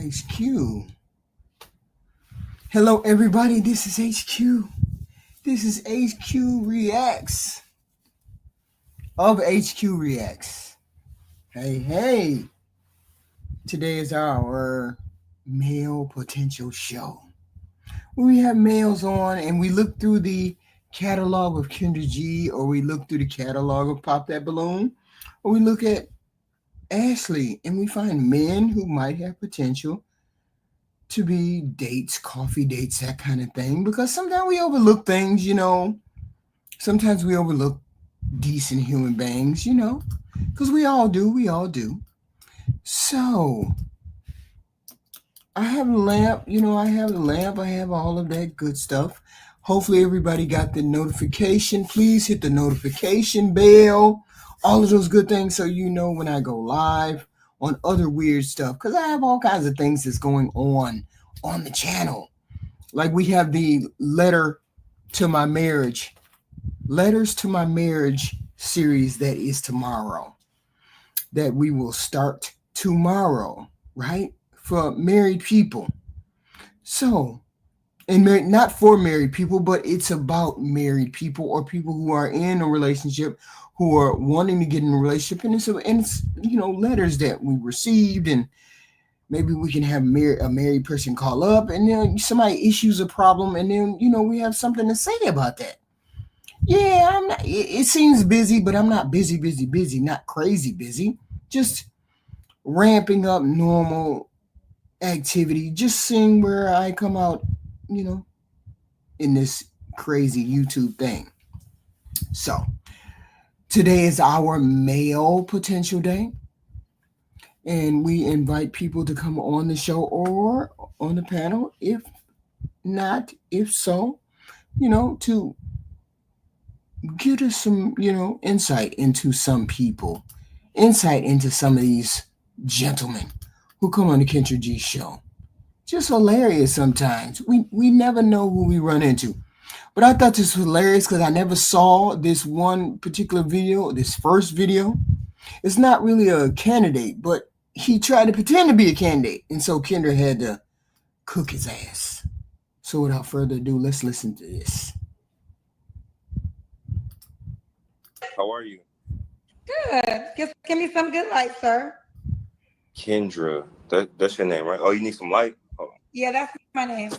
HQ. Hello, everybody. This is HQ. This is HQ Reacts of HQ Reacts. Hey, hey. Today is our male potential show. We have males on and we look through the catalog of Kendra G, or we look through the catalog of Pop That Balloon, or we look at Ashley and we find men who might have potential to be dates, coffee dates, that kind of thing. Because sometimes we overlook things. Sometimes we overlook decent human beings. Because we all do. We all do. So, I have a lamp. I have a lamp. I have all of that good stuff. Hopefully, everybody got the notification. Please hit the notification bell. All of those good things so you know when I go live on other weird stuff. Because I have all kinds of things that's going on the channel. Like we have the letters to my marriage series that is tomorrow, that we will start tomorrow, right? For married people. So, and not for married people, but it's about married people or people who are in a relationship, who are wanting to get in a relationship. And it's letters that we received, and maybe we can have a married person call up, and then somebody issues a problem, and then we have something to say about that. Yeah, I'm not. It seems busy, but I'm not busy. Not crazy busy. Just ramping up normal activity. Just seeing where I come out, in this crazy YouTube thing. So today is our male potential day. And we invite people to come on the show or on the panel. If so, to get us some, insight into some people, insight into some of these gentlemen who come on the Kendra G show. Just hilarious sometimes. We never know who we run into. But I thought this was hilarious because I never saw this one particular video, this first video. It's not really a candidate, but he tried to pretend to be a candidate. And so Kendra had to cook his ass. So without further ado, let's listen to this. How are you? Good. Give me some good light, sir. Kendra. That's your name, right? Oh, you need some light? Oh. Yeah, that's my name.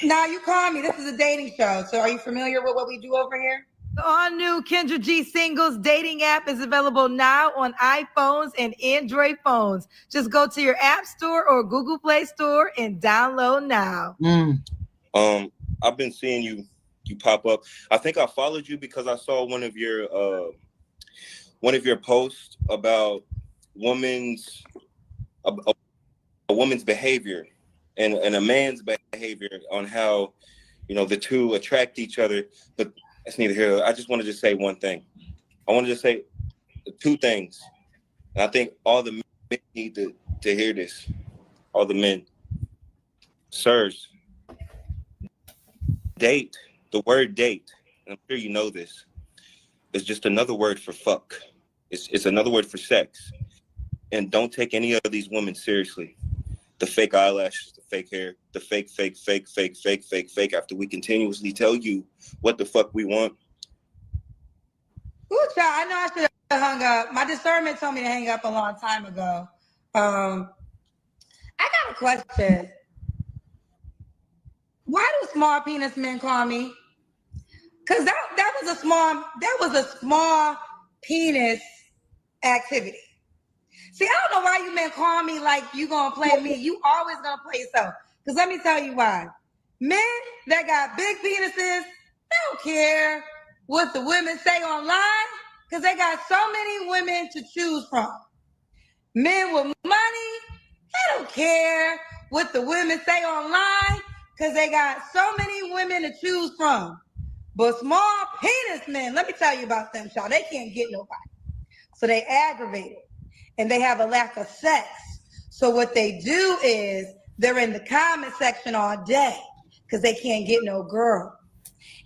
Now you call me. This is a dating show. So are you familiar with what we do over here? The all-new Kendra G Singles dating app is available now on iPhones and Android phones. Just go to your App Store or Google Play Store and download now. I've been seeing you pop up. I think I followed you because I saw one of your posts about a woman's behavior and a man's behavior on how the two attract each other, but that's neither here. I just wanted to say one thing. I wanted to say two things. And I think all the men need to hear this. All the men. Sirs, date, the word date, and I'm sure you know this, is just another word for fuck. It's another word for sex. And don't take any of these women seriously. The fake eyelashes, the fake hair, the fake, after we continuously tell you what the fuck we want. Ooh, child, I know I should have hung up. My discernment told me to hang up a long time ago. I got a question. Why do small penis men call me? Because that was a small penis activity. See, I don't know why you men call me like you gonna play me. You always gonna play yourself. Because let me tell you why. Men that got big penises, they don't care what the women say online because they got so many women to choose from. Men with money, they don't care what the women say online because they got so many women to choose from. But small penis men, let me tell you about them, y'all. They can't get nobody. So they aggravated. And they have a lack of sex. So what they do is they're in the comment section all day because they can't get no girl.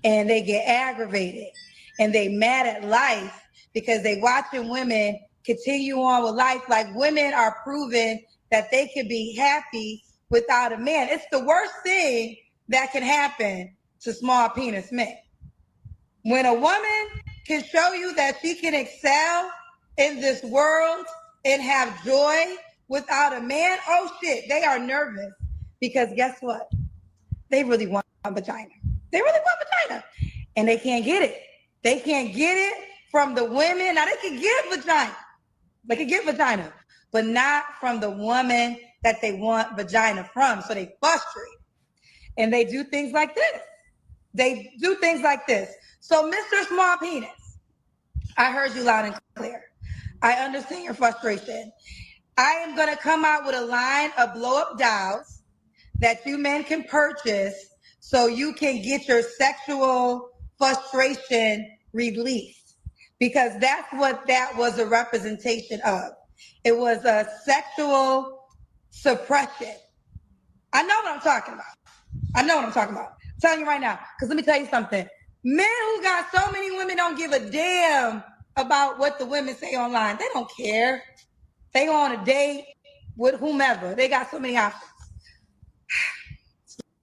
And they get aggravated. And they mad at life because they watching women continue on with life like women are proven that they can be happy without a man. It's the worst thing that can happen to small penis men. When a woman can show you that she can excel in this world and have joy without a man, oh shit, they are nervous because guess what? They really want a vagina. They really want vagina. And they can't get it. They can't get it from the women. Now they can get vagina. They can get vagina, but not from the woman that they want vagina from. So they frustrate. And they do things like this. They do things like this. So Mr. Small Penis, I heard you loud and clear. I understand your frustration. I am going to come out with a line of blow-up dolls that you men can purchase so you can get your sexual frustration released. Because that's what that was a representation of. It was a sexual suppression. I know what I'm talking about. I'm telling you right now, because let me tell you something. Men who got so many women don't give a damn about what the women say online. They don't care. They go on a date with whomever. They got so many options.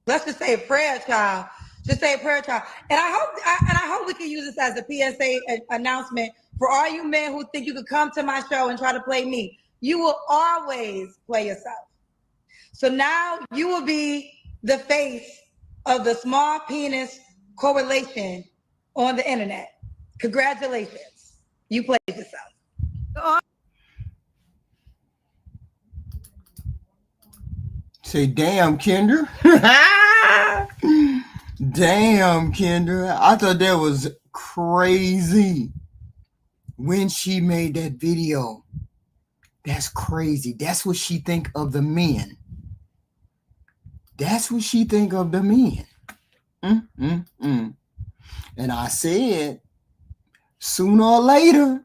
Let's just say a prayer, child. Just say a prayer, child. And I hope we can use this as a PSA announcement for all you men who think you could come to my show and try to play me. You will always play yourself. So now you will be the face of the small penis correlation on the internet. Congratulations. You played yourself. Say, damn, Kendra. Damn, Kendra. I thought that was crazy when she made that video. That's crazy. That's what she think of the men. That's what she think of the men. And I said, sooner or later,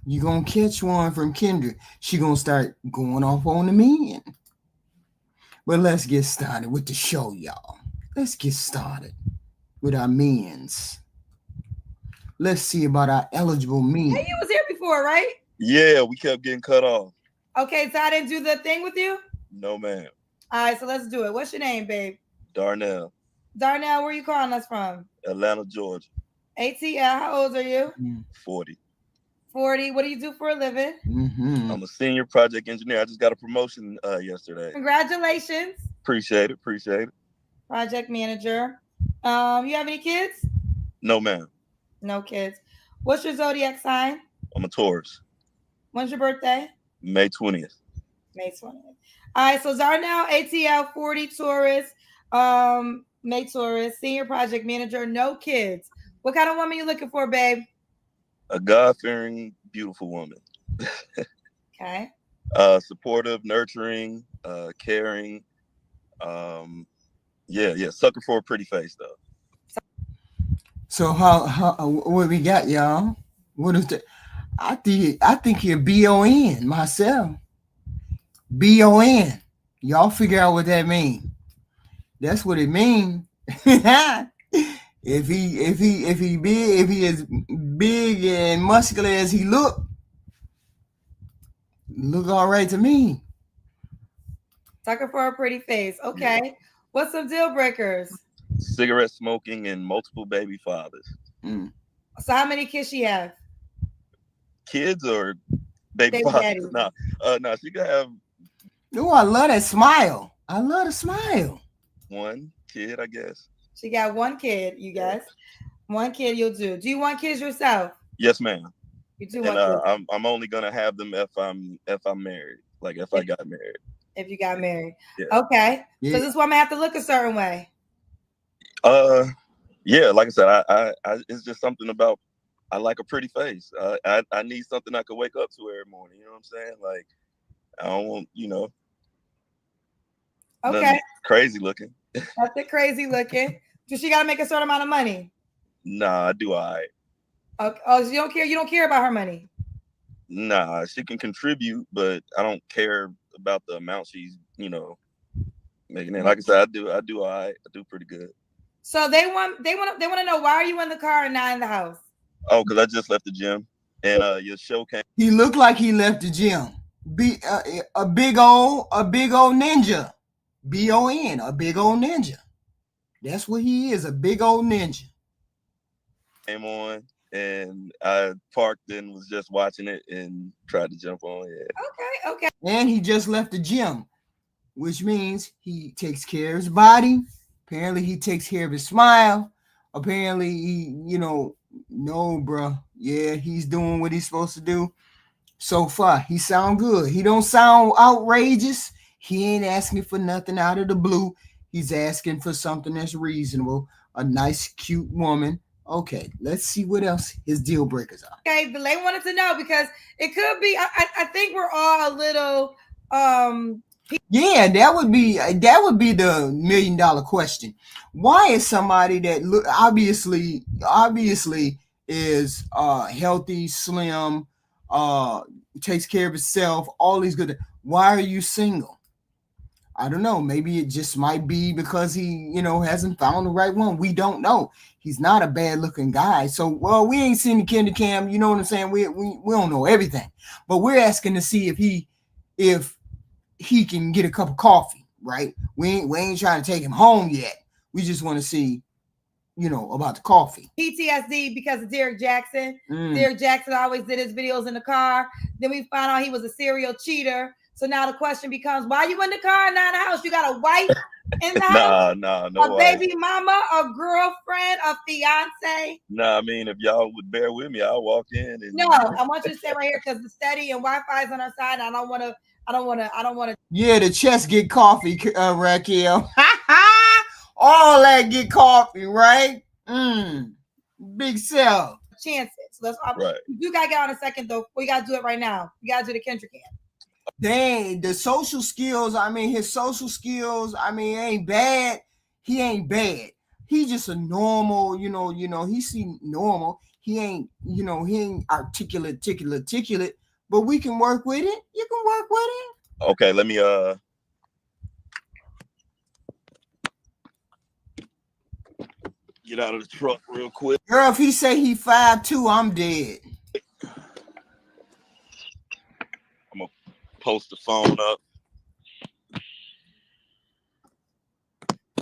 you're going to catch one from Kendra. She going to start going off on the men. But let's get started with the show, y'all. Let's get started with our men's. Let's see about our eligible men. Hey, you was here before, right? Yeah, we kept getting cut off. Okay, so I didn't do the thing with you? No, ma'am. All right, so let's do it. What's your name, babe? Darnell, Darnell, where you calling us from? Atlanta, Georgia. ATL, how old are you? 40. 40. What do you do for a living? I'm a senior project engineer. I just got a promotion yesterday. Congratulations. Appreciate it. Project manager. You have any kids? No, ma'am. No kids. What's your zodiac sign? I'm a Taurus. When's your birthday? May 20th. May 20th. All right, so Darnell, ATL, 40, Taurus, May Taurus, senior project manager, no kids. What kind of woman you looking for, babe? A God-fearing, beautiful woman. Okay. Supportive, nurturing, caring. Yeah. Sucker for a pretty face, though. So how what we got, y'all? What is that? I think he'll BON myself. BON. Y'all figure out what that means. That's what it means. If he big, if he is big and muscular as he look all right to me. Sucker for a pretty face. Okay. What's some deal breakers? Cigarette smoking and multiple baby fathers. So how many kids she have? Kids or baby fathers? No, she could have. Oh, I love that smile. I love the smile. One kid, I guess. She got one kid, you guys. One kid you'll do. Do you want kids yourself? Yes, ma'am. You do And want kids. I'm only gonna have them if I'm married. Like if I got married. If you got married. Yeah. Okay. Yeah. So this woman have to look a certain way. Yeah, like I said, I it's just something about I like a pretty face. I need something I could wake up to every morning. You know what I'm saying? Like I don't want, Okay. crazy looking. That's it, crazy looking. So she gotta make a certain amount of money. Nah, I do all right. Okay. Oh, so you don't care about her money. Nah, she can contribute, but I don't care about the amount she's, making it. Like I said, I do all right. I do pretty good. So they want to know, why are you in the car and not in the house? Oh, because I just left the gym and your show came. He looked like he left the gym. a big old ninja. BON, a big old ninja. That's what he is, a big old ninja. Came on and I parked and was just watching it and tried to jump on. Yeah. Okay. And he just left the gym, which means he takes care of his body. Apparently, he takes care of his smile. Apparently, no, bro. Yeah, he's doing what he's supposed to do. So far, he sound good. He don't sound outrageous. He ain't asking for nothing out of the blue. He's asking for something that's reasonable. A nice, cute woman. Okay, let's see what else his deal breakers are. Okay, but they wanted to know because it could be. I think we're all a little. Yeah, that would be the $1 million question. Why is somebody that obviously is healthy, slim, takes care of himself, all these good? Why are you single? I don't know. Maybe it just might be because he, hasn't found the right one. We don't know. He's not a bad looking guy. So, well, we ain't seen the Kendra cam. You know what I'm saying? We don't know everything, but we're asking to see if he can get a cup of coffee, right? We ain't trying to take him home yet. We just want to see, about the coffee. PTSD because of Derek Jackson. Derek Jackson always did his videos in the car. Then we found out he was a serial cheater. So now the question becomes, why you in the car and not in the house? You got a wife in the house? No a baby mama, a girlfriend, a fiance? I mean, if y'all would bear with me, I'll walk in. And... No, I want you to stay right here because the steady and Wi-Fi is on our side. And I don't want to. Yeah, the chest get coffee, Raquel. All that get coffee, right? Big sell. Chances. Let's. Right. You gotta get on a second though. We gotta do it right now. You gotta do the Kendra cam. Dang, the social skills. I mean, his social skills. I mean, ain't bad. He ain't bad. He just a normal. He seem normal. He ain't. He ain't articulate. But we can work with it. You can work with it. Okay, let me get out of the truck real quick. Girl, if he say he 5'2", I'm dead. I'm gonna post the phone up.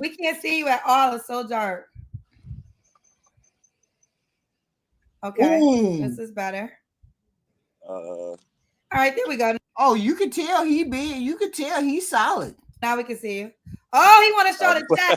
We can't see you at all. It's so dark. Okay, this is better. All right, there we go. Oh, you can tell he big. You can tell he's solid. Now we can see you. Oh, he want to show the chat.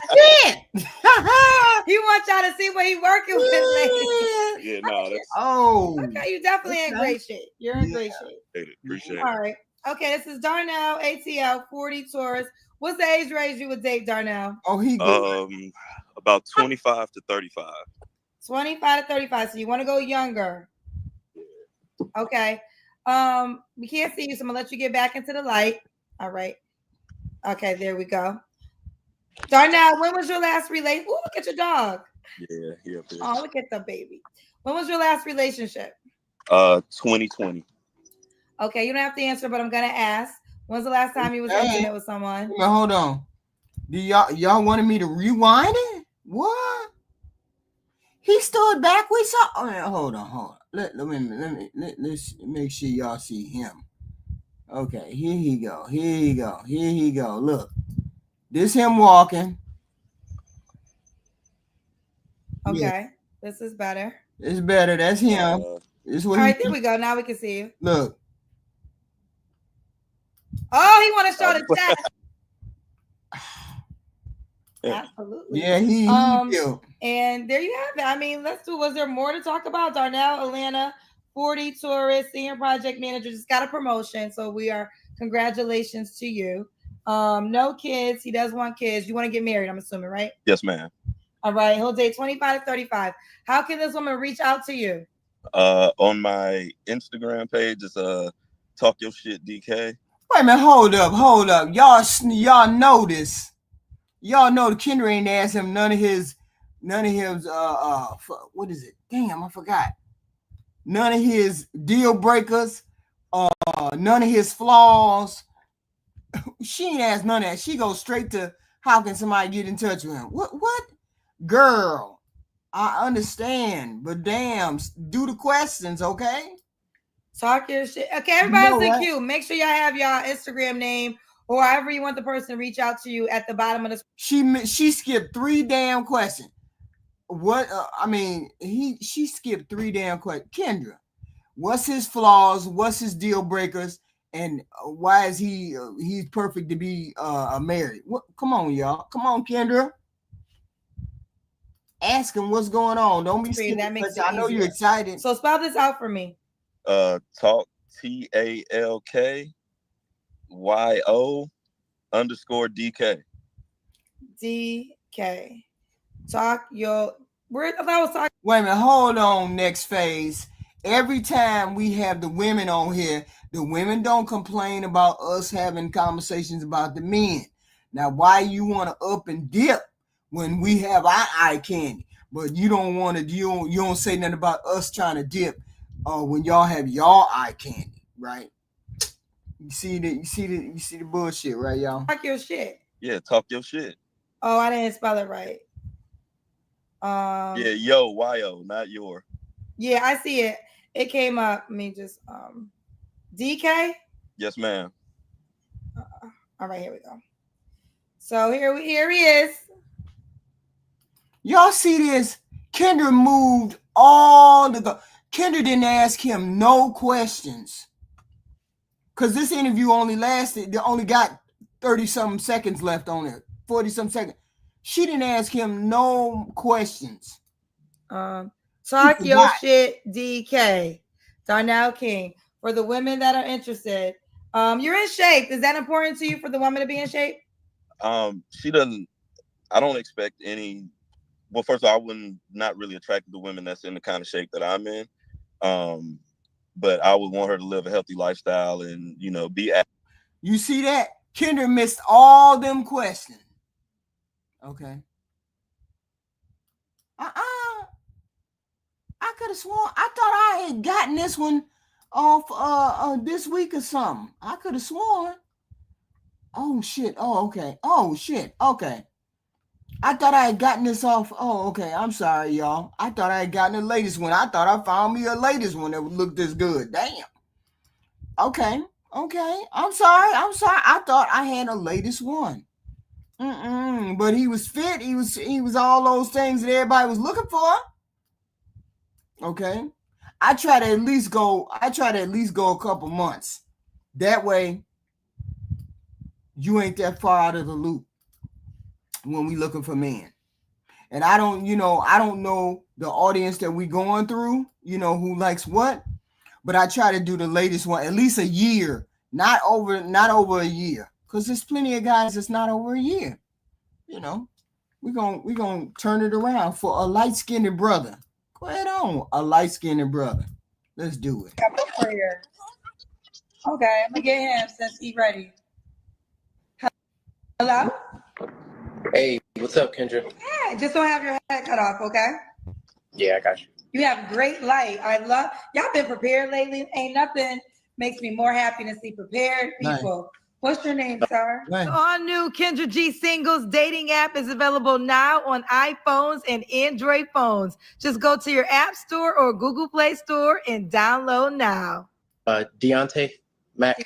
He wants y'all to see what he working with. Yeah, no, that's... Oh. Okay, you definitely in great shape. You're in great shape. Appreciate it. All right. Okay, this is Darnell, ATL, 40 Taurus. What's the age range you would date, Darnell? Oh, he good. About 25 to 35. 25 to 35. So you want to go younger. Okay. We can't see you, so I'm gonna let you get back into the light. All right. Okay, there we go. Darnell, when was your last relationship? Oh, look at your dog. Yeah. Oh, look at the baby. When was your last relationship? 2020. Okay, you don't have to answer, but I'm gonna ask. When's the last time you was intimate with someone? Now, hold on. Do y'all wanted me to rewind it? What? He stood back with something. Hold on. Let's make sure y'all see him. Okay, here he go. Look, this him walking. Okay, This is better. It's better. That's him. This what all right, there we go. Now we can see you. Look. Oh, he want to show the chat. Absolutely. Yeah, he and there you have it. I mean, let's do. Was there more to talk about? Darnell, Atlanta, 40 Taurus, senior project manager, just got a promotion. So we are congratulations to you. No kids. He does want kids. You want to get married, I'm assuming, right? Yes, ma'am. All right. He'll date 25 to 35. How can this woman reach out to you? On my Instagram page, it's Talk Your Shit DK. Wait a minute, hold up. Y'all know this. Y'all know the Kendra ain't asked him none of his what is it? Damn, I forgot. None of his deal breakers, none of his flaws. She ain't asked none of that. She goes straight to how can somebody get in touch with him? What? Girl, I understand, but damn, do the questions, okay? Talk your shit. Okay, You everybody's know in what? queue. Make sure y'all have y'all Instagram name or however you want the person to reach out to you at the bottom of the. She skipped 3 damn questions. What? She skipped 3 damn questions. Kendra, what's his flaws? What's his deal breakers? And why is he's perfect to be married? What? Come on, y'all. Come on, Kendra. Ask him what's going on. Don't be scared. That makes it I know easier. you're excited. So spell this out for me. Talk TALKYO_DK. DK. Talk your. Where I thought I was talking. Wait a minute. Hold on. Next phase. Every time we have the women on here, the women don't complain about us having conversations about the men. Now, why you want to up and dip when we have our eye candy, but you don't want to? You don't say nothing about us trying to dip when y'all have y'all eye candy, right? You see the bullshit, right, y'all? Talk your shit. Yeah, talk your shit. Oh, I didn't spell it right. Yeah, yo, not your. Yeah, I see it. It came up. Let me just DK. Yes, ma'am. All right, here we go. So here he is. Y'all see this? Kendra moved all the. Kendra didn't ask him no questions. Because this interview only got 30-something seconds left on it. 40-something seconds. She didn't ask him no questions. Talk your shit, DK. Darnell King. For the women that are interested, you're in shape. Is that important to you for the woman to be in shape? She doesn't. I don't expect any. Well, first of all, I wouldn't not really attract the women that's in the kind of shape that I'm in. But I would want her to live a healthy lifestyle and be. You see that? Kendra missed all them questions. Okay. I could have sworn. I thought I had gotten this one off this week or something. I could have sworn. Oh shit. Oh okay. Oh shit. Okay. I thought I had gotten this off. Oh okay. I'm sorry, y'all. I thought I had gotten the latest one. I thought I found me a latest one that looked this good. Damn. Okay. I'm sorry. I thought I had a latest one. But he was fit. He was all those things that everybody was looking for. Okay. I try to at least go a couple months. That way you ain't that far out of the loop when we looking for men. And I don't know the audience that we going through, who likes what, but I try to do the latest one, at least a year, not over a year. Because there's plenty of guys that's not over a year. We're gonna turn it around for a light-skinned brother. Go ahead on, a light-skinned brother. Let's do it. Okay, I'm gonna get him since he's ready. Hello? Hey, what's up, Kendra? Yeah, just don't have your head cut off, okay? Yeah, I got you. You have great light. I love y'all been prepared lately. Ain't nothing makes me more happy to see prepared people. Nice. What's your name, sir? Nice. All new Kendra G Singles dating app is available now on iPhones and Android phones. Just go to your App Store or Google Play Store and download now. Deontay, Matt.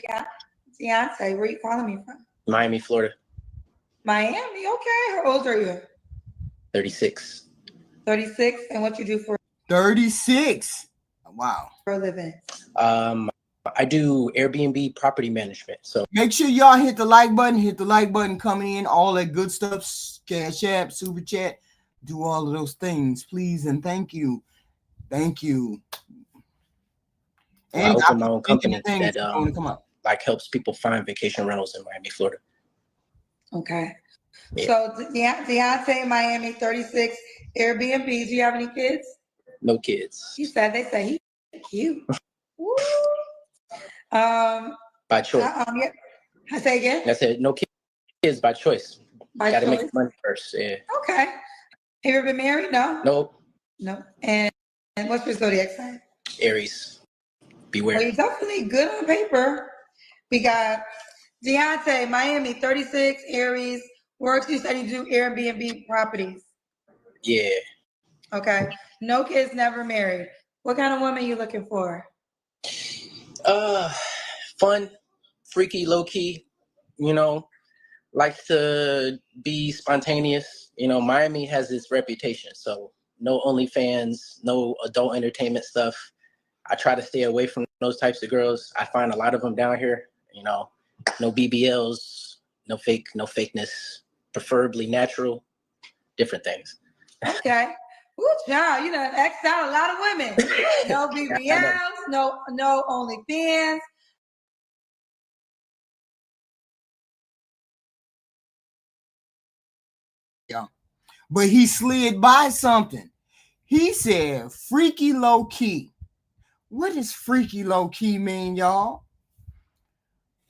Deontay, where you calling me from? Miami, Florida. Miami, okay. How old are you? 36. 36, and what you do for 36? Wow. For a living? I do Airbnb property management. So make sure y'all hit the like button, coming in, all that good stuff, Cash App, Super Chat, do all of those things, please, and thank you. Thank you. And I open my own company that like helps people find vacation rentals in Miami, Florida. Okay. Yeah. So Deontay, Miami, 36, Airbnb. Do you have any kids? No kids. They say he's cute. Woo. By choice. Yeah. I say again. I said no kids by choice. Got to make money first. Yeah. Okay. Have you ever been married? No. Nope. No. And what's your zodiac sign? Aries. Beware. Well, you're definitely good on paper. We got Deontay, Miami, 36, Aries. Works. You said you do Airbnb properties. Yeah. Okay. No kids, never married. What kind of woman are you looking for? Fun, freaky, low key. You know, likes to be spontaneous. You know, Miami has its reputation, so no OnlyFans, no adult entertainment stuff. I try to stay away from those types of girls. I find a lot of them down here. You know, no BBLs, no fakeness, preferably natural, different things. Okay. Ooh, child, you done X'd out a lot of women. No BBLs, no OnlyFans. Yeah. But he slid by something. He said freaky low key. What does freaky low key mean, y'all?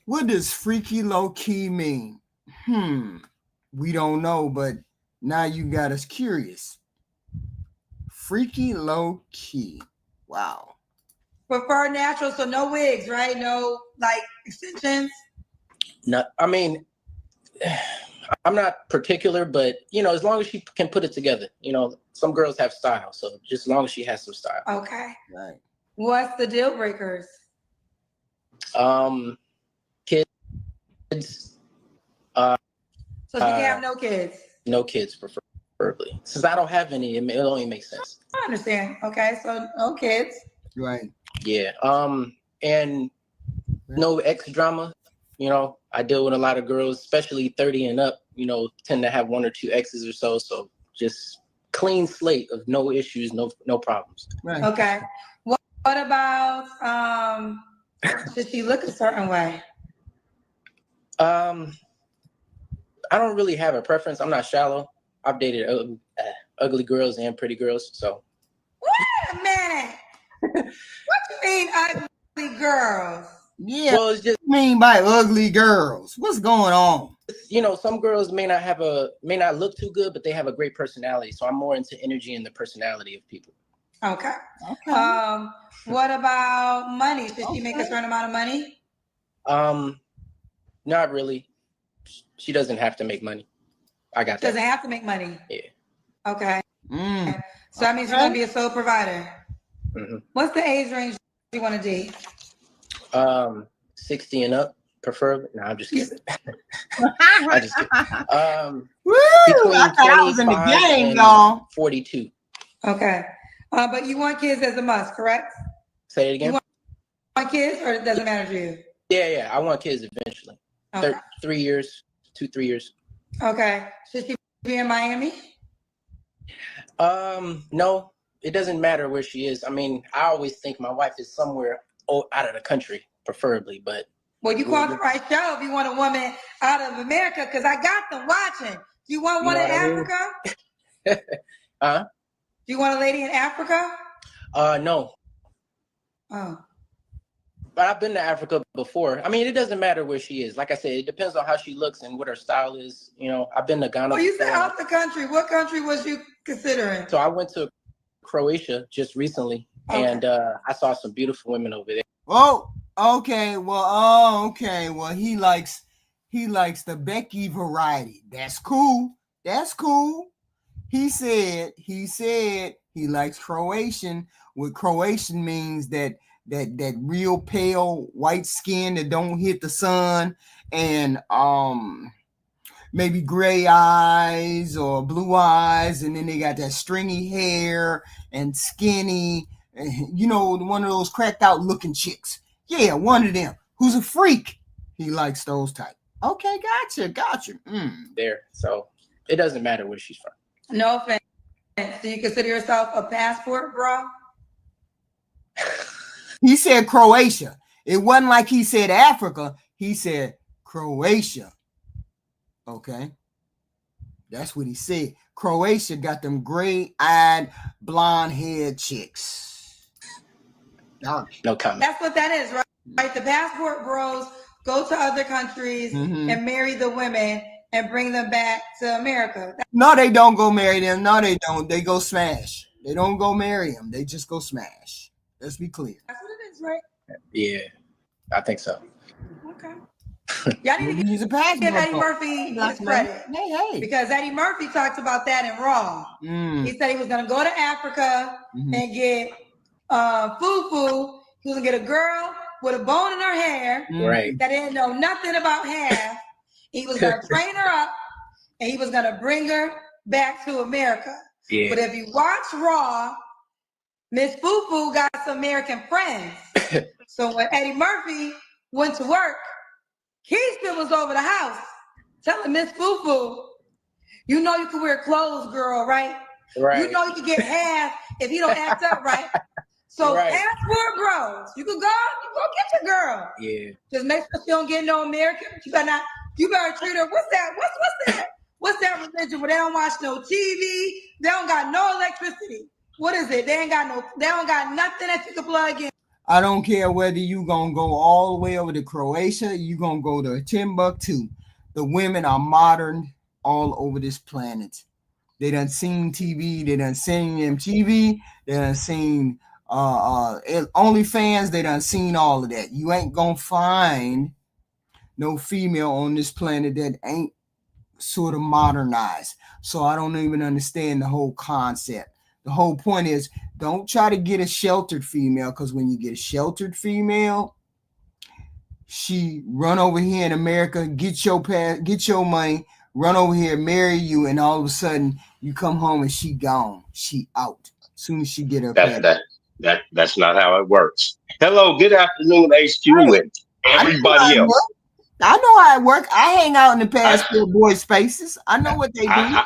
What does freaky low key mean? We don't know, but now you got us curious. Freaky low key. Wow. Prefer natural, so no wigs, right? No like extensions. No, I mean, I'm not particular, but you know, as long as she can put it together, you know, some girls have style, so just as long as she has some style. Okay. Right. What's the deal breakers? Kids. So you can have no kids. No kids, preferably. Since I don't have any, it only makes sense. I understand. Okay, so no kids. Right. Yeah. And no ex drama. You know, I deal with a lot of girls, especially 30 and up, you know, tend to have one or two exes or so. So just clean slate of no issues, no problems. Right. Okay. What about should she look a certain way? I don't really have a preference. I'm not shallow. I've dated ugly girls and pretty girls. So. Wait a minute. What you mean ugly girls? Yeah. Well, it's just what do you mean by ugly girls? What's going on? You know, some girls may not look too good, but they have a great personality. So I'm more into energy and the personality of people. Okay. What about money? Should she make a certain amount of money? Not really. She doesn't have to make money. I got that. Doesn't have to make money. Yeah. Okay. So that means you're gonna be a sole provider. Mm-hmm. What's the age range you want to date? 60 and up, preferably. No, I'm just kidding. I'm just kidding. Woo! I thought I was in the game, y'all. 42. Okay. But you want kids as a must, correct? Say it again. You want kids, or it doesn't matter to you? Yeah. I want kids eventually. Okay. 3 years, 2-3 years. Okay. Should she be in Miami? No, it doesn't matter where she is. I mean, I always think my wife is somewhere out of the country, preferably, but. Well, you called the right show if you want a woman out of America, because I got them watching. Do you want one in Africa? Huh? Do you want a lady in Africa? No. Oh. But I've been to Africa before. I mean, it doesn't matter where she is. Like I said, it depends on how she looks and what her style is. You know, I've been to Ghana. Well, you said out the country. What country was you considering? So I went to Croatia just recently, and I saw some beautiful women over there. Oh, okay. Well, he likes the Becky variety. That's cool. He said he likes Croatian. What Croatian means that real pale white skin that don't hit the sun, and maybe gray eyes or blue eyes, and then they got that stringy hair and skinny, you know, one of those cracked out looking chicks. Yeah, one of them who's a freak. He likes those type. Okay, gotcha. There, so it doesn't matter where she's from. No offense. Do you consider yourself a passport bro? He said Croatia. It wasn't like he said Africa. He said Croatia. Okay. That's what he said. Croatia got them gray-eyed, blonde-haired chicks. No comment. That's what that is, right? The passport bros go to other countries and marry the women and bring them back to America. No, they don't go marry them. No, they don't. They go smash. They don't go marry them. They just go smash. Let's be clear. That's what it is, right? Yeah, I think so. Okay. Y'all need to give Eddie Murphy his credit. Hey. Because Eddie Murphy talked about that in Raw. He said he was going to go to Africa and get foo-foo. He was going to get a girl with a bone in her hair Right. that didn't know nothing about half. He was going to train her up, and he was going to bring her back to America. Yeah. But if you watch Raw, Miss Fufu got some American friends. So when Eddie Murphy went to work, Keisha was over the house telling Miss Fufu, you know you can wear clothes, girl, right? Right. You know you can get half if he don't act up, right? So Right. as word grows, you can go get your girl. Yeah. Just make sure she don't get no American. You better treat her. What's that? What's that religion where they don't watch no TV? They don't got no electricity. What is it? They don't got nothing that you can plug in. I don't care whether you gonna go all the way over to Croatia, you gonna go to Timbuktu. The women are modern all over this planet. They done seen TV, they done seen MTV, they done seen OnlyFans, they done seen all of that. You ain't gonna find no female on this planet that ain't sort of modernized. So I don't even understand the whole concept. The whole point is don't try to get a sheltered female, because when you get a sheltered female, she run over here in America, get your money, run over here, marry you, and all of a sudden you come home and she gone. She out. As soon as she get her that's not how it works. Hello, good afternoon, HQ and everybody else. I know how it works. I hang out in the passport boy spaces. I know what they do.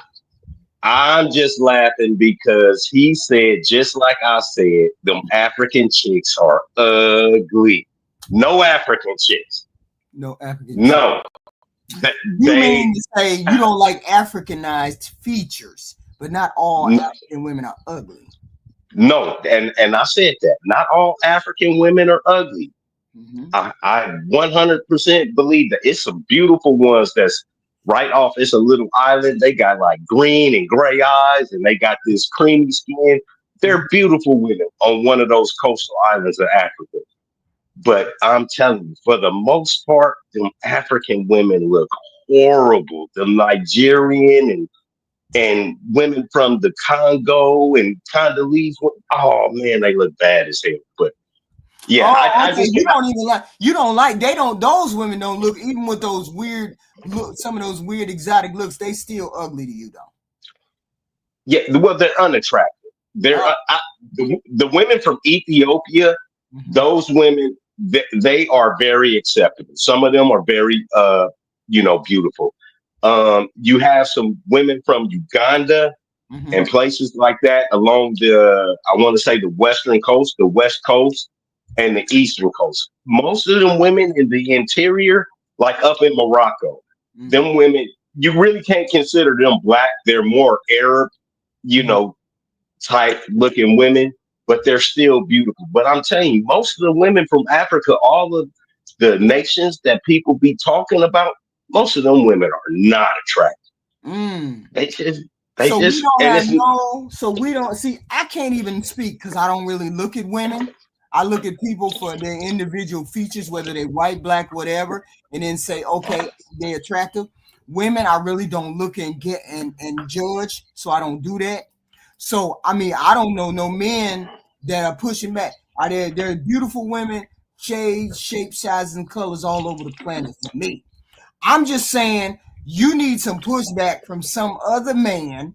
I'm just laughing because he said, just like I said, them African chicks are ugly. No African chicks. No African. No. You mean to say you don't like Africanized features, but not all African women are ugly. No, and I said that. Not all African women are ugly. Mm-hmm. I 100% believe that. It's some beautiful ones that's right off. It's a little island. They got like green and gray eyes, and they got this creamy skin. They're beautiful women on one of those coastal islands of Africa. But I'm telling you, for the most part, them African women look horrible. The Nigerian and women from the Congo and Congolese. Oh man, they look bad as hell. But yeah, I just those women don't look, even with those weird look, some of those weird exotic looks, they still ugly to you though. Yeah, well, they're unattractive. They're the women from Ethiopia, those women, they are very acceptable. Some of them are very beautiful. You have some women from Uganda and places like that along I want to say the western coast, the west coast, and the eastern coast. Most of them women in the interior, like up in Morocco, them women, you really can't consider them black. They're more Arab, type looking women, but they're still beautiful. But I'm telling you, most of the women from Africa, all of the nations that people be talking about, most of them women are not attractive. We don't see. I can't even speak because I don't really look at women. I look at people for their individual features, whether they're white, black, whatever, and then say, okay, they're attractive. Women, I really don't look and get and judge, so I don't do that. So I mean, I don't know no men that are pushing back. There are beautiful women, shades, shapes, sizes, and colors all over the planet for me. I'm just saying you need some pushback from some other man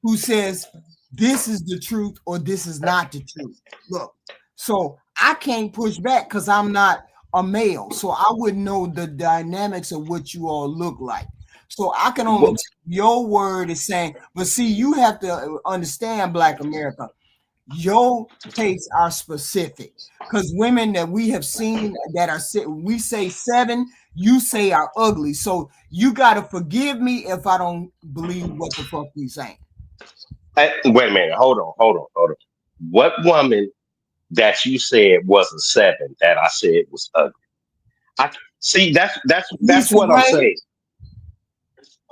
who says this is the truth or this is not the truth. Look, so I can't push back because I'm not a male. So I wouldn't know the dynamics of what you all look like. So I can only take your word is saying, but see, you have to understand, Black America, your tastes are specific because women that we have seen that are, we say 7, you say are ugly. So you got to forgive me if I don't believe what the fuck you saying. Wait a minute. Hold on. What woman that you said was a 7 that I said was ugly? I see. That's what I'm saying.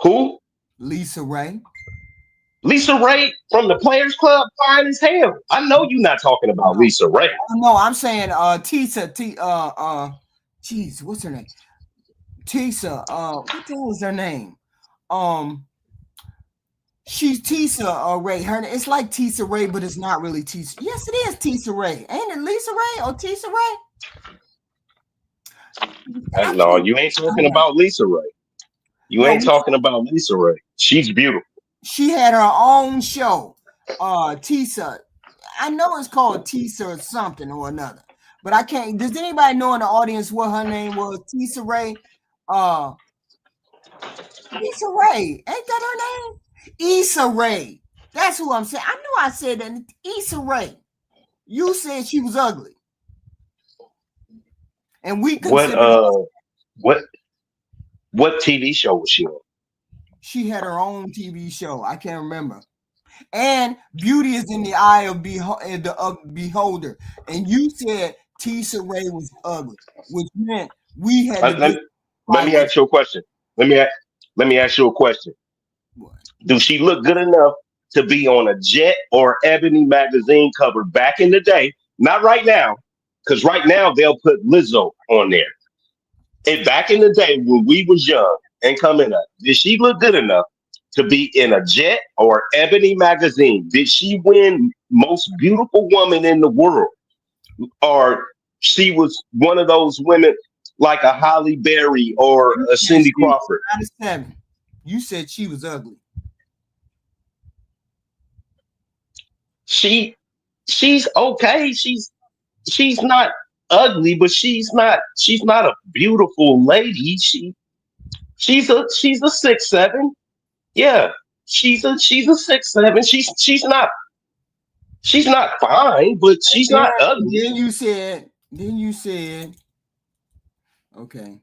Who? Lisa Ray. Lisa Ray from the Players Club, fine as hell. I know you're not talking about Lisa Ray. No, I'm saying Tisa. Jeez, what's her name? Tisa. What the hell is her name? She's Tisa Ray. It's like Tisa Ray, but it's not really Tisa. Yes, it is Tisa Ray. Ain't it Lisa Ray or Tisa Ray? No, you ain't talking about Lisa Ray. You No, ain't talking about Lisa Ray. She's beautiful. she had her own show. Tisa. I know it's called Tisa or something or another, but I can't. Does anybody know in the audience what her name was? Tisa Ray. Issa Rae. Ain't that her name? Issa Rae. That's who I'm saying. I knew I said that. Issa Rae. You said she was ugly. And we consider what TV show was she on? She had her own TV show. I can't remember. And beauty is in the eye of the beholder. And you said Tisa Rae was ugly, which meant we had to let me ask you a question. Let me ask you a question. What? Do she look good enough to be on a Jet or Ebony magazine cover back in the day? Not right now, because right now they'll put Lizzo on there. And back in the day when we was young and coming up, did she look good enough to be in a Jet or Ebony magazine? Did she win most beautiful woman in the world? Or she was one of those women like a Holly Berry or a Cindy Crawford? You said she was ugly. She's okay. She's not ugly, but she's not a beautiful lady. She's a 6'7". Yeah, she's a 6'7". She's not fine, but she's not ugly. Then you said, okay.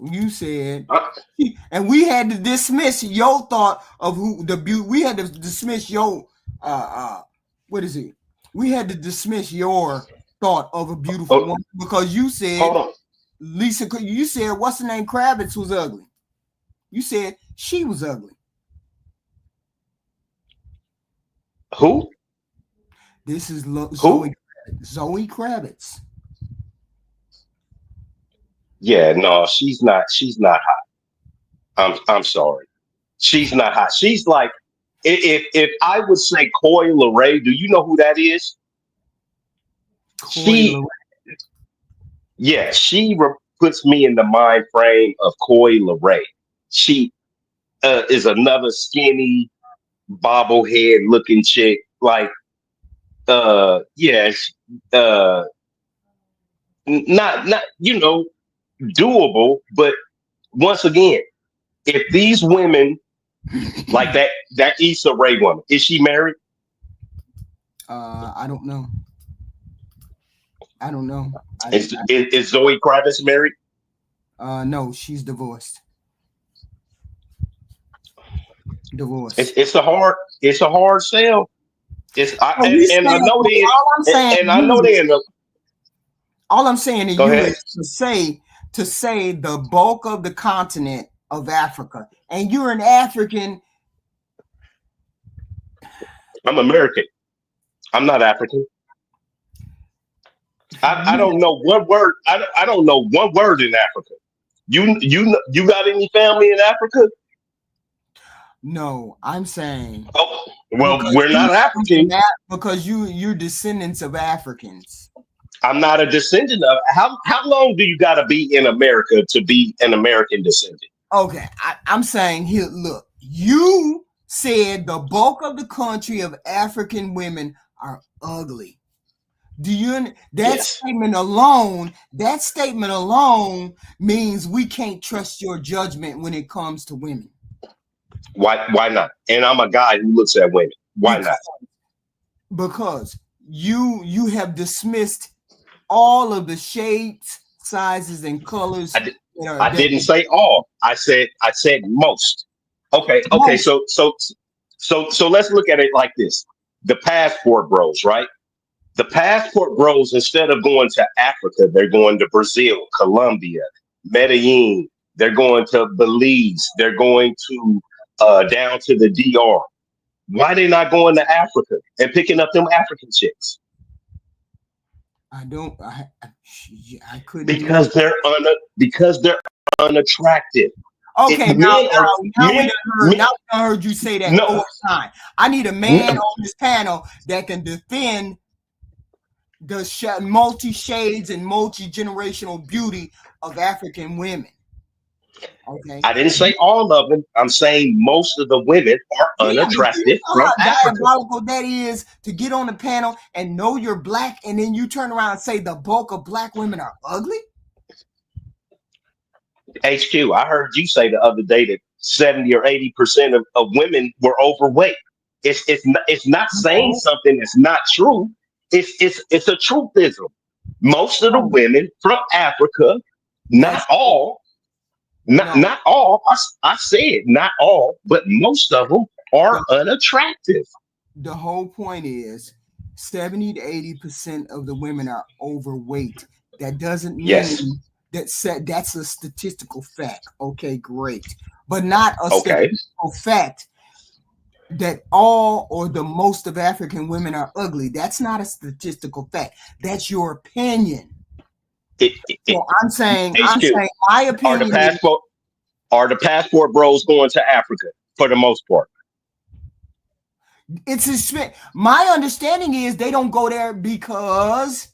You said, and we had to dismiss your thought of who the beauty. We had to dismiss your what is it? We had to dismiss your thought of a beautiful woman because you said Lisa. You said what's the name? Kravitz was ugly. You said she was ugly. Who? This is Zoe Kravitz. Yeah, no, she's not hot. I'm sorry. She's not hot. She's like, if I would say Coi Leray, do you know who that is? She puts me in the mind frame of Coi Leray. She is another skinny, bobblehead looking chick. Like, not doable, but once again, if these women like that Issa Rae woman, is she married? I don't know. Is Zoe Kravitz married? No, she's divorced. It's a hard sell. All I'm saying to you is to say the bulk of the continent of Africa, and you're an African. I'm American. I'm not African. I don't know one word. I don't know one word in Africa. You got any family in Africa? No, I'm saying. Oh, well, we're not African because you're descendants of Africans. I'm not a descendant of. How long do you got to be in America to be an American descendant? Okay, I'm saying here. Look, you said the bulk of the country of African women are ugly. Do you statement alone? That statement alone means we can't trust your judgment when it comes to women. Why not? And I'm a guy who looks at women. Why not? Because you have dismissed all of the shapes, sizes, and colors. I didn't say all. I said most. Okay. So let's look at it like this: the passport bros, right? The passport bros, instead of going to Africa, they're going to Brazil, Colombia, Medellin. They're going to Belize. They're going to down to the DR. Why they not going to Africa and picking up them African chicks? I couldn't. Because they're unattractive. Okay, now we heard you say that all the time. I need a man on this panel that can defend the multi shades and multi generational beauty of African women. Okay. I didn't say all of them. I'm saying most of the women are Yeah, but you unattractive know from how Africa. diabolical that is to get on the panel and know you're black, and then you turn around and say the bulk of black women are ugly. HQ, I heard you say the other day that 70 or 80% of women were overweight. It's not saying No, something that's not true. It's a truthism. Most of the no, women from Africa, not that's all, no. not all. I said not all, but most of them are The, unattractive. the whole point is 70 to 80% of the women are overweight. That doesn't Yes. mean that's a statistical fact. Okay, great. But not a Okay. statistical fact that all or the most of African women are ugly. That's not a statistical fact. That's your opinion. It, So I'm HQ, saying my are the opinion is passport are the passport bros going to Africa for the most part? my understanding is they don't go there because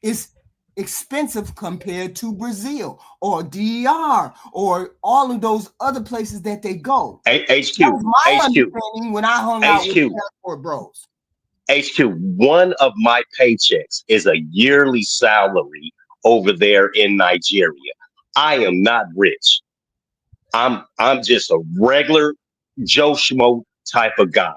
it's expensive compared to Brazil or DER or all of those other places that they go. That HQ, was my HQ, understanding when I hung out with the HQ, passport bros. HQ. One of my paychecks is a yearly salary over there in Nigeria. I am not rich. I'm just a regular Joe Schmo type of guy.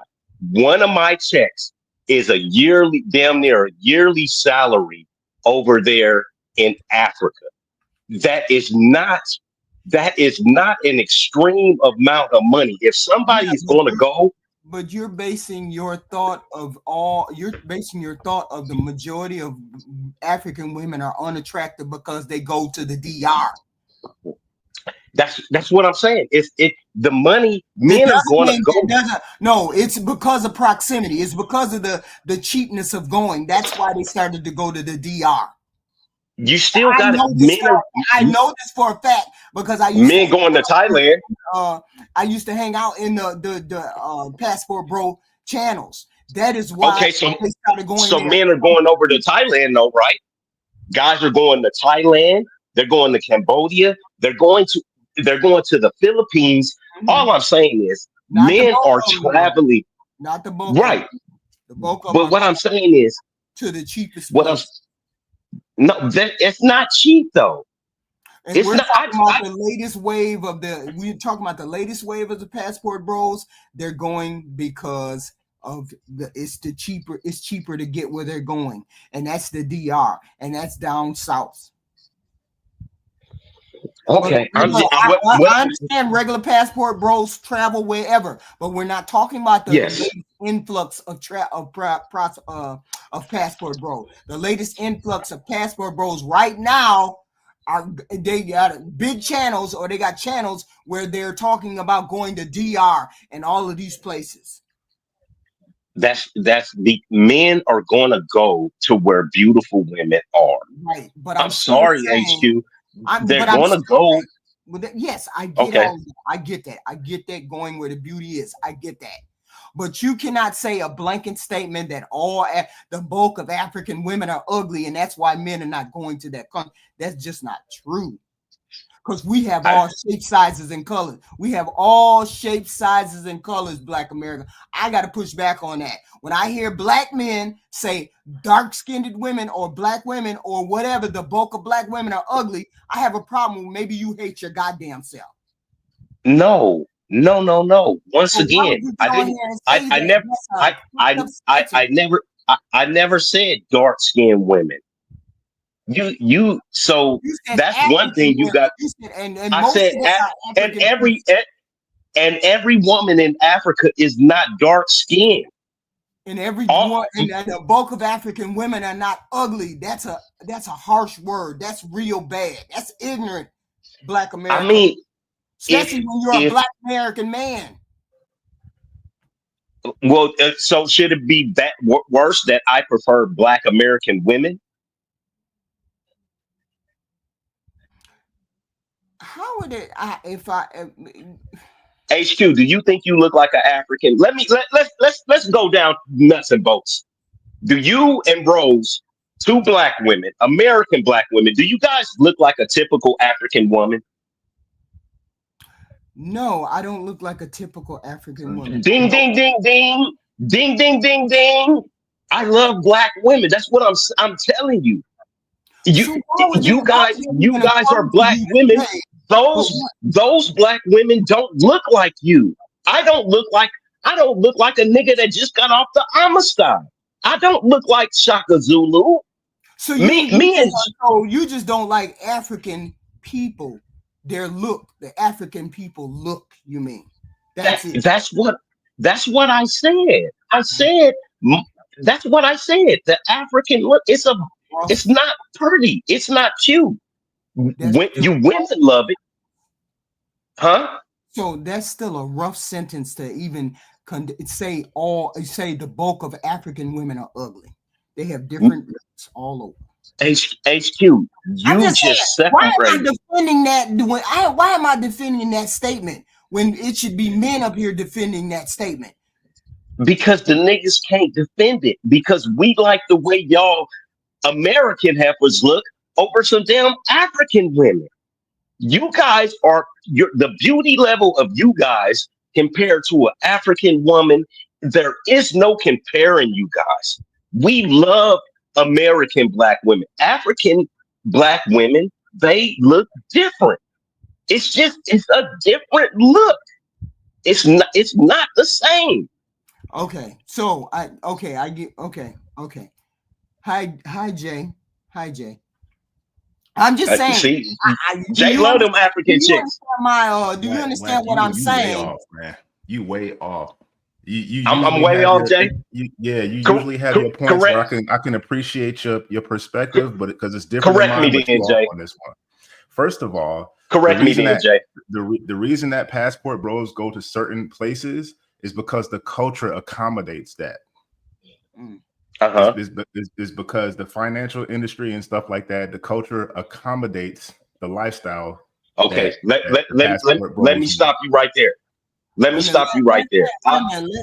One of my checks is a yearly, damn near a yearly salary over there in Africa. That is not that is not an extreme amount of money. If somebody Yeah, is going to go, but you're basing your thought of the majority of African women are unattractive because they go to the DR. that's what I'm saying. It's it the money. That Men are doesn't going to mean that go. doesn't no, it's because of proximity. It's because of the cheapness of going. That's why they started to go to the DR. You still I got know this men for are I know this for a fact because men going to Thailand. I used to hang out in the passport bro channels. That is why Okay, so they started going there. men are going over to Thailand though, right? Guys are going to Thailand. They're going to Cambodia. They're going to the Philippines. Mhm. All I'm saying is Not the men bulk are of them, though. traveling. Not the bulk of Right. them. The bulk of them But are what I'm saying is to the cheapest what I'm place. no that it's not cheap though. And It's we're not talking about the latest wave of we're talking about the latest wave of the passport bros. They're going because of it's cheaper to get where they're going. And that's the DR. And that's down south. But, okay. I'm but just, I, what I understand regular passport bros travel wherever, but we're not talking about the yes. latest influx of passport bros. The latest influx of passport bros right now they got big channels or they got channels where they're talking about going to DR and all of these places. That's the men are gonna go to where beautiful women are. Right. But I'm I'm still sorry, saying HQ. They're but I'm gonna still go. yes, I get Okay. all that. I get that. I get that going where the beauty is. I get that. But you cannot say a blanket statement that the bulk of African women are ugly and that's why men are not going to that country. That's just not true. Because we have I, all shapes, sizes, and colors. We have all shapes, sizes, and colors, Black America. I got to push back on that. When I hear black men say dark-skinned women or black women or whatever, the bulk of black women are ugly, I have a problem. Maybe you hate your goddamn self. no, no, no, no. Once So why would again, you I get on didn't. here and I, say I that? never. That's a I, I, fucked up I, statement. I never said dark skinned women. So You said that's one African thing you women. got. You said, and I most said, of them are and African women. and every woman in Africa is not dark skinned. And every All, one and the bulk of African women are not ugly. That's a harsh word. That's real bad. That's ignorant, Black I America. mean, Especially when you're a if Black American man. well, so should it be that worse that I prefer Black American women? How would it? HQ, do you think you look like an African? Let's go down nuts and bolts. Do you and Rose two black women, American black women. Do you guys look like a typical African woman? No, I don't look like a typical African woman. Ding, ding, ding, ding, ding, ding, ding, ding. I love black women. That's what I'm telling you. So why was it You guys are black women. Those black women don't look like you. I don't look like a nigga that just got off the Amistad. I don't look like Shaka Zulu. So you just don't like African people. Their look, the African people look, you mean? That's what I said. That's what I said. The African look, it's not pretty. It's not cute. When women love it. Huh? So that's still a rough sentence to even say the bulk of African women are ugly. They have different looks all over. HQ, you just separated. Why am I defending that? Why am I defending that statement when it should be men up here defending that statement? Because the niggas can't defend it. Because we like the way y'all American heifers look over some damn African women. You guys are the beauty level of you guys compared to an African woman. There is no comparing you guys. We love American black women. African black women, they look different. It's a different look. It's not the same. Okay. So I get okay. Hi Jay. I'm just saying. See, Jay love them African chicks. Do you understand what I'm saying? Way off, man. You way off. I'm way off, Jay. You usually have your points where I can appreciate your perspective, but because it's different. Correct me then, Jay. On this one. First of all, correct me then, Jay. The reason that passport bros go to certain places is because the culture accommodates that. Is because the financial industry and stuff like that, the culture accommodates the lifestyle. Okay, let me stop you right there. Let me stop you right there.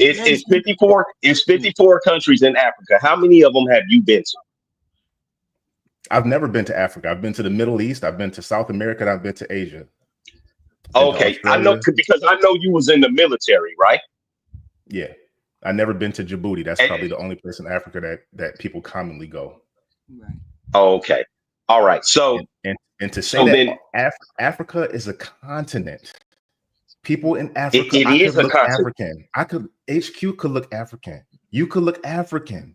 It's 54. It's 54 countries in Africa. How many of them have you been to? I've never been to Africa. I've been to the Middle East. I've been to South America. And I've been to Asia. Okay, I know because I know you was in the military, right? Yeah, I've never been to Djibouti. That's probably the only place in Africa that people commonly go. Right. Okay, all right. So and to say that Africa is a continent. People in Africa, it is a continent. African. HQ could look African. You could look African.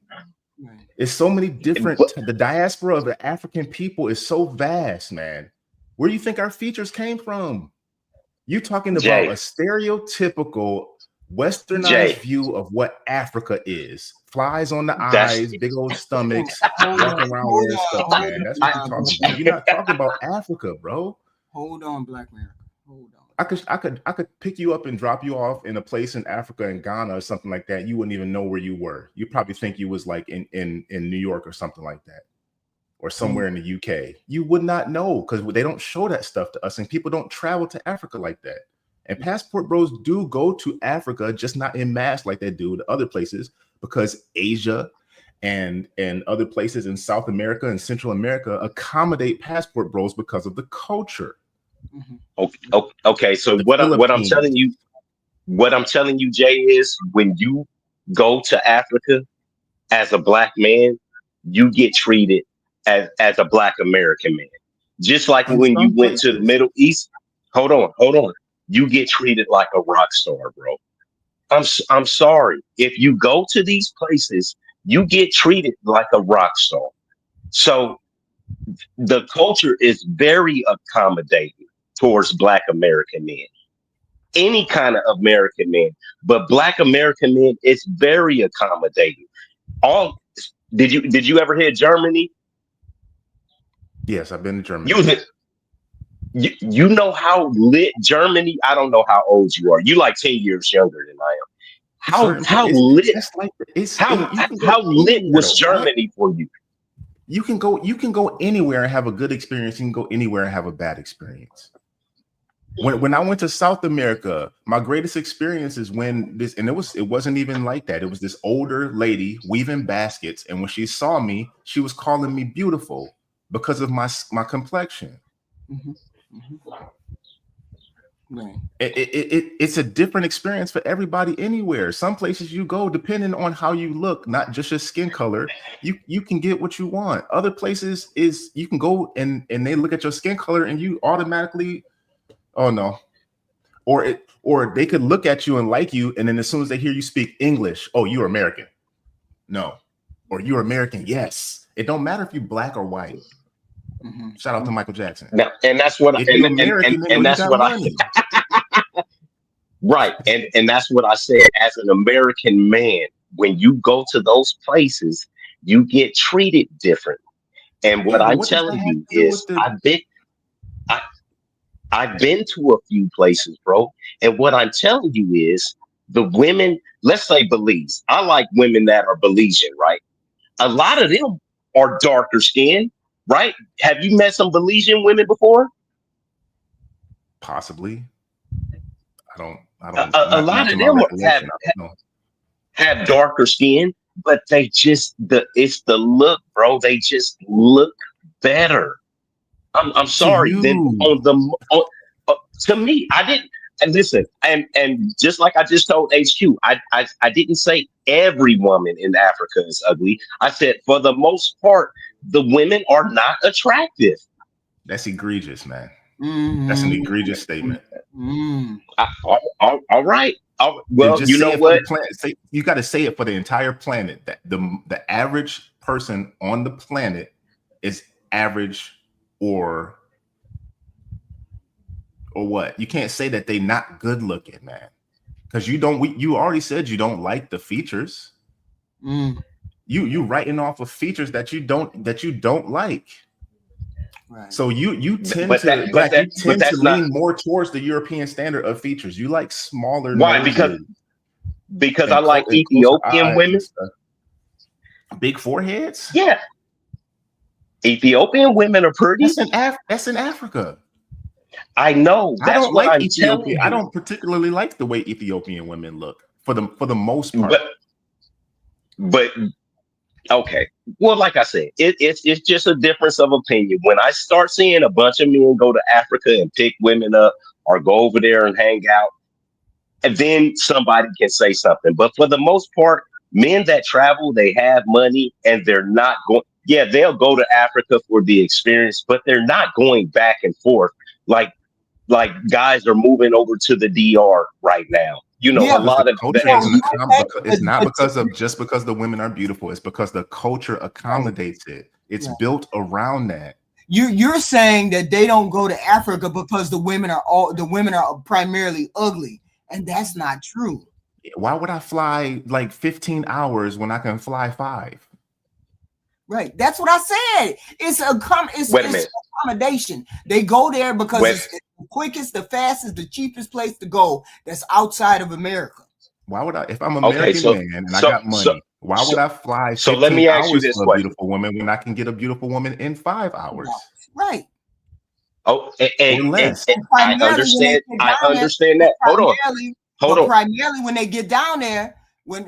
Right. It's so many different. The diaspora of the African people is so vast, man. Where do you think our features came from? You talking about a stereotypical westernized view of what Africa is. Flies on the eyes, big old stomachs, walking around wearing stuff, man. That's what you're talking about. You're not talking about Africa, bro. Hold on, Black America. Hold on. I could pick you up and drop you off in a place in Africa, in Ghana or something like that. You wouldn't even know where you were. You probably think you was like in New York or something like that, or somewhere in the UK. You would not know because they don't show that stuff to us, and people don't travel to Africa like that. And passport bros do go to Africa, just not in mass like they do to other places, because Asia and other places in South America and Central America accommodate passport bros because of the culture. Okay. So what I'm telling you, Jay, is when you go to Africa as a black man, you get treated as a black American man. Just like when you went to the Middle East. Hold on. You get treated like a rock star, bro. I'm sorry. If you go to these places, you get treated like a rock star. So the culture is very accommodating towards black American men. Any kind of American man, but black American men is very accommodating. Did you ever hear Germany? Yes, I've been to Germany. You know how lit Germany? I don't know how old you are. You like 10 years younger than I am. How lit was Germany for you? You can go anywhere and have a good experience. You can go anywhere and have a bad experience. When I went to South America, my greatest experience is when this, and it wasn't even like that. It was this older lady weaving baskets, and when she saw me, she was calling me beautiful because of my complexion. Mm-hmm. Mm-hmm. Right. It's a different experience for everybody anywhere. Some places you go, depending on how you look, not just your skin color, you can get what you want. Other places is you can go and they look at your skin color and you automatically, oh no. Or they could look at you and like you, and then as soon as they hear you speak English, oh, you're American. No. Or you're American, yes. It don't matter if you're black or white. Mm-hmm. Shout out to Michael Jackson. Now, and that's what if you're American, and that's what money. Right. And that's what I said. As an American man, when you go to those places, you get treated different. And what I'm telling you is I've been to a few places, bro. And what I'm telling you is the women, let's say Belize. I like women that are Belizean, right? A lot of them are darker skinned, right? Have you met some Belizean women before? Possibly. I don't. A lot of them have darker skin, but they just it's the look, bro. They just look better. I'm sorry. Then to me, I didn't. And listen, and just like I just told HQ, I didn't say every woman in Africa is ugly. I said for the most part, the women are not attractive. That's egregious, man. Mm-hmm. That's an egregious statement. Mm. All right. Well, you know what? You got to say it for the entire planet. That the average person on the planet is average or what? You can't say that they not good looking, man. Because you already said you don't like the features. Mm. You writing off of features that you don't like. Right. So you tend to lean more towards the European standard of features. You like smaller. Why? Because I like Ethiopian women. Big foreheads. Yeah. Ethiopian women are pretty. That's in Africa. I know. That's what I'm telling you. I don't particularly like the way Ethiopian women look for the most part. But okay. Well, like I said, it's just a difference of opinion. When I start seeing a bunch of men go to Africa and pick women up or go over there and hang out, and then somebody can say something. But for the most part, men that travel, they have money and they're not going. Yeah, they'll go to Africa for the experience, but they're not going back and forth like guys are moving over to the DR right now. You know, a lot of it's not because the women are beautiful. It's because the culture accommodates it. It's built around that. You're saying that they don't go to Africa because the women are primarily ugly, and that's not true. Why would I fly like 15 hours when I can fly 5? Right. That's what I said. It's accommodation. They go there because it's the quickest, the fastest, the cheapest place to go that's outside of America. Why would I, if I'm an American man and I got money, why would I fly 15 let me ask you this for a beautiful woman when I can get a beautiful woman in 5 hours? Right. Oh, and I understand. I understand that. Hold on. Primarily when they get down there, they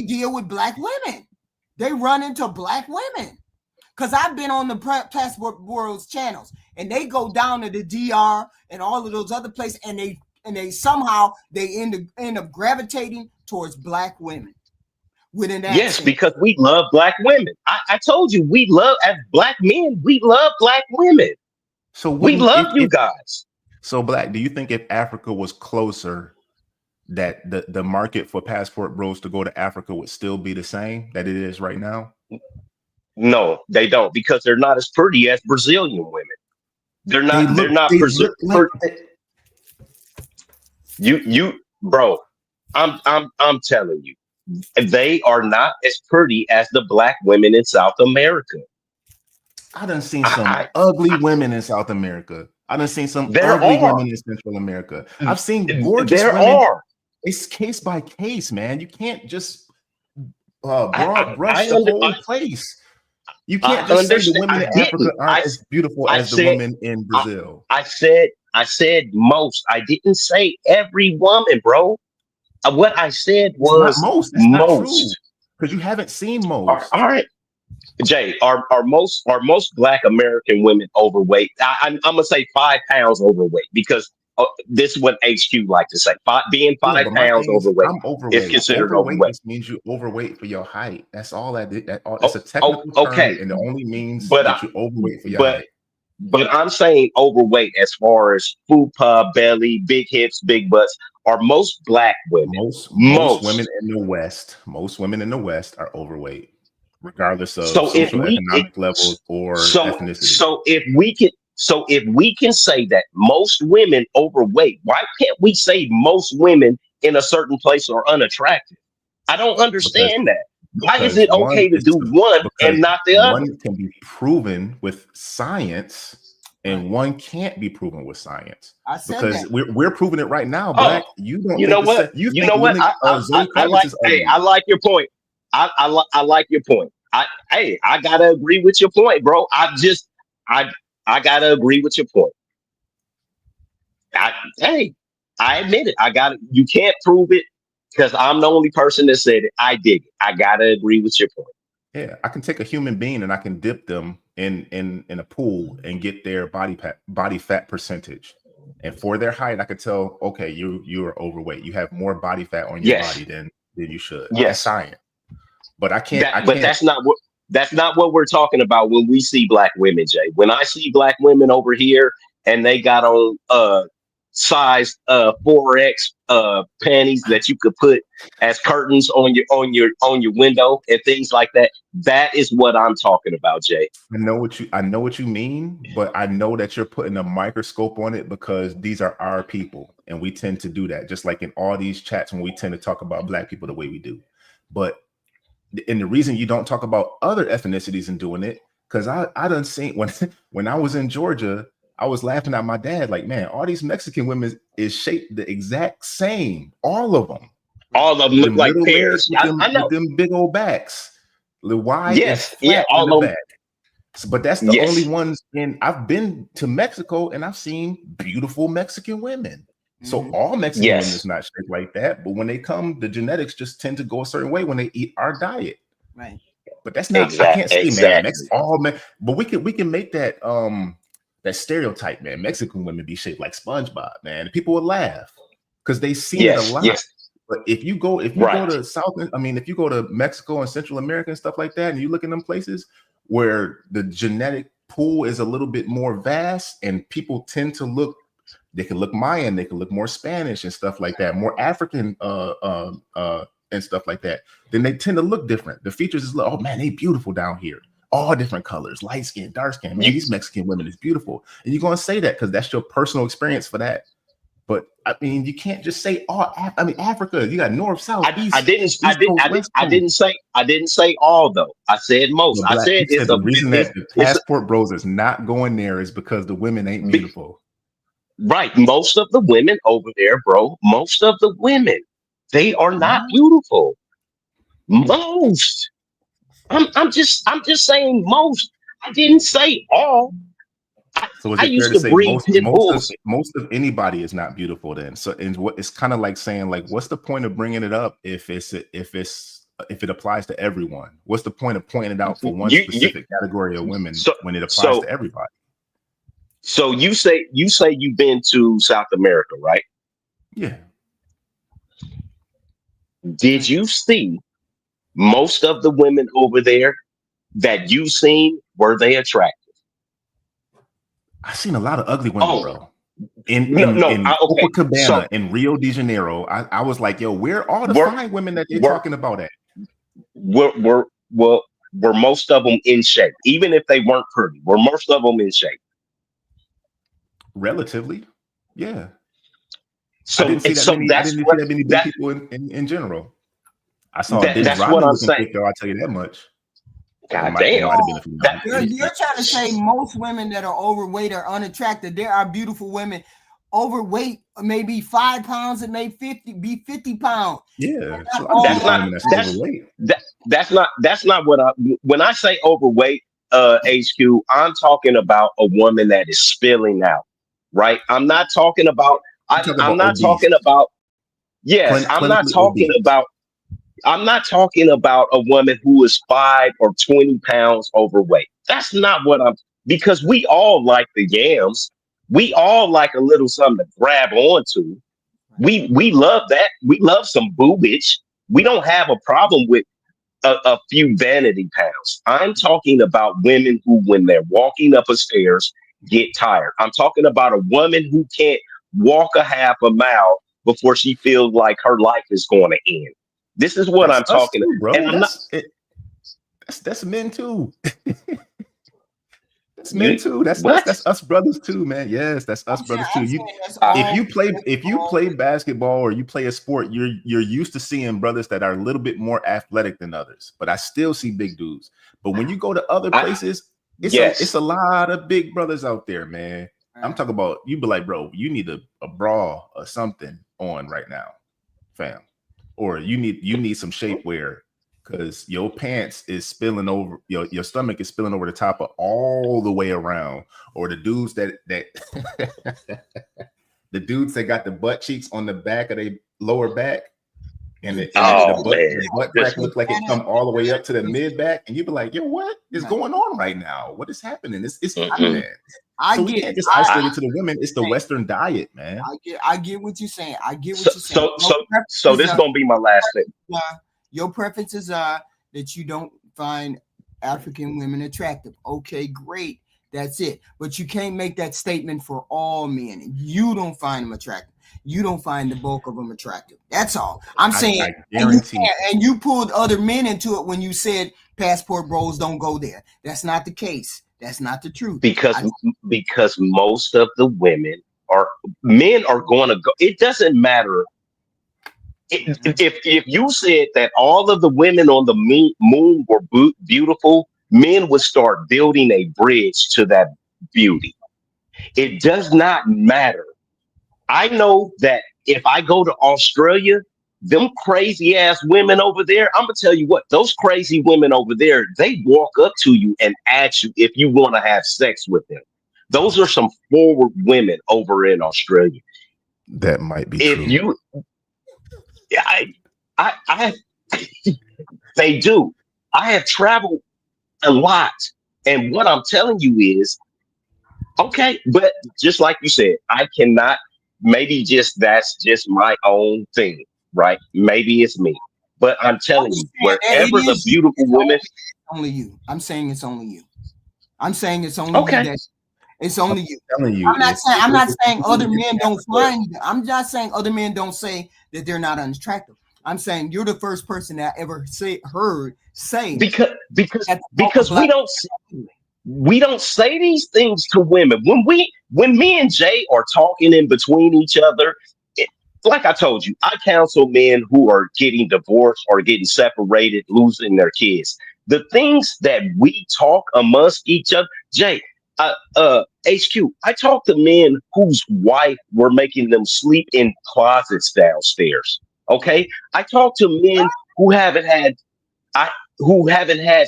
deal with black women. They run into black women. Because I've been on the Passport World's channels, and they go down to the DR and all of those other places, and they somehow end up gravitating towards black women with an accent. Yes, because we love black women. I told you as black men, we love black women. So we love you guys. So Black, do you think if Africa was closer, that the market for Passport Bros to go to Africa would still be the same that it is right now? No, they don't, because they're not as pretty as Brazilian women. They're not. Bro, I'm telling you, they are not as pretty as the black women in South America. I done seen some ugly women in South America. I done seen some ugly women in Central America. I've seen gorgeous women. It's case by case, man. You can't just broad brush the whole place. You can't just say the women in Africa aren't as beautiful as the women in Brazil. I said most. I didn't say every woman, bro. What I said was not most. That's not true. Because you haven't seen most. All right. Jay, are most Black American women overweight? I'm gonna say 5 pounds overweight because this is what HQ like to say. Being 5 pounds overweight, I'm overweight. Is considered overweight. Just means you overweight for your height. That's all that is. It's a technical term, and it only means that you're overweight for your height. But I'm saying overweight as far as fupa, belly, big hips, big butts. Are most Black women? Most women in the West. Most women in the West are overweight, regardless of socioeconomic levels or ethnicity. So if we can say that most women overweight, why can't we say most women in a certain place are unattractive? I don't understand that. Why is it okay to do one and not the other? One can be proven with science, and one can't be proven with science. Because we're proving it right now, Black. You don't. You know what? You know what? I like your point. I like your point. I gotta agree with your point, bro. I gotta agree with your point. I admit it. You can't prove it because I'm the only person that said it. I dig it. I gotta agree with your point. Yeah, I can take a human being and I can dip them in a pool and get their body fat percentage. And for their height, I could tell, okay, you are overweight. You have more body fat on your body than you should. Yes, that's science. But I can't. But that's not what we're talking about when we see Black women, Jay. When I see Black women over here and they got on size 4X panties that you could put as curtains on your window and things like that. That is what I'm talking about, Jay. I know what you mean, but I know that you're putting a microscope on it because these are our people, and we tend to do that. Just like in all these chats when we tend to talk about Black people the way we do, but. And the reason you don't talk about other ethnicities and doing it, because I done seen when I was in Georgia, I was laughing at my dad, like, man, all these Mexican women is shaped the exact same. All of them look like pears. I know. With them big old backs. The Y is flat all in the of back. But that's the only ones. And I've been to Mexico and I've seen beautiful Mexican women. So all Mexican women is not shaped like that, but when they come, the genetics just tend to go a certain way when they eat our diet. Right. But that's not. I can't say, man. But we can make that that stereotype, man. Mexican women be shaped like SpongeBob, man. And people would laugh because they see it a lot. Yes. But if you go to South, if you go to Mexico and Central America and stuff like that, and you look in them places where the genetic pool is a little bit more vast, and people tend to look. They can look Mayan, they can look more Spanish and stuff like that, more African and stuff like that. Then they tend to look different. The features is, oh man, they beautiful down here. All different colors, light skin, dark skin. Man, these Mexican women is beautiful. And you're going to say that because that's your personal experience for that. But I mean, you can't just say all. Africa. You got north, south, east. I didn't say all though. I said most. I said the reason that the passport bros is not going there is because the women ain't beautiful. Right. Most of the women over there, bro, most of the women, they are not beautiful. Most. I'm just saying most. I didn't say all. So is it fair to say most of anybody is not beautiful then? So it's kind of like saying, like, what's the point of bringing it up if it applies to everyone? What's the point of pointing it out for one specific category of women when it applies to everybody? So you say you've been to South America, right? Yeah. Did you see most of the women over there that you seen? Were they attractive? I've seen a lot of ugly women, bro. In Copacabana, in Rio de Janeiro, I was like, yo, where are all the fine women that they're talking about at? Were most of them in shape? Even if they weren't pretty, were most of them in shape? Relatively, yeah. So I didn't see that many big people in general. I saw Dennis Rodman looking quick, though, I'll tell you that much. God damn. You're trying to say most women that are overweight are unattractive. There are beautiful women. Overweight may be 5 pounds and may 50 pounds. Yeah, that's not what when I say overweight, HQ. I'm talking about a woman that is spilling out, right? I'm not talking about. I'm not obese. talking about. Yes, Clinically obese. I'm not talking about a woman who is 5 or 20 pounds overweight. That's not what I'm. Because we all like the yams. We all like a little something to grab onto. We love that. We love some boobage. We don't have a problem with a few vanity pounds. I'm talking about women who, when they're walking up a stairs, get tired. I'm talking about a woman who can't walk a half a mile before she feels like her life is going to end. This is what I'm talking about. And I'm that's men too. That's men too. That's us brothers too, man. Yes, that's us brothers too. If you play basketball or you play a sport, you're used to seeing brothers that are a little bit more athletic than others. But I still see big dudes. But when you go to other places, it's a lot of big brothers out there, man. I'm talking about, you be like, bro, you need a bra or something on right now, fam, or you need some shapewear. Because your pants is spilling over, your stomach is spilling over the top of all the way around. Or the dudes that the dudes that got the butt cheeks on the back of their lower back, and the butt crack look like it come all the way up to the mid back, and you be like, yo, what is going on right now? What is happening? It's happening. So we can't just isolate it to the women. It's the Western diet, man. I get what you're saying. I get what you're saying. So this is gonna be my last thing. Your preferences are that you don't find African women attractive. Okay, great. That's it. But you can't make that statement for all men. You don't find them attractive. You don't find the bulk of them attractive. That's all. I'm saying. I guarantee. And you pulled other men into it when you said passport bros don't go there. That's not the case. That's not the truth. Because most of the men are going to go. It doesn't matter. If you said that all of the women on the moon were beautiful, men would start building a bridge to that beauty. It does not matter. I know that if I go to Australia, them crazy ass women over there, I'm gonna tell you what, those crazy women over there, they walk up to you and ask you if you want to have sex with them. Those are some forward women over in Australia. That might be true. They do. I have traveled a lot, and what I'm telling you is, okay, but just like you said, I cannot. Maybe that's just my own thing, right? Maybe it's me, but I'm telling you, wherever the beautiful women, only you. I'm saying it's only you. I'm saying it's only you. It's only you. I'm not saying other men don't find. I'm not saying other men don't say that they're not unattractive. I'm saying you're the first person that I ever heard say because we don't say these things to women. When me and Jay are talking in between each other, like I told you, I counsel men who are getting divorced or getting separated, losing their kids. The things that we talk amongst each other, Jay. HQ, I talk to men whose wife were making them sleep in closets downstairs. Okay, I talk to men who haven't had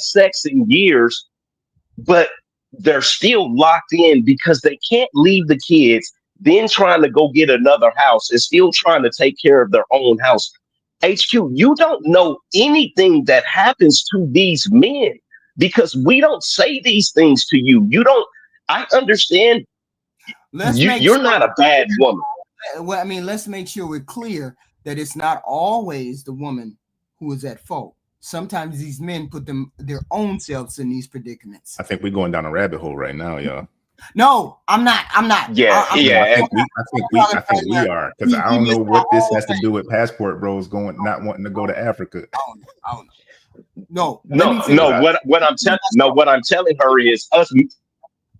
sex in years, but they're still locked in because they can't leave the kids, then trying to go get another house and still trying to take care of their own house. HQ, you don't know anything that happens to these men because we don't say these things to you. You don't. I understand. You're not a bad woman. Well, I mean, let's make sure we're clear that it's not always the woman who is at fault. Sometimes these men put their own selves in these predicaments. I think we're going down a rabbit hole right now, y'all. No, I'm not. I think we are, because I don't know what this has to do with passport bros not wanting to go to Africa. I don't know. What I'm telling her is us.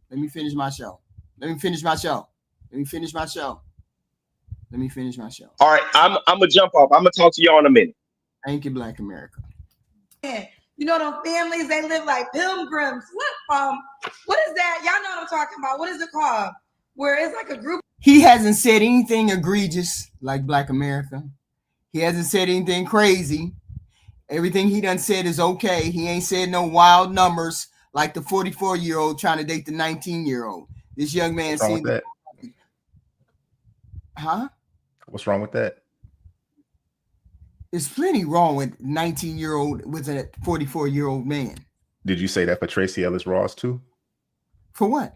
Let me finish my show. All right, I'm gonna jump off. I'm gonna talk to y'all in a minute. Thank you, Black America. You know, those families, they live like pilgrims. What is that? Y'all know what I'm talking about. What is it called? Where it's like a group. He hasn't said anything egregious like Black America. He hasn't said anything crazy. Everything he done said is okay. He ain't said no wild numbers like the 44-year-old trying to date the 19-year-old. This young man What's wrong with that? Huh? What's wrong with that? There's plenty wrong with 19-year-old with a 44-year-old man. Did you say that for Tracy Ellis Ross too? For what?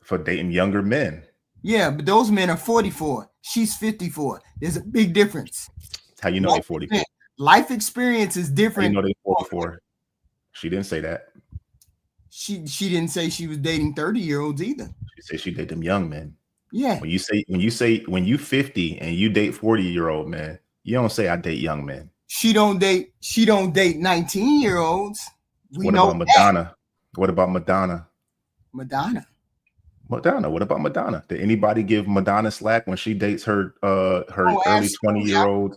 For dating younger men. Yeah, but those men are 44. She's 54. There's a big difference. How you know they're 44? Life experience is different. How you know they're 44? She didn't say that. She didn't say she was dating 30-year-olds either. She said she date them young men. Yeah. When you 50 and you date 40-year-old men, you don't say I date young men. She don't date 19-year-olds. What about Madonna? What about Madonna? Madonna. What about Madonna? Did anybody give Madonna slack when she dates her early 20-year-old?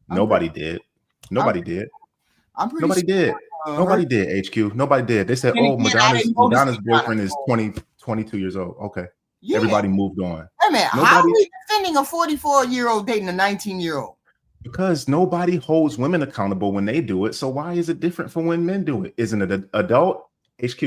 Nobody did. Nobody did. Nobody did. Nobody did. HQ. Nobody did. They said, "Oh, Madonna's boyfriend is 22 years old." Okay. Yeah. Everybody moved on. Hey man, how are we defending a 44-year-old dating a 19-year-old? Because nobody holds women accountable when they do it. So why is it different for when men do it? Isn't it an adult? HQ.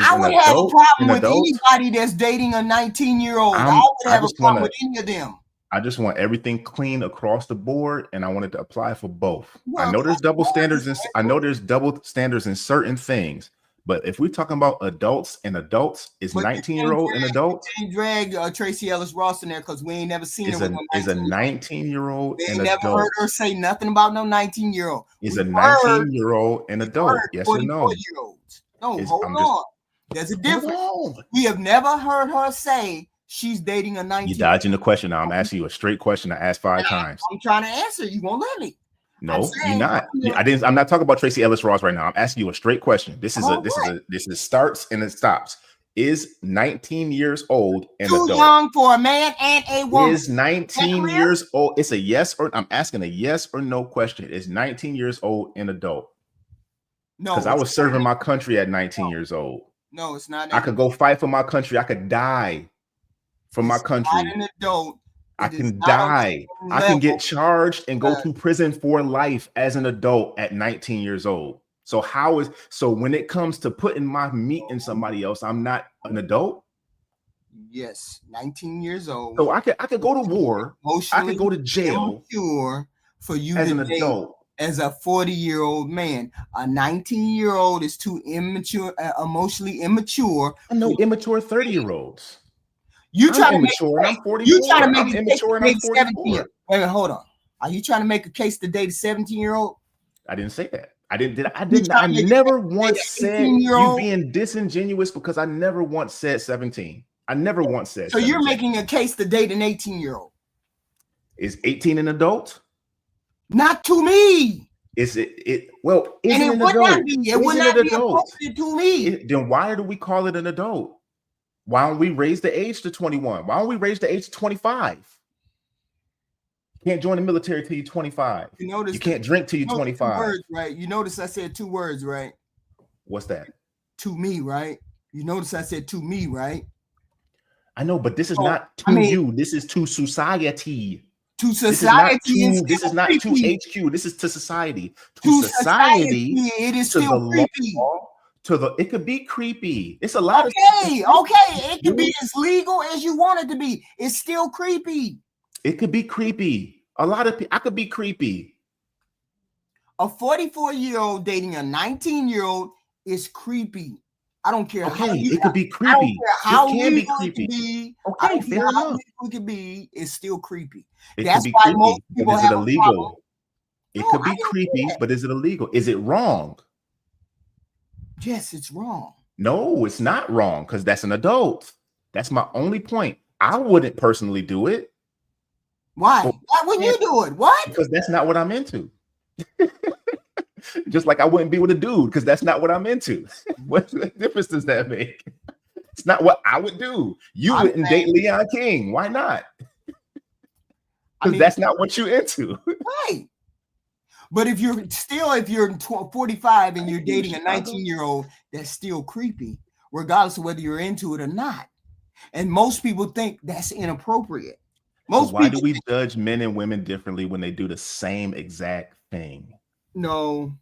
I would have a problem with anybody that's dating a 19-year-old. I would have a problem with any of them. I just want everything clean across the board, and I wanted to apply for both. Well, I know there's double standards, and I know there's double standards in certain things. But if we're talking about adults and adults, is 19-year-old an adult? Drag Tracy Ellis Ross in there because we ain't never seen her. Is a 19-year-old an adult? They never heard her say nothing about no 19-year-old. Is a 19-year-old an adult? Yes or no? No, hold on. There's a difference. We have never heard her say she's dating a 19-year-old. You're dodging the question now. I'm asking you a straight question I asked 5 times. I'm trying to answer. You won't let me. No, you're not. I'm not talking about Tracy Ellis Ross right now. I'm asking you a straight question. This is starts and it stops. Is 19 years old an adult? Too young for a man and a woman. Is 19 years old? It's a yes or I'm asking a yes or no question. Is 19 years old an adult? No, because I was serving my country at 19 years old. No, it's not. I could go fight for my country. I could die for my country. Not an adult. I can die. I can get charged and go to prison for life as an adult at 19 years old. So when it comes to putting my meat in somebody else, I'm not an adult? Yes, 19 years old. So I could go to war. I could go to jail for you as an adult. As a 40-year-old man. A 19-year-old is too immature, emotionally immature. I know immature 30-year-olds. You trying to make I'm 44. You trying to make I'm immature and I'm 44. Wait, hold on. Are you trying to make a case to date a 17-year-old? I didn't say that. I never once said you being disingenuous because I never once said 17. I never once said. So 17. You're making a case to date an 18-year-old. Is 18 an adult? Not to me. Is it? Well, is it an adult? It would not be appropriate to me. Then why do we call it an adult? Why don't we raise the age to 21? Why don't we raise the age to 25? You can't join the military till you're 25. You can't drink till you're 25. Words, right? You notice I said 2 words, right? What's that? To me, right? You notice I said to me, right? I know, but this is not to you. This is to society. To society. This is not to HQ. This is to society. To society. It is still creepy. It could be creepy. It's a lot of it could be as legal as you want it to be. It's still creepy. It could be creepy. I could be creepy. A 44-year-old dating a 19-year-old is creepy. I don't care. Okay, it could be creepy. I don't care how it can be creepy. Okay, fair enough. It could be. It's still creepy. That's why most people have illegal. It could be creepy, but is it illegal? Is it wrong? Yes, it's wrong. No, it's not wrong because that's an adult. That's my only point. I wouldn't personally do it. Why? Why wouldn't you do it? What? Because that's not what I'm into. Just like I wouldn't be with a dude because that's not what I'm into. What difference does that make? It's not what I would do. You wouldn't date Leon King. Why not? Because that's not what you're into. Right. But if you're 45 and you're dating a 19-year-old, that's still creepy, regardless of whether you're into it or not. And most people think that's inappropriate. Why do we judge men and women differently when they do the same exact thing? No.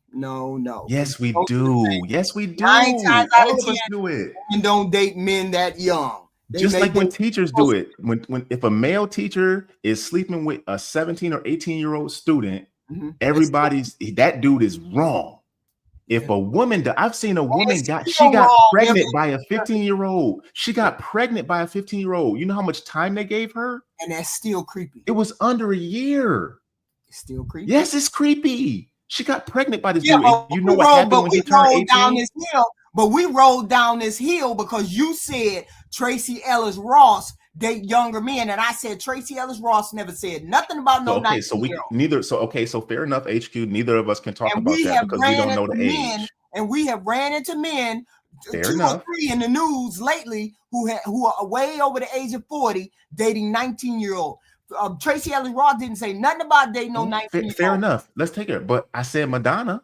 Yes, we do. Yes, we do. 9 times out of All of 10, us do it. women don't date men that young. They Just may like when date- teachers do it. When if a male teacher is sleeping with a 17 or 18-year-old student, Mhm. that dude is wrong. If a woman, I've seen a woman It's she got wrong, pregnant by a 15-year-old. She got pregnant by a 15-year-old. You know how much time they gave her? and that's still creepy. It was under a year. It's still creepy. Yes, it's creepy. She got pregnant by this Yeah, dude. but You know what happened when he turned rolled down 18? this hill. But we rolled down this hill because you said Tracy Ellis Ross date younger men, and I said Tracy Ellis Ross never said nothing about no. Okay, so we neither. So okay, so fair enough. HQ. Neither of us can talk about that because we don't know the age. And we have ran into men, Fair 2 enough. or 3 in the news lately who are way over the age of 40 dating 19-year-old. Tracy Ellis Ross didn't say nothing about dating no 19-year-old. Fair enough. Let's take it. But I said Madonna.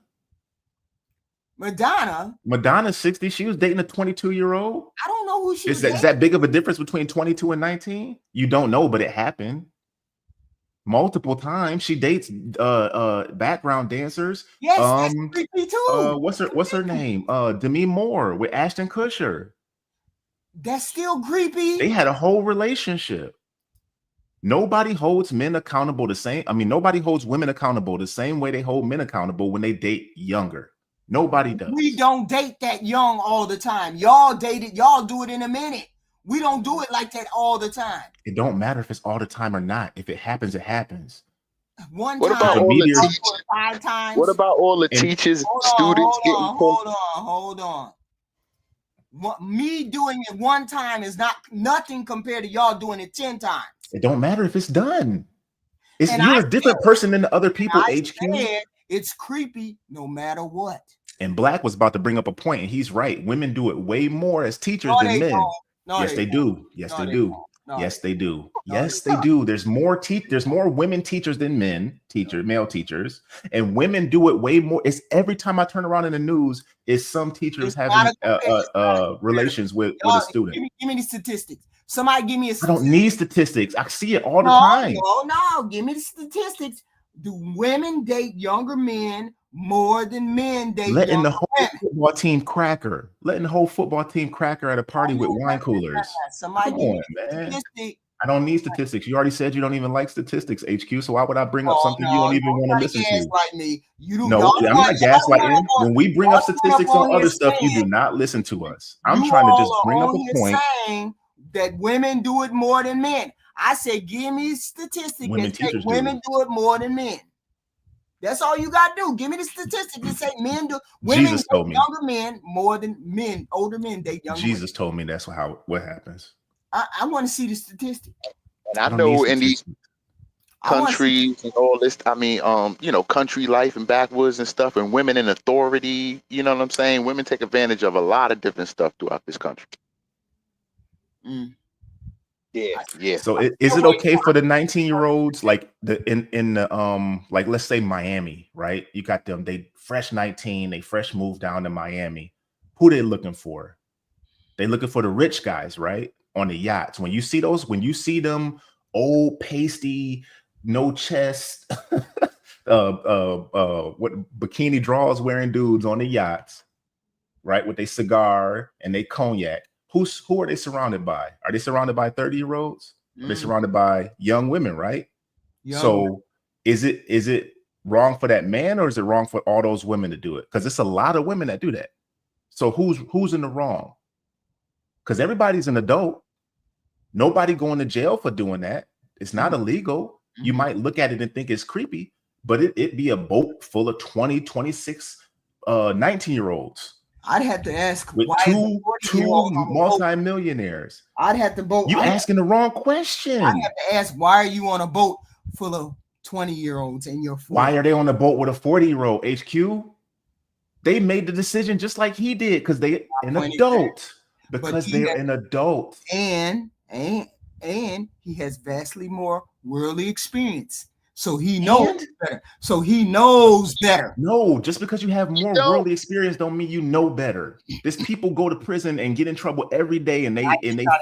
Madonna's 60. She was dating a 22-year-old. I don't know who she is. Is that big of a difference between 22 and 19? You don't know, but it happened multiple times. She dates background dancers. Yes, that's creepy too. What's her name? Demi Moore with Ashton Kutcher. That's still creepy. They had a whole relationship. Nobody holds men accountable the same. I mean, nobody holds women accountable the same way they hold men accountable when they date younger. Nobody does. We don't date that young all the time. Y'all date it. Y'all do it in a minute. We don't do it like that all the time. It don't matter if it's all the time or not. If it happens, it happens. What about all the teachers, students getting pulled? Hold on. Me doing it one time is nothing compared to y'all doing it 10 times. It don't matter if it's done. You're a different person than the other people, HQ. It's creepy no matter what. And Black was about to bring up a point, and he's right. Women do it way more as teachers than men. Yes, they do. Yes, they do. Yes, they do. Yes, they do. There's more women teachers than male teachers, and women do it way more. It's every time I turn around in the news, is some teachers having relations with a student. Give me the statistics. Somebody give me a statistic. I don't need statistics. I see it all the time. No. Give me the statistics. Do women date younger men more than men date letting younger the whole women? Football team cracker. Letting the whole football team cracker at a party with wine coolers. Somebody Come on, man. I don't need statistics. You already said you don't even like statistics, HQ. So why would I bring up something you don't even want to listen to? Me. I'm not gaslighting. When we bring up statistics on other stuff, you do not listen to us. I'm trying to just bring up a point. Saying that women do it more than men. I said, give me statistics and say women do it more than men. That's all you got to do. Give me the statistics and say women date younger men more than men. Older men date younger Jesus told me that's what happens. I want to see the statistics. And I know in these countries and all this, I mean, country life and backwoods and stuff, and women in authority, you know what I'm saying? Women take advantage of a lot of different stuff throughout this country. Yeah. So is it okay for the 19-year-olds like in the like let's say Miami, right? You got them, they fresh 19, they fresh moved down to Miami. Who they looking for? They looking for the rich guys, right? On the yachts. When you see them old pasty, no chest, what bikini drawers wearing dudes on the yachts, right? With their cigar and they cognac. Who are they surrounded by? Are they surrounded by 30-year-olds? Are they surrounded by young women, right? So is it wrong for that man, or is it wrong for all those women to do it? Because it's a lot of women that do that. So who's in the wrong? Because everybody's an adult. Nobody going to jail for doing that. It's not illegal. You might look at it and think it's creepy, but it'd be a boat full of 20, 26, 19-year-olds. I'd have to ask with two multi-millionaires. I'd have to vote. You asking the wrong question. I'd have to ask, why are you on a boat full of 20-year-olds and you're 40? Why are they on a boat with a 40-year-old, HQ? They made the decision just like he did because they're an adult. Because they're an adult. And he has vastly more worldly experience. So he knows better. No, just because you have more worldly experience don't mean you know better. There's people go to prison and get in trouble every day and they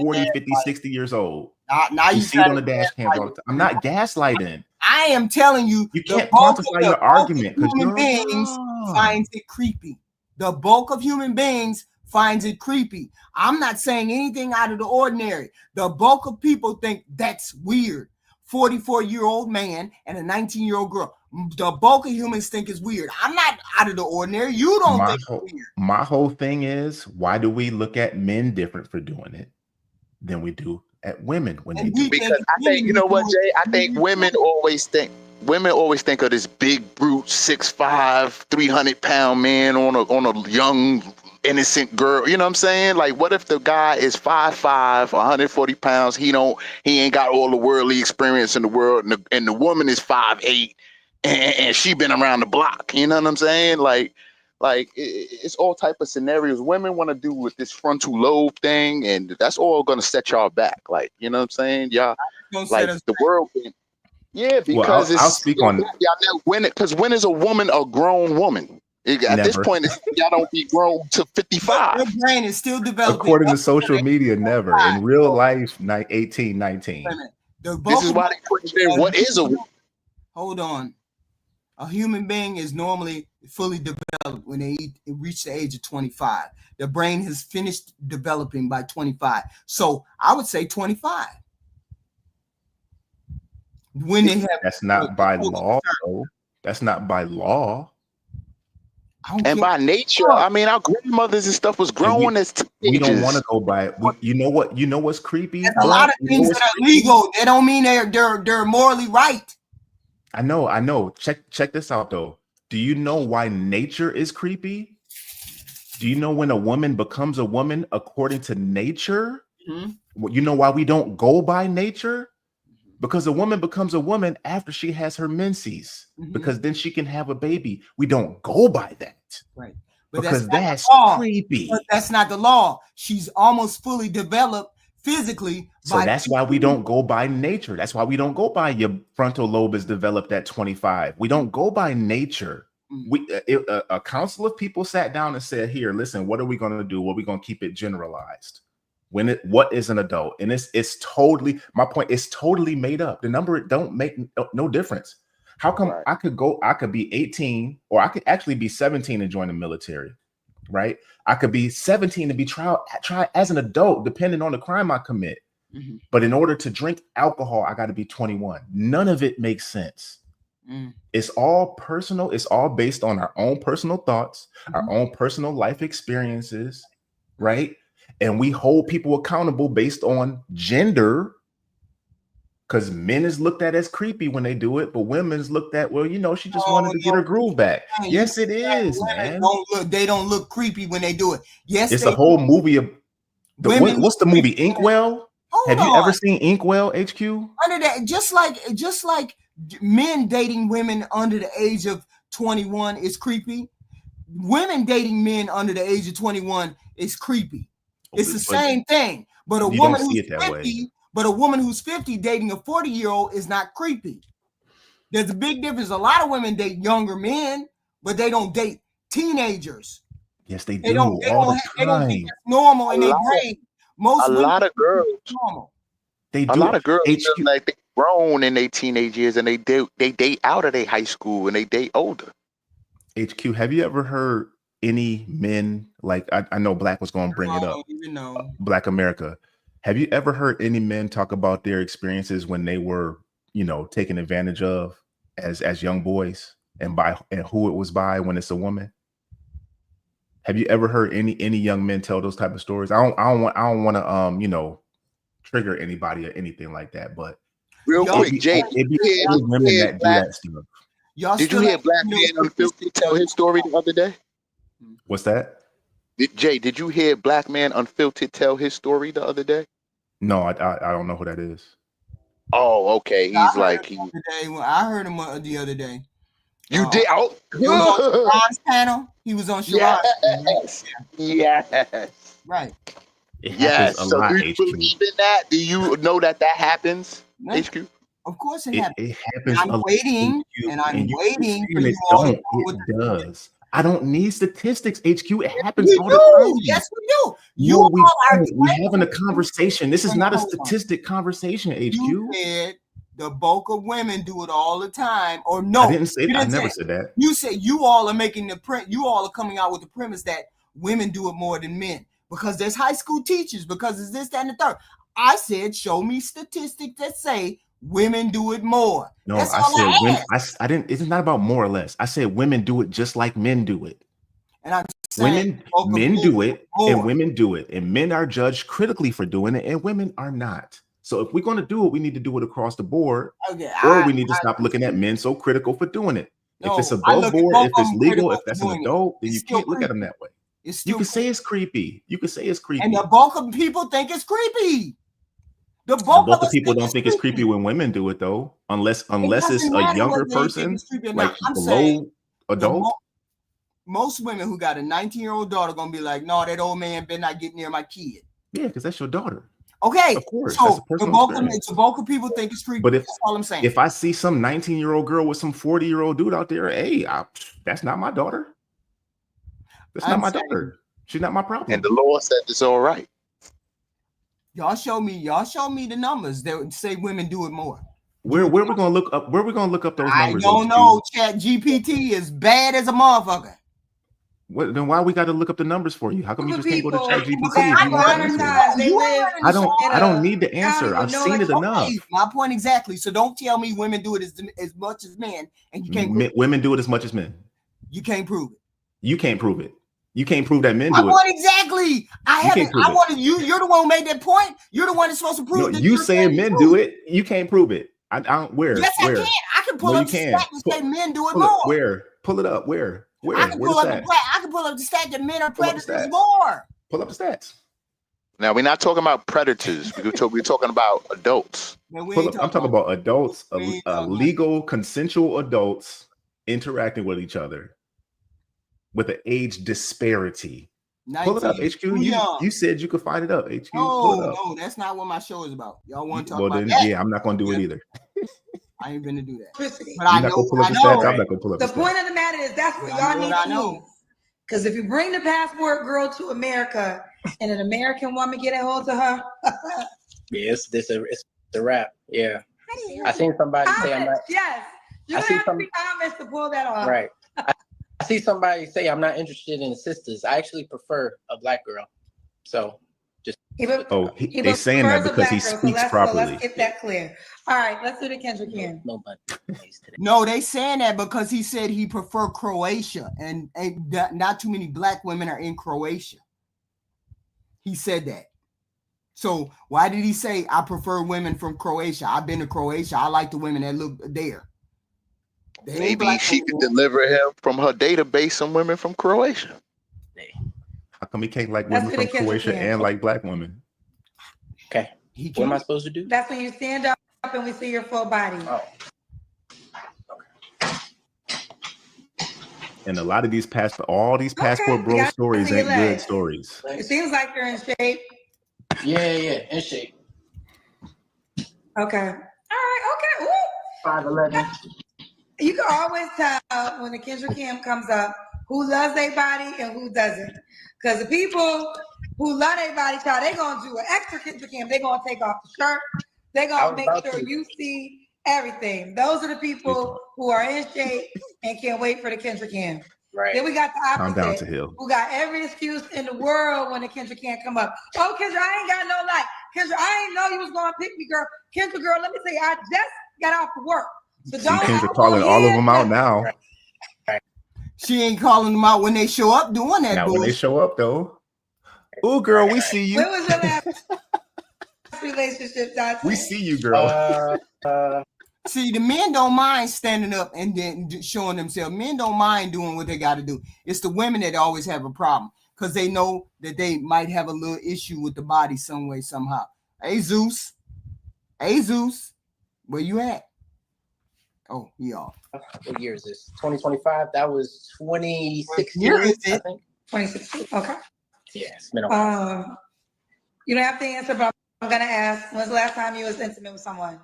40, 50, 60 years old. Now you see it on the dash cam. I'm not gaslighting. I am telling you, You can't quantify your argument because human beings finds it creepy. The bulk of human beings finds it creepy. I'm not saying anything out of the ordinary. The bulk of people think that's weird. 44-year-old man and a 19-year-old girl. The bulk of humans think it's weird. I'm not out of the ordinary. You don't think it's weird. My whole thing is, why do we look at men different for doing it than we do at women when they do it? Because I think, you know what, Jay? I think women always think of this big brute 6'5", 300-pound man on a young innocent girl. You know what I'm saying? Like, what if the guy is 5'5", 140 pounds? He ain't got all the worldly experience in the world, and the woman is 5'8", and she been around the block. You know what I'm saying? Like it's all type of scenarios women want to do with this frontal lobe thing, and that's all gonna set y'all back. Like, you know what I'm saying? Y'all, like the world. Yeah, because I'll speak on y'all know when is a woman a grown woman? At this point, y'all don't be grown to 55. Your brain is still developing. According to social media, never. In real life, 18, 19. This is why they put there. What is a? Hold on. A human being is normally fully developed when they reach the age of 25. The brain has finished developing by 25. So I would say 25. When they have, that's not by law, though. That's not by law. And by nature, I mean, our grandmothers and stuff was growing as teenagers. We don't want to go by. You know what? You know what's creepy? There's a lot of things that are legal. They don't mean they're morally right. I know. Check this out though. Do you know why nature is creepy? Do you know when a woman becomes a woman according to nature? Mm-hmm. You know why we don't go by nature? Because a woman becomes a woman after she has her menses, because then she can have a baby. We don't go by that. Right. But because that's creepy. But that's not the law. She's almost fully developed physically. So that's why we don't go by nature. That's why we don't go by your frontal lobe is developed at 25. We don't go by nature. A council of people sat down and said, here, listen, what are we going to do? What are we going to keep it generalized? What is an adult? And it's totally, my point, it's totally made up. The number don't make no difference. How come I could be 18, or I could actually be 17 and join the military, right? I could be 17 and be try as an adult, depending on the crime I commit. Mm-hmm. But in order to drink alcohol, I got to be 21. None of it makes sense. It's all personal. It's all based on our own personal thoughts, our own personal life experiences, right? And we hold people accountable based on gender, because men is looked at as creepy when they do it, but women is looked at, well, you know, she just wanted to get her groove back. Yes, it is, man. They don't look creepy when they do it. Yes, it's a whole movie of what's the movie? Inkwell? Have you ever seen Inkwell, HQ? Under that, just like men dating women under the age of 21 is creepy. Women dating men under the age of 21 is creepy. It's the same thing, but a woman who's 50 dating a 40-year-old is not creepy. There's a big difference. A lot of women date younger men, but they don't date teenagers. Yes, they do. They don't think it's normal in their brain. A lot of girls. They do. A lot of girls like they grown in their teenage years, and they date out of their high school, and they date older. HQ, have you ever heard any men, like I know Black was going to bring it up, Black America. Have you ever heard any men talk about their experiences when they were, you know, taken advantage of as young boys, and who it was by when it's a woman? Have you ever heard any young men tell those type of stories? I don't want to you know, trigger anybody or anything like that, but real quick, Jay, women that do that stuff. Did you hear Black Man Unfiltered tell his story the other day? What's that? Jay, did you hear Black Man Unfiltered tell his story the other day? No, I don't know who that is. Oh, okay. He's like I heard him the other day. You did? Oh, he was on Sharon's panel. He was on Sharon's panel. Yes. Right. Yes. So do you believe in that? Do you know that happens? No. HQ? Of course it happens. It happens. I'm waiting for you all to know what it does. I don't need statistics, HQ. It happens all the time. Yes, we do. We're having a conversation. This is not a statistic conversation, HQ. You said the bulk of women do it all the time. Or no, I didn't say that. I never said that. You said you all are making the print. You all are coming out with the premise that women do it more than men because there's high school teachers, because it's this, that, and the third. I said, show me statistics that say women do it more. No, That's I all said women. asked. I didn't. It's not about more or less. I said women do it just like men do it. And I'm saying men do it, more. and women do it, and men are judged critically for doing it, and women are not. So if we're going to do it, we need to do it across the board, or we need to stop looking at men so critical for doing it. No, if it's above board, if it's legal, if that's an doing adult, then it's you can't still look at them that way. It's still You can say it's creepy. You can say it's creepy. And the bulk of people think it's creepy. The The bulk bulk of of people don't think it's creepy when women do it, though, unless it's doesn't a matter younger whether they think person, it's creepy or like not. I'm below saying adult. most women who got a 19-year-old daughter gonna be like, no, that old man better not get near my kid. Yeah, because that's your daughter. Okay, of course. So that's a personal the bulk of people think it's creepy. But that's all I'm saying. If I see some 19-year-old girl with some 40-year-old dude out there, hey, that's not my daughter. That's not my daughter. She's not my problem. And the Lord said it's all right. Y'all show me the numbers that say women do it more. Where we gonna look up? Where we gonna look up those numbers? I don't know. Chat GPT is bad as a motherfucker. Then why we got to look up the numbers for you? How come you just can't go to Chat GPT? I don't need the answer. I've seen it enough. My point exactly. So don't tell me women do it as much as men, and you can't. Women do it as much as men. You can't prove it. You can't prove it. You can't prove that men do it. What exactly? I wanted you. You're the one who made that point. You're the one that's supposed to prove that. You saying men do it? You can't prove it. I don't. Where? Yes, where? I can. I can pull up the stat and say men do it more. Where? Pull it up. Where? I can pull up the stat that men are predators more. Pull up the stats. Now we're not talking about predators. We're talking about adults. I'm talking about adults, legal, consensual adults interacting with each other with an age disparity. 19. Pull it up, HQ. You said you could find it up, HQ. No, that's not what my show is about. Y'all want to talk about that? Yeah, I'm not going to do it either. I ain't gonna do that. But I know. I'm not gonna pull up the point of the matter is that's what y'all need to know. Because if you bring the passport girl to America and an American woman get a hold of her, yes, it's a wrap. Yeah, I seen somebody say I'm not. Yes, you have to be honest to pull that off. Right. I see somebody say I'm not interested in sisters. I actually prefer a black girl. So just they're saying that because he speaks properly. So let's get that clear. All right, let's do the Kendra Kim. No, they saying that because he said he prefer Croatia, and not too many black women are in Croatia. He said that. So why did he say I prefer women from Croatia? I've been to Croatia. I like the women that look there. Maybe she could deliver him from her database some women from Croatia. How come he can't like women from Croatia and like black women? Okay. What am I supposed to do? That's when you stand up and we see your full body. Oh. And a lot of these passport bro stories ain't good stories. It seems like you're in shape. Yeah, in shape. Okay. All right. Okay. Ooh. 5'11". You can always tell when the Kendra Kim comes up who loves their body and who doesn't. Because the people who love their body, child, they're going to do an extra Kendra Kim. They're going to take off the shirt. They're going to make sure you see everything. Those are the people who are in shape and can't wait for the Kendra Kim. Right. Then we got the opposite. Calm down to Hill. Who got every excuse in the world when the Kendra can't come up. Oh, Kendra, I ain't got no light. Kendra, I ain't know you was going to pick me, girl. Kendra, girl, let me tell you, I just got off of work. So Kendra calling all of them out now. Right. She ain't calling them out when they show up doing that. Now when they show up though. Oh, girl, we see you. When was your last relationship, Dalton? We see you, girl. See, the men don't mind standing up and then showing themselves. Men don't mind doing what they got to do. It's the women that always have a problem because they know that they might have a little issue with the body some way, somehow. Hey, Zeus. Where you at? Oh, he off. What year is this? 2025? That was 2016, year is it? I think. 2016. Okay. Yeah, it's been a while. You don't have to answer, but I'm going to ask, when's the last time you was intimate with someone?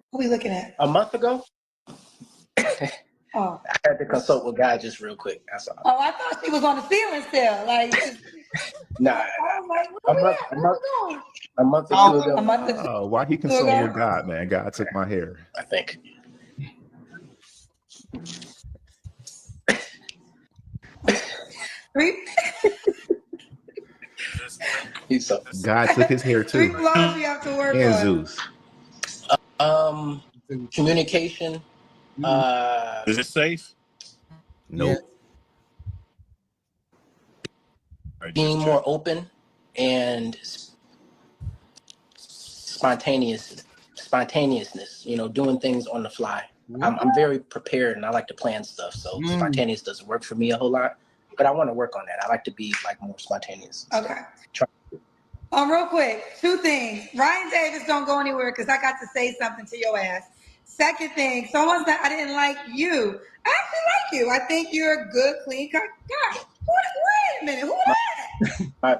What are we looking at? A month ago? Oh. I had to consult with God just real quick. That's all. Oh, I thought she was on the ceiling still. Like, Nah, I was like, what we doing? a month or two ago. A month or two. Oh, why he consulting with God, man? God took my hair. I think. God took his hair Three too. flaws we have to work And on. Zeus. Communication. Is it safe? Nope. Being more open and spontaneousness, doing things on the fly. I'm very prepared and I like to plan stuff. So spontaneous doesn't work for me a whole lot, but I want to work on that. I like to be like more spontaneous. Okay. Real quick, 2 things. Ryan Davis don't go anywhere because I got to say something to your ass. Second thing, someone said I didn't like you. I actually like you. I think you're a good, clean cut guy. Wait a minute, who that? Hi,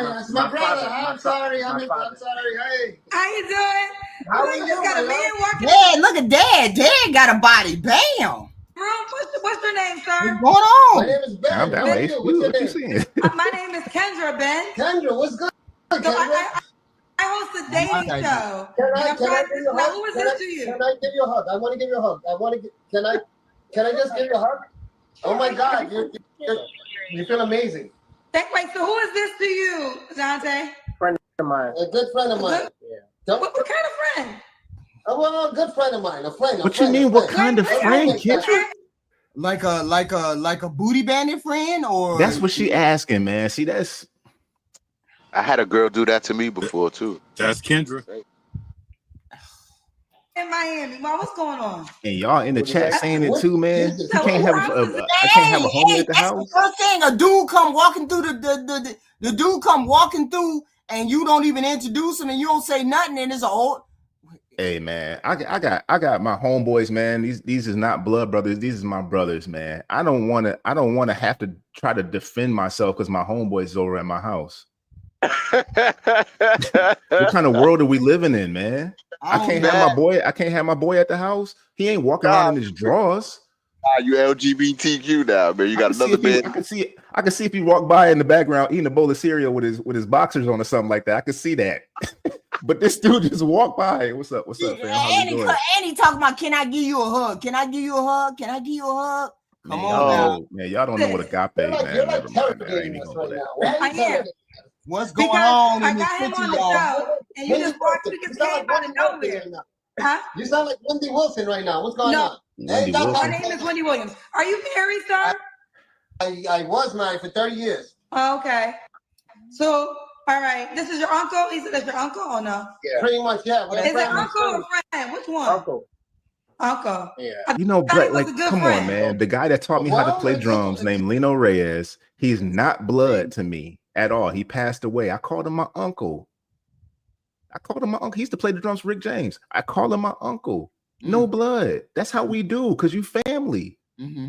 that's my brother. I'm sorry. Hey. How you doing? How are you? Just got a man walking. Dad, look at Dad. Dad got a body. Bam. What's your name, sir? What's going on? My name is Ben. Calm down, Ace. What's your What you name? saying? My name is Kendra, Ben. Kendra, what's good? So Kendra? I host a dating show. Can I I'm give trying to you a know hug? who is this to you? Can I give you a hug? I want to give you a hug. Can I just give you a hug? Oh my God, you feel amazing. Wait, so who is this to you, Dante? Friend of mine. A good friend of mine. Yeah. What kind of friend? Oh, well, a good friend of mine. A friend. What you mean? What kind of friend, Kendra? Like a booty bandit friend, or That's what she asking, man. See, that's. I had a girl do that to me before too. That's Kendra. In Miami, Mom, what's going on? And y'all in the chat saying it too, man. You can't have I can't have a homie at the house. First thing, a dude come walking through the dude come walking through, and you don't even introduce him, and you don't say nothing, and it's a old. Hey man, I got my homeboys, man. These is not blood brothers. These is my brothers, man. I don't want to have to try to defend myself because my homeboys is over at my house. What kind of world are we living in, man? I can't have my boy at the house. He ain't walking around in his drawers. You LGBTQ now, man. You got another man. I can see if he walked by in the background eating a bowl of cereal with his boxers on or something like that. I could see that. But this dude just walked by. What's up, fam? How you doing? And he talking about, can I give you a hug? Can I give you a hug? Can I give you a hug? Come on now. Man, y'all don't know what agape, man. Never mind. I ain't even gonna go there. What's going on? I got him on the show, and you just walked through the game out of nowhere. Huh? You sound like Wendy Wilson right now. What's going on? Wendy My Wilson. name is Wendy Williams. Are you married, sir? I was married for 30 years. Okay. So, all right. This is your uncle? Is it your uncle or no? Yeah. Pretty much, yeah. Is it uncle or friend? Which one? Uncle. Yeah. You know, Brett, like, come on, man. The guy that taught me how to play drums named Lino Reyes, he's not blood to me at all. He passed away. I called him my uncle. He used to play the drums for Rick James. I call him my uncle. No blood. That's how we do, because you family. Mm-hmm.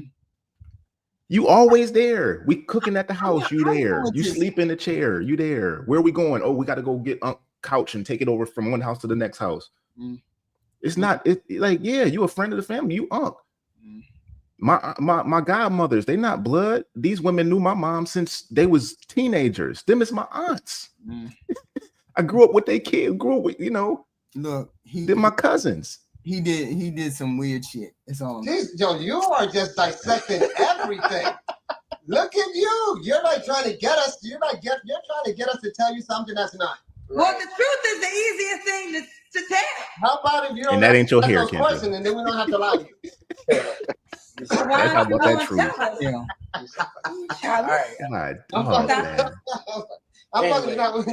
You always there. We cooking at the house. You there. You sleep in the chair. You there. Where are we going? Oh, we got to go get couch and take it over from one house to the next house. Mm. It's not like, yeah, you a friend of the family. You unc. Mm. My godmothers, they not blood. These women knew my mom since they was teenagers. Them is my aunts. Mm. I grew up with their kids. Grew up with, Look, they're my cousins. He did some weird shit. It's all. Joe, you are just dissecting everything. Look at you. You're like trying to get us. You're trying to get us to tell you something that's not. Well, the truth is the easiest thing to tell. How about if you don't? And that ain't your hair, Kendra. And then we don't have to lie to you. That's not about that truth. Yeah. All right. I'm fucking not.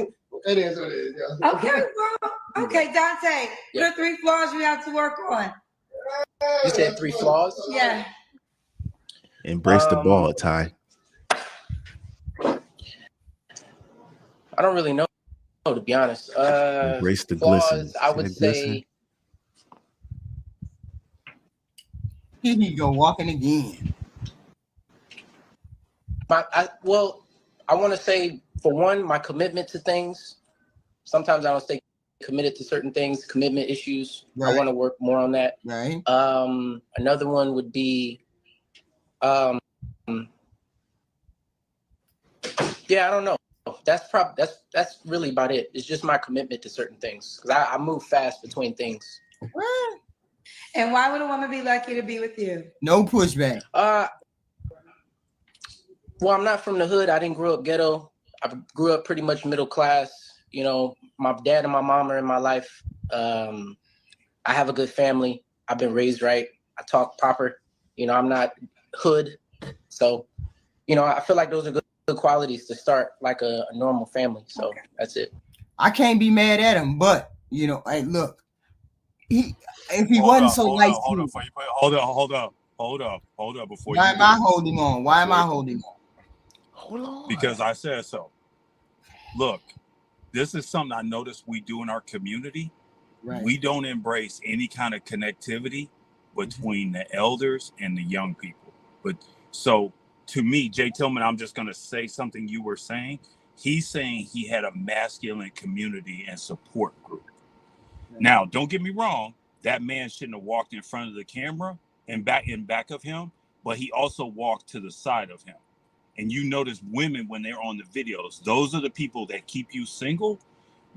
It is what it is. Yeah. Okay, bro. Okay, Dante. What are 3 flaws we have to work on? You said 3 flaws? Yeah. Embrace the ball, Ty. I don't really know, to be honest. Embrace the flaws, glisten. I would say. Here he go walking again. I want to say, for one, my commitment to things. Sometimes I don't stay committed to certain things, commitment issues. Right. I want to work more on that. Right. Another one would be Yeah, I don't know. That's really about it. It's just my commitment to certain things because I move fast between things. And why would a woman be lucky to be with you? No pushback. Well, I'm not from the hood. I didn't grow up ghetto. I grew up pretty much middle class. You know, my dad and my mom are in my life. I have a good family. I've been raised right. I talk proper. You know, I'm not hood. So, you know, I feel like those are good qualities to start like a normal family. So that's it. I can't be mad at him, but you know, hey, look, if he wasn't so light skinned. Hold up before Why you am I holding on? Why am I holding on? Hold on. Because I said so. Look, this is something I noticed we do in our community. Right. We don't embrace any kind of connectivity between the elders and the young people. But so to me, Jay Tillman, I'm just going to say something you were saying. He's saying he had a masculine community and support group. Right. Now, don't get me wrong. That man shouldn't have walked in front of the camera and back of him, but he also walked to the side of him. And you notice women when they're on the videos, those are the people that keep you single.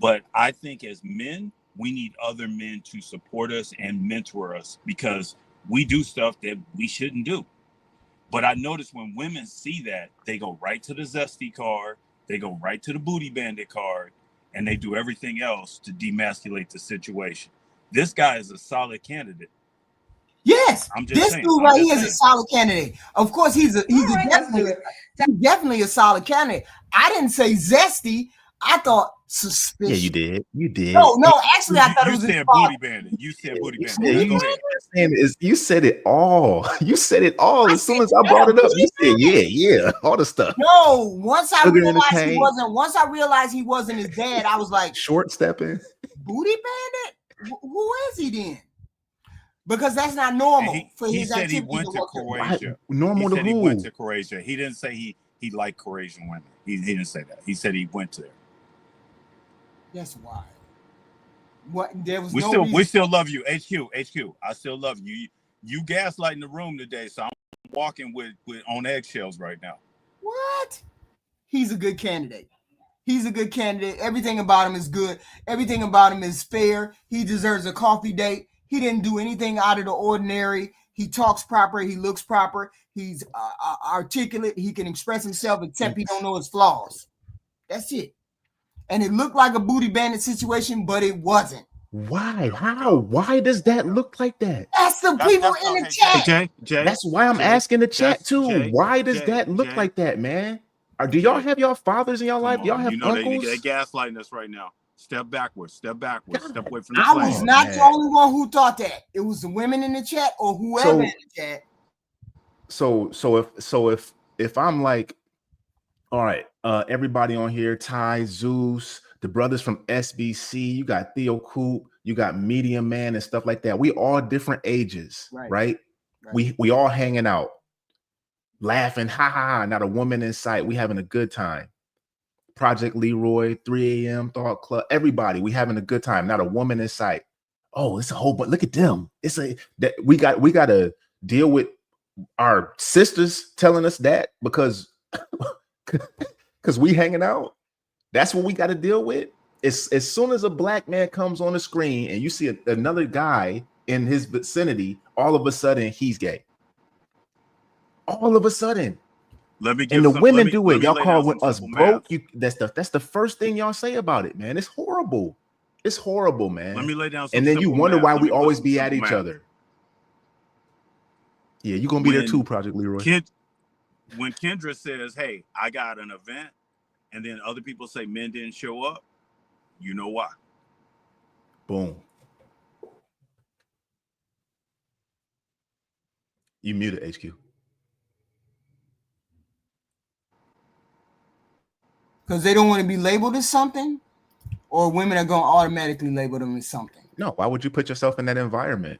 But I think as men, we need other men to support us and mentor us because we do stuff that we shouldn't do. But I notice when women see that, they go right to the Zesty card, they go right to the Booty Bandit card, and they do everything else to demasculate the situation. This guy is a solid candidate. Yes, this saying, dude right here is a solid candidate. Of course, he's definitely a solid candidate. I didn't say zesty. I thought suspicious. Yeah, you did. You did. No, actually, I thought it was said Booty Bandit. You said Booty Bandit. You said it all. You said it all. As soon as I brought it up, you said yeah, all the stuff. No, once I realized he wasn't his dad, I was like, short stepping. Booty Bandit? Who is he then? Because that's not normal for his activity. He went to Croatia. Normal to who? He went to Croatia. He didn't say he liked Croatian women. He didn't say that. He said he went there. That's why. What there was we still love you, HQ. I still love you. You gaslighting the room today, so I'm walking with on eggshells right now. What? He's a good candidate. He's a good candidate. Everything about him is good. Everything about him is fair. He deserves a coffee date. He didn't do anything out of the ordinary. He talks proper. He looks proper. He's articulate. He can express himself, except he don't know his flaws. That's it. And it looked like a Booty Bandit situation, but it wasn't. Why? How? Why does that look like that? That's the people in the chat. Jay, that's why I'm asking the chat too. Why does that look like that, man? Do y'all have y'all fathers in your life? Y'all have uncles? They gaslighting us right now. Step backwards. Step away from the I was not the only one who thought that. It was the women in the chat or whoever in the chat. So if I'm like, all right, everybody on here, Ty, Zeus, the brothers from SBC, you got Theo Coop, you got Medium Man and stuff like that. We all different ages, right? We all hanging out, laughing, ha, not a woman in sight. We having a good time. Project Leroy, 3 a.m. Thought Club, everybody, we having a good time, not a woman in sight. Oh, it's a whole bunch. Look at them. We got to deal with our sisters telling us that because we hanging out. That's what we got to deal with. As soon as a black man comes on the screen and you see another guy in his vicinity, all of a sudden he's gay. All of a sudden. And the women do it. Y'all call us broke. That's the first thing y'all say about it, man. It's horrible. It's horrible, man. Let me lay down some and then you wonder why we always be at each math. other. Yeah, you're gonna be there too, Project Leroy. When Kendra says, "Hey, I got an event," and then other people say men didn't show up, you know why? Boom. You muted, HQ. Because they don't want to be labeled as something, or women are going to automatically label them as something. No, why would you put yourself in that environment?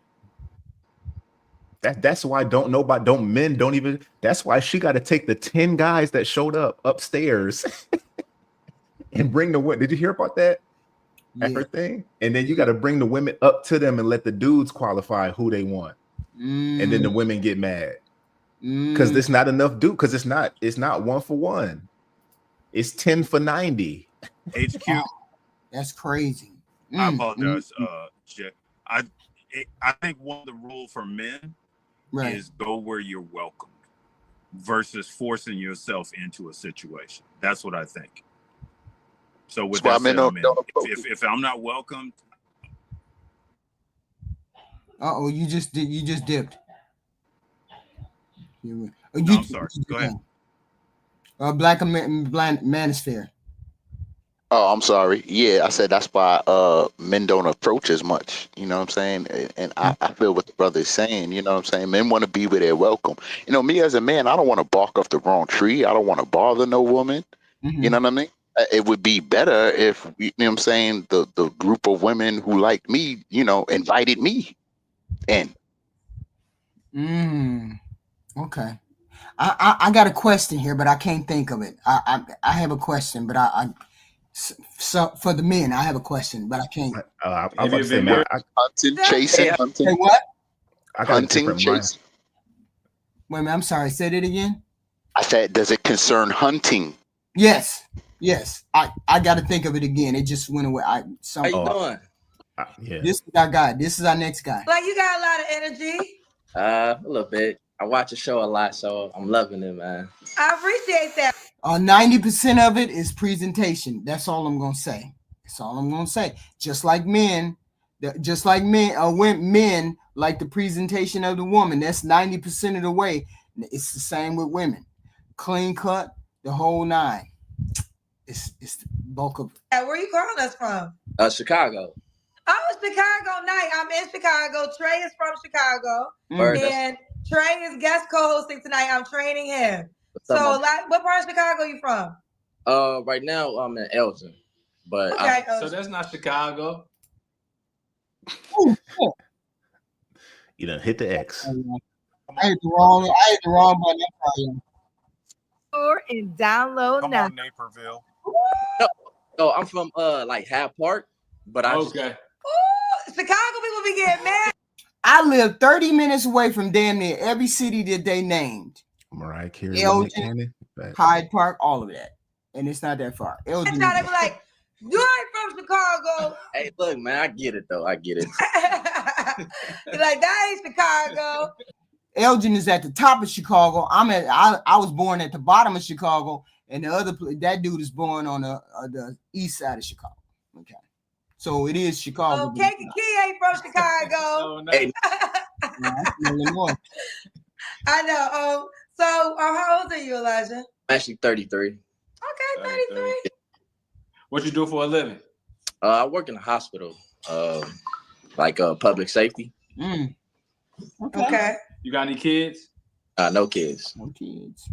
That's why that's why she got to take the 10 guys that showed up upstairs and bring the women. Did you hear about that? Yeah. Her thing? And then you got to bring the women up to them and let the dudes qualify who they want. And then the women get mad. Because there's not enough dude. Because it's not 1 for 1. It's 10 for 90. HQ. That's crazy. I apologize, Jay. I think one of the rules for men is go where you're welcomed versus forcing yourself into a situation. That's what I think. So with that said, if I'm not welcomed. Uh-oh, you just dipped. No, I'm sorry. Go ahead. Black Manosphere. Oh, I'm sorry. Yeah, I said that's why men don't approach as much. You know what I'm saying? And I feel what the brother is saying. You know what I'm saying? Men want to be where they're welcome. You know, me as a man, I don't want to bark up the wrong tree. I don't want to bother no woman. You know what I mean? It would be better if, you know what I'm saying, the group of women who like me, you know, invited me in. Okay. I got a question here, but I can't think of it. I have a question, but so for the men, I have a question, but I can't. I'm about to say, man, hunting, chasing, hunting. Hey, what? I got hunting, chasing. Wait a minute, I'm sorry. Say that again. I said, does it concern hunting? Yes. I got to think of it again. It just went away. How you doing? Yeah. This is our guy. This is our next guy. Like, you got a lot of energy. A little bit. I watch the show a lot, so I'm loving it, man. I appreciate that. 90% of it is presentation. That's all I'm gonna say. That's all I'm gonna say. Just like men like the presentation of the woman. That's 90% of the way. It's the same with women. Clean cut, the whole nine. It's the bulk of it. Where you calling us from? Chicago. Oh, Chicago night. I'm in Chicago. Trey is from Chicago. And Trey is guest co-hosting tonight. I'm training him. So, what part of Chicago are you from? Right now I'm in Elgin, but okay. So that's not Chicago. You done hit the X. I hit the wrong button. And download now. Come on, Naperville. No, I'm from like Hyde Park, but okay. Chicago people be getting mad. I live 30 minutes away from damn near every city that they named. Mariah Carey, Elgin, Hyde Park, all of that. And it's not that far. Elgin. That's how they be like, you ain't from Chicago. Hey, look, man, I get it, though. I get it. You're like, that ain't Chicago. Elgin is at the top of Chicago. I was born at the bottom of Chicago, and that dude is born on the east side of Chicago. Okay. So it is Chicago. Oh, Kankakee ain't from Chicago. Oh, no. Hey. I know. So how old are you, Elijah? I'm actually 33. Okay, 33. What you do for a living? I work in a hospital, like public safety. Okay. You got any kids? No kids. No kids.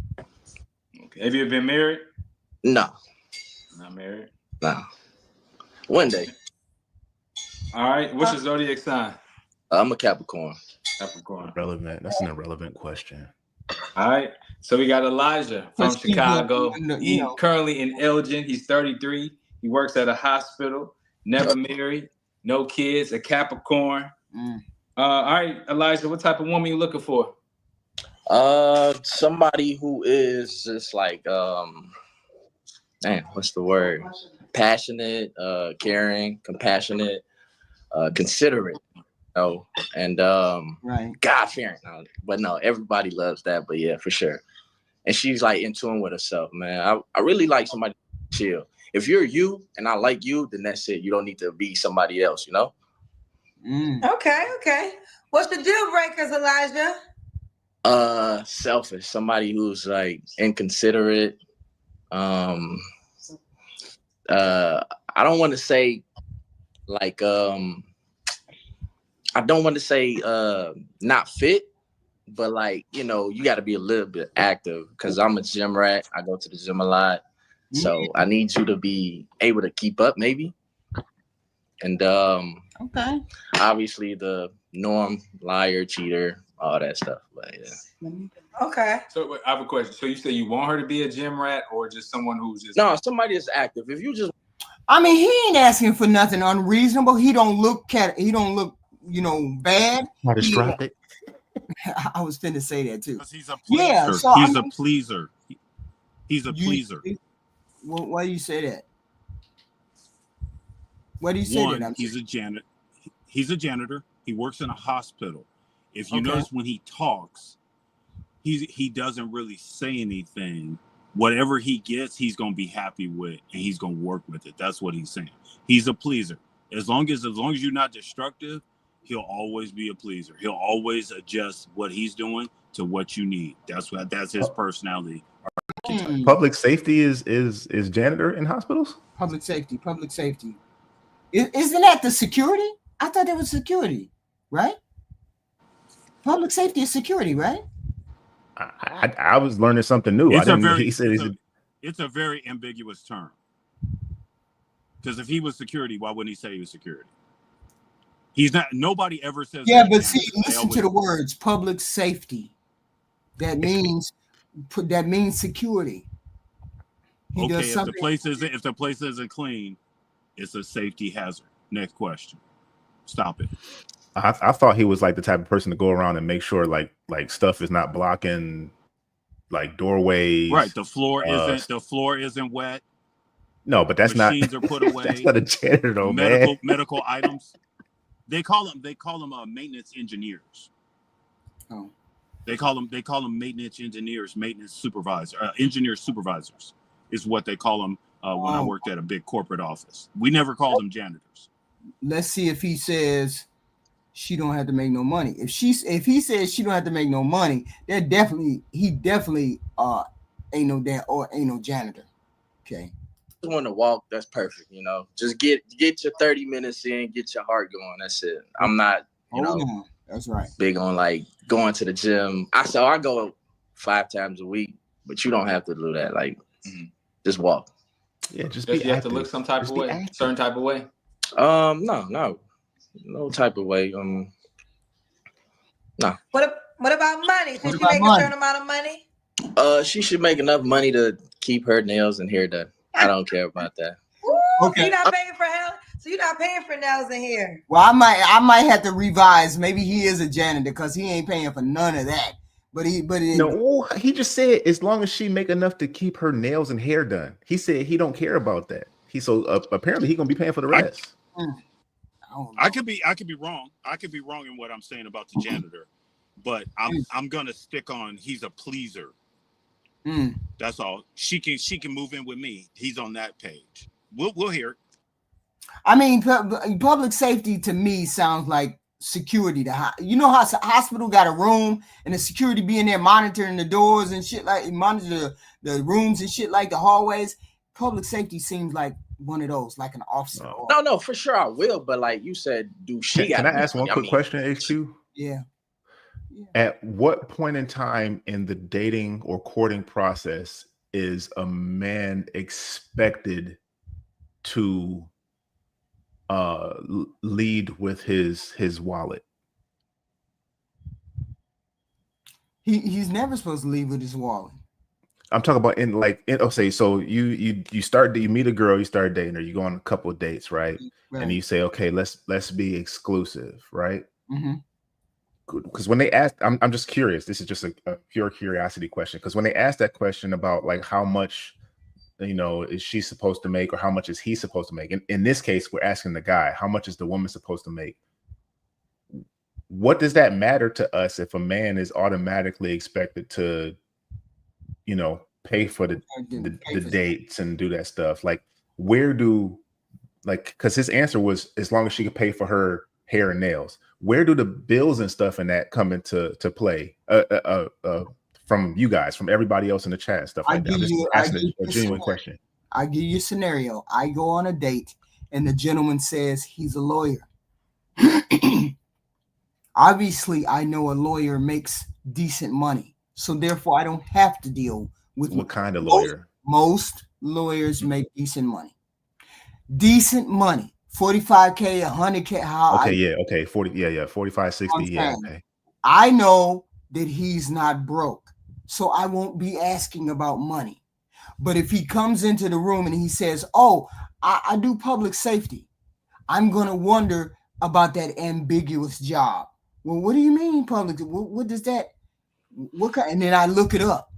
Okay. Have you ever been married? No. Not married? No. One day. All right. What's your zodiac sign? I'm a Capricorn. Capricorn. Relevant. That's an irrelevant question. All right. So we got Elijah from Chicago. He's currently in Elgin. He's 33. He works at a hospital. Never married. No kids. A Capricorn. All right, Elijah. What type of woman you looking for? Somebody who is just like what's the word? Passionate, caring, compassionate, considerate, and God-fearing. But no, everybody loves that. But yeah, for sure. And she's like in tune with herself, man. I really like somebody chill. If you're you and I like you, then that's it. You don't need to be somebody else, you know? Okay. What's the deal breakers, Elijah? Selfish. Somebody who's like inconsiderate. I don't want to say like I don't want to say not fit, but like, you know, you got to be a little bit active because I'm a gym rat. I go to the gym a lot. So I need you to be able to keep up maybe. And obviously the norm, liar, cheater, all that stuff. But yeah. Okay. So I have a question. So you say you want her to be a gym rat or just someone who's just somebody that's active. If you just he ain't asking for nothing unreasonable. He don't look, bad. Catastrophic. I was finna say that too. He's a pleaser. Yeah, so he's a pleaser. He's a pleaser. Why do you say that? Why do you say that? He's a janitor. He's a janitor. He works in a hospital. If you notice when he talks, he doesn't really say anything. Whatever he gets, he's gonna be happy with, and he's gonna work with it. That's what he's saying. He's a pleaser. As long as you're not destructive, he'll always be a pleaser. He'll always adjust what he's doing to what you need. That's his personality. Public safety is janitor in hospitals? Public safety. Isn't that the security? I thought that was security, right? Public safety is security, right? I was learning something new. It's a very ambiguous term. Because if he was security, why wouldn't he say he was security? He's not. Nobody ever says. Yeah, but see, listen to the words public safety. That means security. If the place isn't clean, it's a safety hazard. Next question. Stop it. I thought he was like the type of person to go around and make sure like stuff is not blocking like doorways. Right. The floor isn't wet. No, but that's Machines not. are put away. That's not a janitor, though, man. Medical items. They call them maintenance engineers. Oh. They call them maintenance engineers, engineer supervisors is what they call them when I worked at a big corporate office. We never called them janitors. Let's see if he says she don't have to make no money. If he says she don't have to make no money, he definitely ain't no janitor. Okay. Want to walk, that's perfect. Just get your 30 minutes in, get your heart going. That's it. I'm not that's right, big on like going to the gym. I go 5 times a week, but you don't have to do that. Like just walk. Yeah, just you have to look some type of way, certain type of way. No type of way. No. What about money? Should she make a certain amount of money? She should make enough money to keep her nails and hair done. I don't care about that. Ooh, okay. You're not paying for hair, so you're not paying for nails and hair. Well, I might have to revise. Maybe he is a janitor because he ain't paying for none of that. He just said as long as she make enough to keep her nails and hair done. He said he don't care about that. Apparently he gonna be paying for the rest. I could be wrong. I could be wrong in what I'm saying about the janitor, but I'm gonna stick on he's a pleaser. That's all. She can move in with me. He's on that page. We'll hear it. I mean, public safety to me sounds like security. You know how hospital got a room and the security being there monitoring the doors and shit, like monitor the rooms and shit, like the hallways. Public safety seems like one of those, like an officer. No, for sure I will. But like you said, Can I ask one quick question, HQ? Yeah. At what point in time in the dating or courting process is a man expected to lead with his wallet? He's never supposed to lead with his wallet. I'm talking about so you meet a girl, you start dating her, you go on a couple of dates, right? And you say, okay, let's be exclusive, right? Mm-hmm. Because when they asked, I'm just curious. This is just a pure curiosity question. Because when they asked that question about like how much, is she supposed to make or how much is he supposed to make? In this case, we're asking the guy, how much is the woman supposed to make? What does that matter to us if a man is automatically expected to, pay for the dates and do that stuff? Like, because his answer was as long as she could pay for her hair and nails. Where do the bills and stuff and that come into play from you guys, from everybody else in the chat and stuff like that? I'm just asking a genuine question. I give you a scenario. I go on a date and the gentleman says he's a lawyer. Obviously, I know a lawyer makes decent money, so therefore I don't have to deal with what kind of lawyer. Most lawyers make decent money. Decent money. 45K, 100K. 45, 60. Yeah, okay. I know that he's not broke, so I won't be asking about money. But if he comes into the room and he says, oh, I do public safety, I'm going to wonder about that ambiguous job. Well, what do you mean public? What does that? What kind? And then I look it up,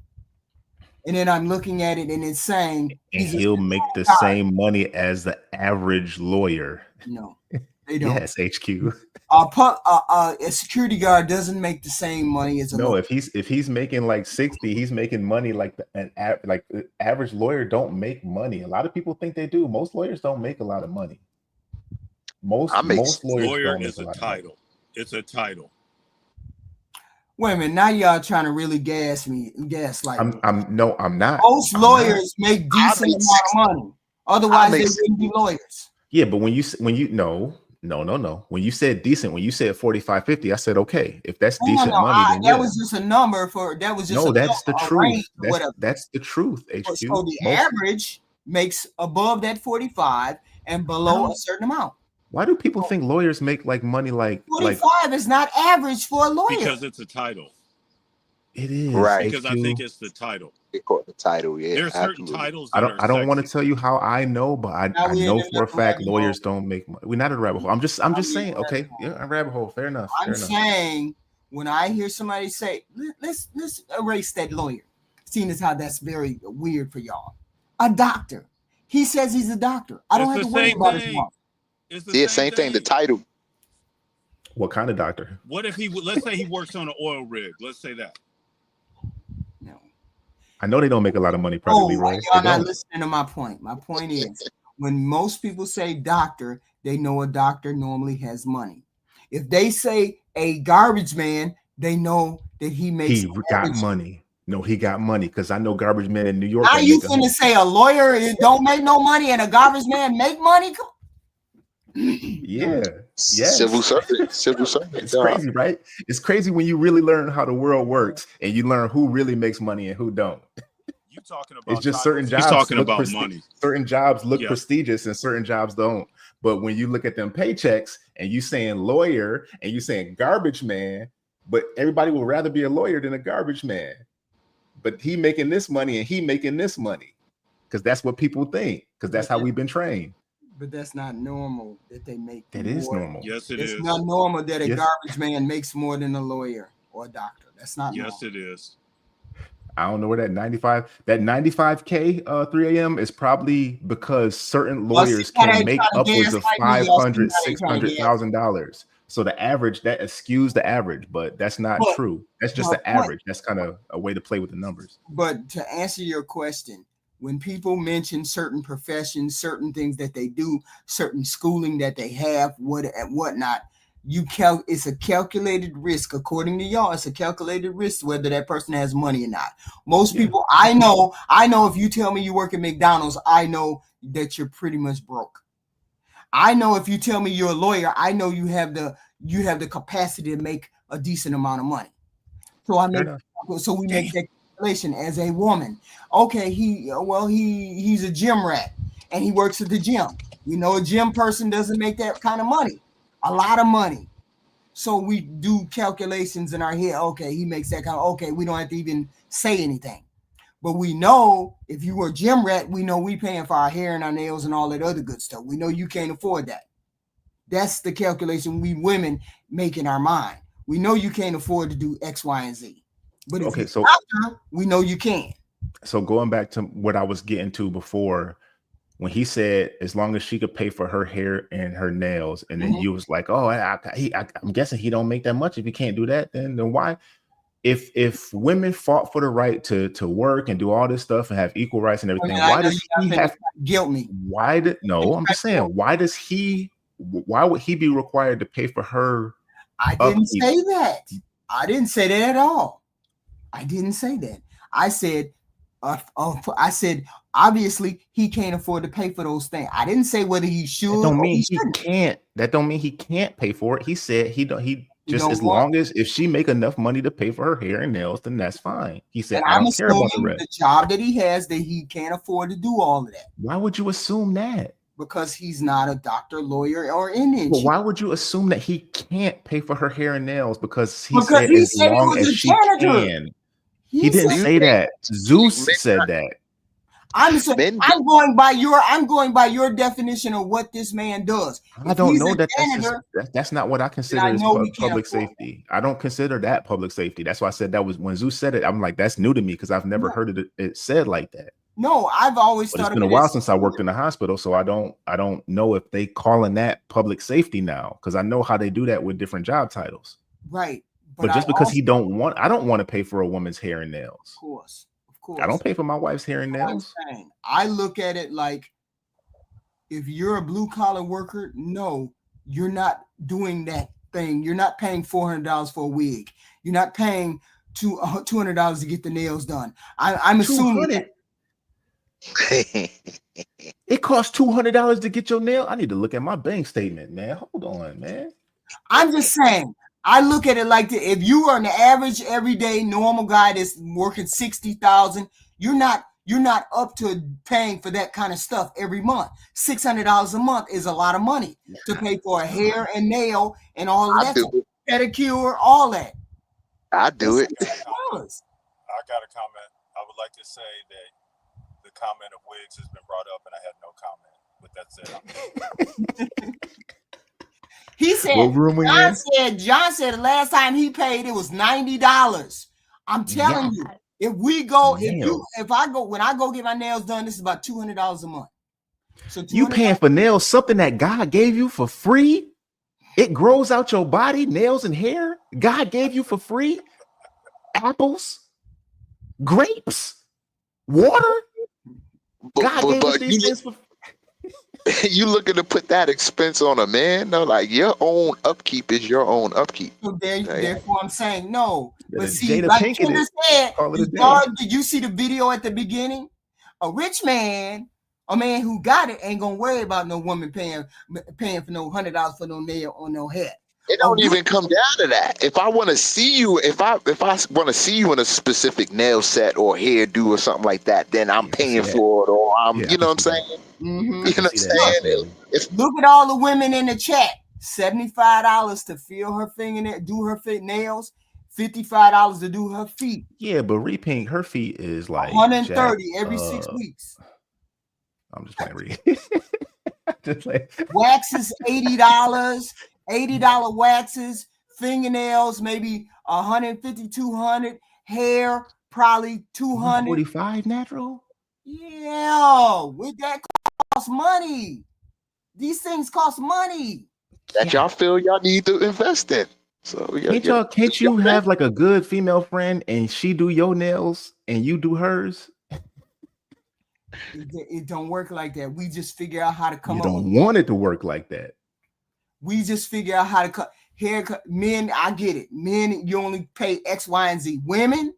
and then I'm looking at it, and it's saying and he'll make the same money as the average lawyer. No, they don't. Yes, HQ. A security guard doesn't make the same money as a lawyer. If he's making like 60, he's making money like the average lawyer don't make money. A lot of people think they do. Most lawyers don't make a lot of money. Most lawyers lawyer don't make is a a lot of title. money. It's a title. Wait a minute, now y'all trying to really gaslight me. I'm not. Most lawyers make decent amount of money. Otherwise, they wouldn't be lawyers. Yeah, but when you no. When you said decent, when you said 45, 50, I said okay. If that's decent money, then that was just a number for that was just that's the truth. That's the truth. HQ. So the average makes above that 45 and below a certain amount. Why do people think lawyers make like money like 45 is not average for a lawyer? Because it's a title. It is right. Because I think it's the title. They call it the title, yeah. There are certain titles. I don't want to tell you how I know, but I know for a fact lawyers don't make money. We're not a rabbit hole. I'm just saying, okay, a rabbit hole. Fair enough. I'm saying when I hear somebody say, let's erase that lawyer, seeing as how that's very weird for y'all. A doctor. He says he's a doctor. I don't have to worry about his mom. It's the same thing. The title. What kind of doctor? What if let's say he works on an oil rig. Let's say that. No. I know they don't make a lot of money, probably, right? Y'all not listening to my point. My point is, when most people say doctor, they know a doctor normally has money. If they say a garbage man, they know that he got money. No, he got money because I know garbage men in New York. Are you finna say a lawyer don't make no money and a garbage man make money? Yeah. Yes. Civil servant. It's crazy, right? It's crazy when you really learn how the world works and you learn who really makes money and who don't. You talking about? It's just certain jobs. He's talking about money. Certain jobs look prestigious and certain jobs don't. But when you look at them paychecks and you saying lawyer and you saying garbage man, but everybody would rather be a lawyer than a garbage man. But he making this money and he making this money because that's what people think because that's how we've been trained. But that's not normal that they make. That is normal. Yes, it is. It's not normal that a garbage man makes more than a lawyer or a doctor. That's not normal. Yes, it is. I don't know where that 95K 3 a.m. is probably because certain lawyers can make upwards of $500,000, $600,000. So the average that skews the average, but that's not true. That's just the average. That's kind of a way to play with the numbers. But to answer your question, when people mention certain professions, certain things that they do, certain schooling that they have, whatnot, it's a calculated risk. According to y'all, it's a calculated risk whether that person has money or not. Most people, I know if you tell me you work at McDonald's, I know that you're pretty much broke. I know if you tell me you're a lawyer, I know you have the capacity to make a decent amount of money. So we make that calculation as a woman. Okay, he's a gym rat and he works at the gym. You know, a gym person doesn't make that kind of money. A lot of money. So we do calculations in our head. Okay, he makes that kind of, okay, we don't have to even say anything. But we know if you were a gym rat, we know we paying for our hair and our nails and all that other good stuff. We know you can't afford that. That's the calculation we women make in our mind. We know you can't afford to do X, Y, and Z. But if you're a doctor, we know you can. So going back to what I was getting to before, when he said as long as she could pay for her hair and her nails, and then you was like, oh, I'm guessing he don't make that much. If he can't do that, then why? If women fought for the right to work and do all this stuff and have equal rights and everything, why does he have guilt me? I'm just saying, why would he be required to pay for her? I didn't say that. I didn't say that at all. I didn't say that. I said obviously he can't afford to pay for those things. I didn't say whether he should. That don't mean he can't. That don't mean he can't pay for it. He said he just as long as if she make enough money to pay for her hair and nails, then that's fine. He said, I don't care about the rest. The job that he has, that he can't afford to do all of that. Why would you assume that? Because he's not a doctor, lawyer, or Indian. But why would you assume that he can't pay for her hair and nails? Because he said as long as she can. He didn't say that. Zeus said that. I'm going by your definition of what this man does. I don't know that that's not what I consider as public safety. I don't consider that public safety. That's why I said that was when Zeus said it. I'm like, that's new to me because I've never heard it said like that. No, I've always thought it's been a while since I worked in the hospital, so I don't know if they calling that public safety now because I know how they do that with different job titles. Right. But just because I don't want to pay for a woman's hair and nails. Of course. I don't pay for my wife's hair and nails. I look at it like if you're a blue collar worker, no, you're not doing that thing. You're not paying $400 for a wig. You're not paying $200 to get the nails done. I'm assuming it costs $200 to get your nail. I need to look at my bank statement, man. Hold on, man. I'm just saying. I look at it like that. If you are an average, everyday, normal guy that's working 60,000, you're not up to paying for that kind of stuff every month. $600 a month is a lot of money to pay for a hair and nail and all of that, pedicure, all that. I do it. I got a comment. I would like to say that the comment of wigs has been brought up, and I had no comment. With that said, he said, John said the last time he paid, it was $90. I'm telling you, when I go get my nails done, this is about $200 a month. So you paying for nails, something that God gave you for free? It grows out your body, nails and hair. God gave you for free. Apples, grapes, water. God gave us these things for free. You looking to put that expense on a man? No, like your own upkeep is your own upkeep. So therefore, I'm saying no. But see, Jada like Pinkett Kendra said, did you see the video at the beginning? A rich man, a man who got it, ain't gonna worry about no woman paying for no $100 for no nail or no hair. It don't even come down to that. If I want to see you, if I want to see you in a specific nail set or hairdo or something like that, then I'm paying for it, or you know what I'm saying? Mm-hmm. You know what I'm saying? Look at all the women in the chat. $75 to fill her fingernail, do her nails. $55 to do her feet. Yeah, but repaint her feet is like $130 every 6 weeks. I'm just playing. Waxes $80. $80 waxes, fingernails maybe $150, $200, hair probably $200. 45 natural. Yeah, with that costs money. These things cost money that y'all feel y'all need to invest in. So can't you have like a good female friend and she do your nails and you do hers? It don't work like that. We just figure out how to come up. You don't want it to work like that. We just figure out how to cut haircut. Men, I get it. Men, you only pay X, Y, and Z. Women,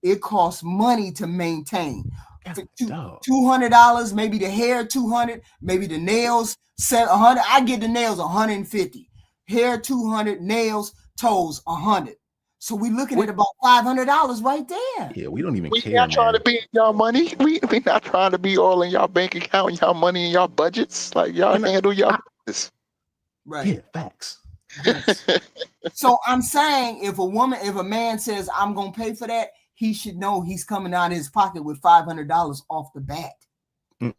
it costs money to maintain. $200, maybe the hair $200, maybe the nails $100. I get the nails $150. Hair $200, nails, toes $100. So we looking at about $500 right there. Yeah, we don't even care. We not trying to be in y'all money. We not trying to be all in y'all bank account, y'all money, and y'all budgets. Like y'all handle y'all business. Right. Yeah, facts. Yes. So I'm saying if a man says I'm gonna pay for that, he should know he's coming out of his pocket with $500 off the bat.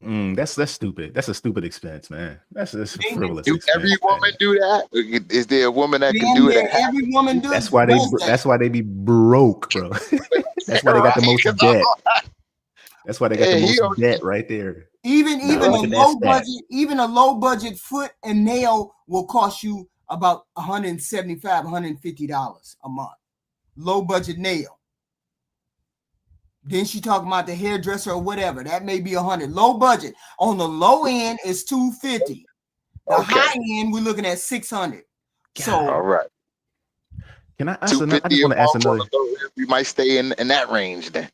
That's stupid. That's a stupid expense, man. That's frivolous. Do every woman do that? Is there a woman that can do that? Every woman does. That's why they be broke, bro. That's why they got the most debt. That's why they got the most debt right there. Even a low budget foot and nail will cost you about $175, $150 a month. Low budget nail. Then she talking about the hairdresser or whatever. That may be $100. Low budget. On the low end is $250. The high end we're looking at $600. So all right. Can I ask another? I just want to ask another. We might stay in that range then.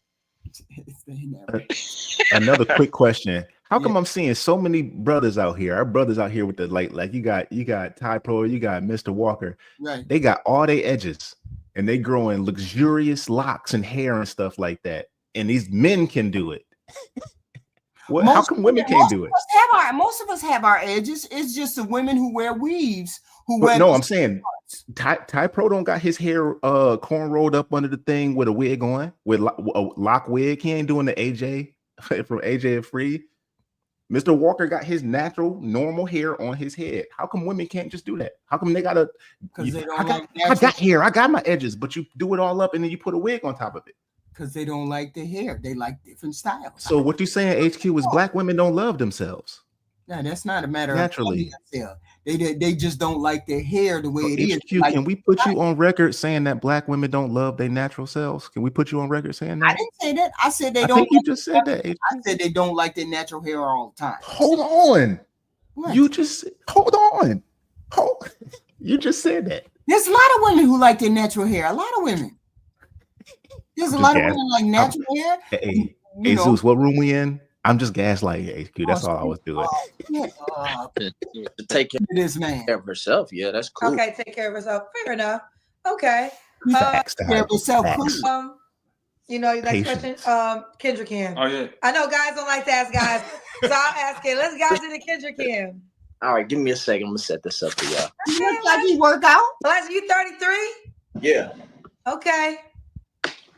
Another quick question. How come I'm seeing so many brothers out here? Our brothers out here with the like you got Ty Pro, you got Mr. Walker. Right. They got all their edges and they growing luxurious locks and hair and stuff like that. And these men can do it. How come women can't do it? Most of us have our edges. It's just the women who wear weaves I'm saying Ty Pro don't got his hair corn rolled up under the thing with a wig on, with a lock wig. He ain't doing the AJ. from AJ and Free. Mr. Walker got his natural, normal hair on his head. How come women can't just do that? How come they gotta? Because they don't I got hair. I got my edges, but you do it all up and then you put a wig on top of it. Because they don't like the hair. They like different styles. So what you saying, HQ, is black women don't love themselves? No, that's not a matter naturally. Of they just don't like their hair the way it is. HQ, like, can we put you on record saying that black women don't love their natural selves? Can we put you on record saying that? I didn't say that. I said they don't. Think you just said that. HQ. I said they don't like their natural hair all the time. Hold on. What? You just hold on. You just said that. There's a lot of women who like their natural hair. A lot of women. There's a lot of women like natural hair. Hey, Zeus, what room we in? I'm just gaslighting HQ. That's all I was doing. To take care of this man. Of herself. Yeah, that's cool. Okay, take care of herself. Fair enough. Okay. Facts. You know, next question. Kendra can. Oh yeah. I know guys don't like to ask guys, so I'll ask it. Let's guys into Kendra can. All right, give me a second. I'm gonna set this up for y'all. You look like you work out. Elijah, you 33? Yeah. Okay.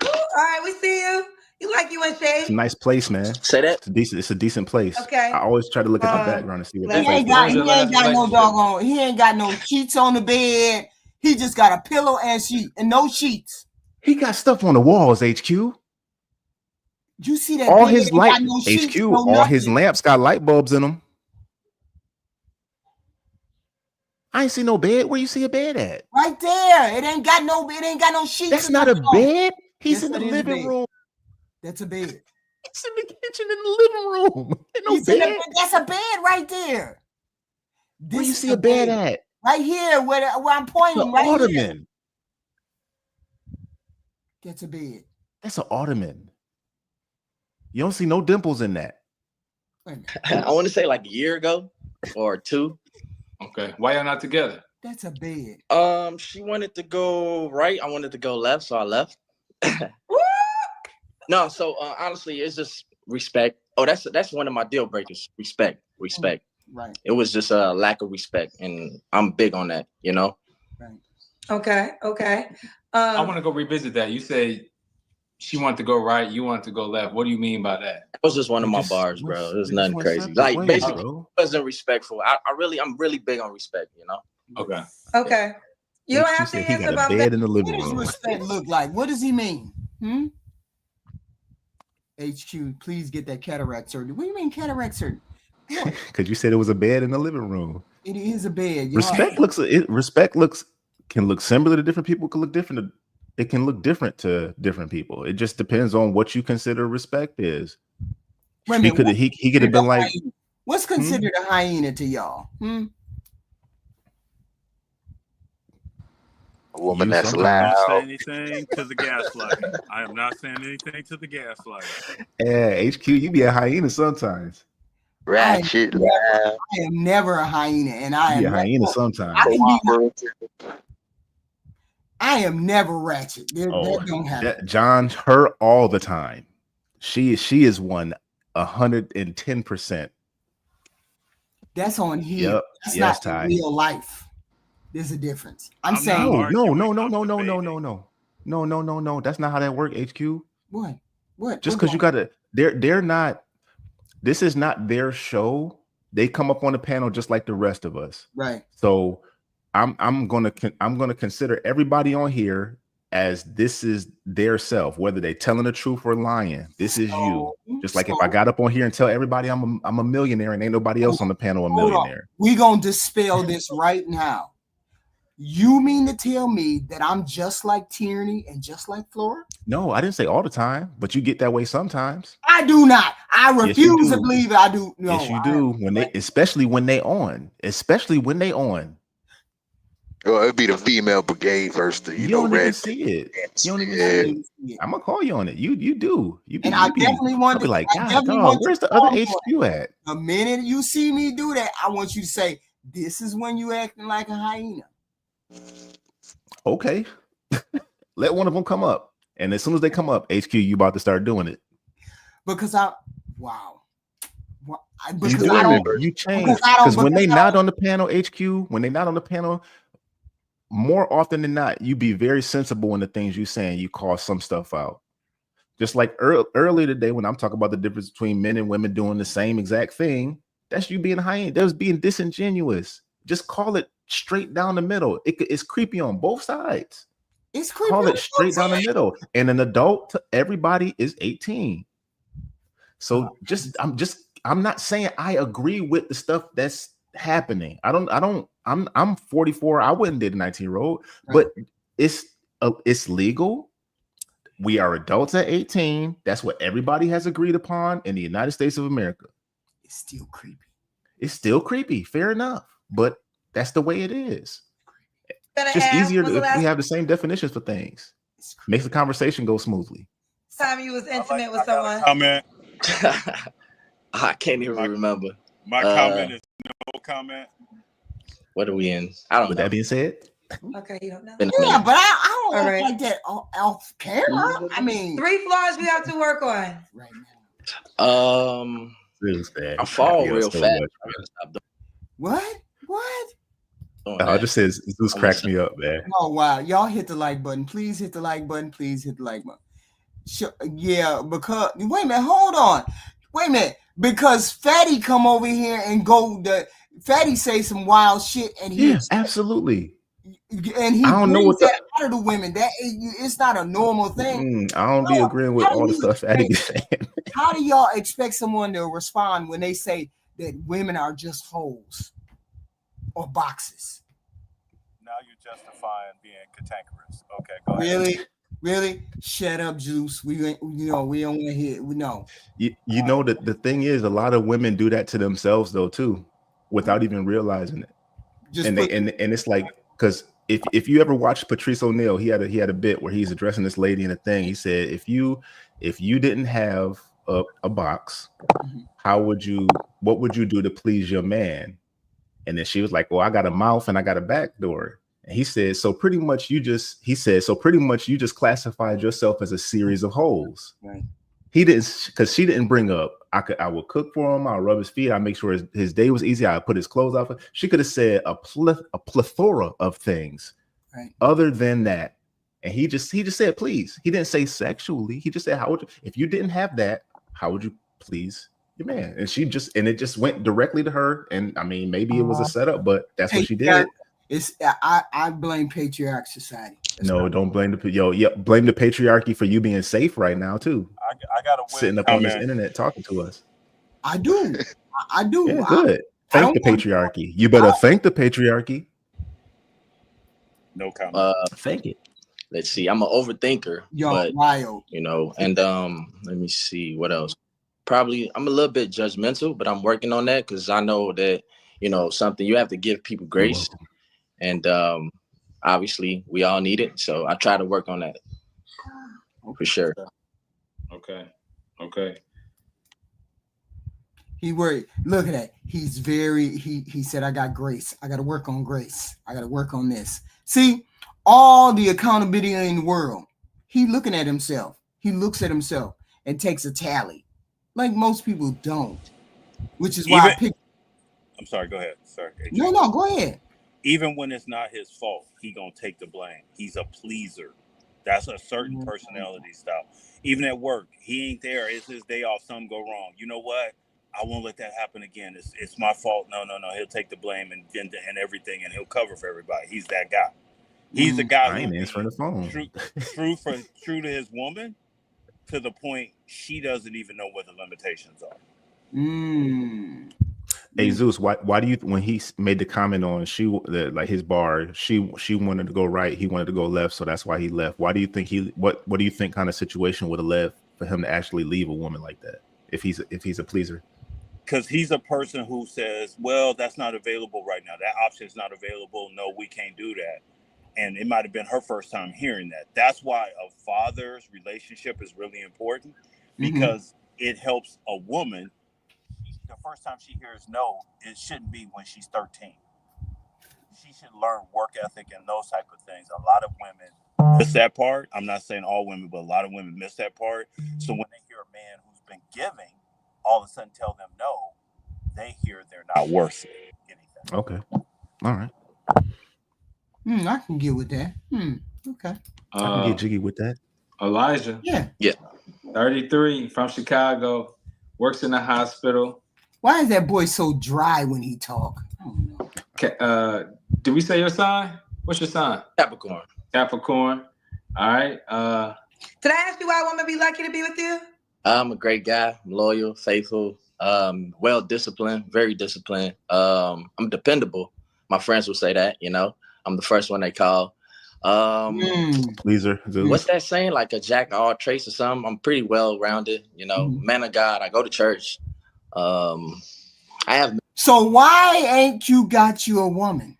All right, we see you. You like you in shape. It's a nice place, man. Say that. It's a decent place. Okay. I always try to look at the background and see what he ain't got no doggone. He ain't got no sheets on the bed. He just got a pillow and sheet and no sheets. He got stuff on the walls, HQ. You see that? All his light, no sheets, HQ. All his lamps got light bulbs in them. I ain't see no bed. Where you see a bed at? Right there. It ain't got no sheets. That's not a bed. He's in the living room. That's a bed. He's in the kitchen in the living room. No bed. That's a bed right there. Where you see a bed at? Right here, where I'm pointing. Right ottoman. Here. That's a bed. That's an ottoman. You don't see no dimples in that. I want to say like a year ago or two. Okay. Why y'all not together? That's a bed. She wanted to go right. I wanted to go left, so I left. No, so honestly, it's just respect. Oh, that's one of my deal breakers. Respect. Right. It was just a lack of respect, and I'm big on that. You know. Right. Okay. I want to go revisit that. You say she wanted to go right, you wanted to go left. What do you mean by that? That was just one of my bars, bro. It was nothing crazy. Like basically, it wasn't respectful. I'm really big on respect. You know. Okay. You don't have to answer about bed that. in the living room. What does respect look like? What does he mean? HQ, please get that cataract surgery. What do you mean cataract surgery? Because you said it was a bed in the living room. It is a bed. Respect can look similar to different people. Can look different. It can look different to different people. It just depends on what you consider respect is. He could have been like, what's considered a hyena to y'all? A woman that's loud. I'm not saying anything to the gaslighting. I am not saying anything to the gaslighting. Yeah, HQ, you be a hyena sometimes. Ratchet, loud. I am never a hyena, and I am a hyena sometimes. I am never ratchet. That don't happen. John, her all the time. She is 110%. That's on here. Yep. That's yes, not Ty. real life. There's a difference. I'm saying no. That's not how that works, HQ. What? Just because you gotta, they're not. This is not their show. They come up on the panel just like the rest of us. Right. So I'm gonna consider everybody on here as this is their self, whether they telling the truth or lying. This is you. Just like if I got up on here and tell everybody I'm a millionaire and ain't nobody else on the panel a millionaire. We gonna dispel this right now. You mean to tell me that I'm just like Tierney and just like Flora? No, I didn't say all the time, but you get that way sometimes. I do not. I refuse to believe I do. No, yes, you do. Especially when they on. Well, it'd be the female brigade versus the you don't even see it. You don't even see it. I'm gonna call you on it. You do. I definitely want to be like, God, dog, where's the other HQ at? The minute you see me do that, I want you to say, "This is when you acting like a hyena." Okay. Let one of them come up. And as soon as they come up, HQ, you about to start doing it. Because you change. Because when they not on the panel, HQ, when they not on the panel, more often than not, you be very sensible in the things you saying. You call some stuff out. Just like earlier today, when I'm talking about the difference between men and women doing the same exact thing, that's you being high end. That's being disingenuous. Just call it straight down the middle. It's creepy on both sides. It's creepy. Call it straight down the middle. And an adult, everybody is 18. So I'm not saying I agree with the stuff that's happening. I'm 44. I wouldn't date a 19-year-old, but it's legal. We are adults at 18. That's what everybody has agreed upon in the United States of America. It's still creepy. It's still creepy. Fair enough. But that's the way it is. It's just easier if we have the same definitions for things. Makes the conversation go smoothly. Time you was intimate with someone. Comment. I can't even remember. My comment is no comment. What are we in? I don't know. With that being said. Okay, you don't know. Yeah, but I don't act like that off camera. I mean, 3 flaws we have to work on right now. I fall real fast. What? I just said Zeus cracks me up, man. Oh wow, y'all hit the like button. Please hit the like button. Please hit the like button. Sure, yeah, because wait a minute, hold on. Wait a minute, because Fatty come over here and Fatty say some wild shit, and absolutely. And he I don't know what that out of the women. That it's not a normal thing. I don't be agreeing with all the stuff Fatty be saying. How do y'all expect someone to respond when they say that women are just holes or boxes? Now you're justifying being cantankerous. Okay, go ahead. Really? Shut up, Juice. We don't want to hear. No. You know that the thing is, a lot of women do that to themselves though too, without even realizing it. And it's like, because if you ever watched Patrice O'Neal, he had a bit where he's addressing this lady in a thing. He said, if you didn't have a box, what would you do to please your man? And then she was like, well, I got a mouth and I got a back door. And he said, so pretty much you just classified yourself as a series of holes. Right. He didn't, because she didn't bring up, I will cook for him, I'll rub his feet, I'll make sure his day was easy, I'll put his clothes off. She could have said a plethora of things other than that. And he just said, please. He didn't say sexually. He just said, if you didn't have that, how would you please your man? And it just went directly to her. And I mean, maybe it was a setup, but that's what she did. I blame patriarch society. Don't blame blame the patriarchy for you being safe right now too. I gotta sitting up on this internet talking to us. I do. Yeah, good. Thank the patriarchy. You better thank the patriarchy. No comment. Thank it. Let's see. I'm an overthinker. But, wild. And let me see what else. Probably I'm a little bit judgmental, but I'm working on that because I know that something you have to give people grace. And obviously we all need it. So I try to work on that for sure. Okay. He worried. Look at that. He's he said, I got grace. I got to work on grace. I got to work on this. See, all the accountability in the world. He looking at himself. He looks at himself and takes a tally. Like most people don't. Which is why I'm sorry, go ahead. Sorry. No, go ahead. Even when it's not his fault, he gonna take the blame. He's a pleaser. That's a certain personality style. Even at work, he ain't there. It's his day off. Something go wrong. You know what? I won't let that happen again. It's my fault. No. He'll take the blame and everything, and he'll cover for everybody. He's that guy. He's the guy I ain't answering the phone. True to his woman, to the point she doesn't even know what the limitations are. Hey Zeus, why do you, when he made the comment on his bar, she wanted to go right, he wanted to go left, so that's why he left. Why do you think what do you think kind of situation would have led for him to actually leave a woman like that if he's a pleaser? Because he's a person who says, well, that's not available right now. That option is not available. No, we can't do that. And it might have been her first time hearing that. That's why a father's relationship is really important, because it helps a woman. The first time she hears no, it shouldn't be when she's 13. She should learn work ethic and those type of things. A lot of women miss that part. I'm not saying all women, but a lot of women miss that part. So when they hear a man who's been giving, all of a sudden tell them no, they hear they're not worth anything. Okay. All right. I can get with that. Okay. I can get jiggy with that. Elijah. Yeah. 33 from Chicago, works in the hospital. Why is that boy so dry when he talk? I don't know. Did we say your sign? What's your sign? Capricorn. Capricorn. All right. Did I ask you why a woman be lucky to be with you? I'm a great guy. I'm loyal, faithful, well disciplined, very disciplined. I'm dependable. My friends will say that. You know, I'm the first one they call. Pleaser. What's that saying? Like a jack of all trades or something? I'm pretty well rounded. You know, man of God. I go to church. I have. So why ain't you got you a woman?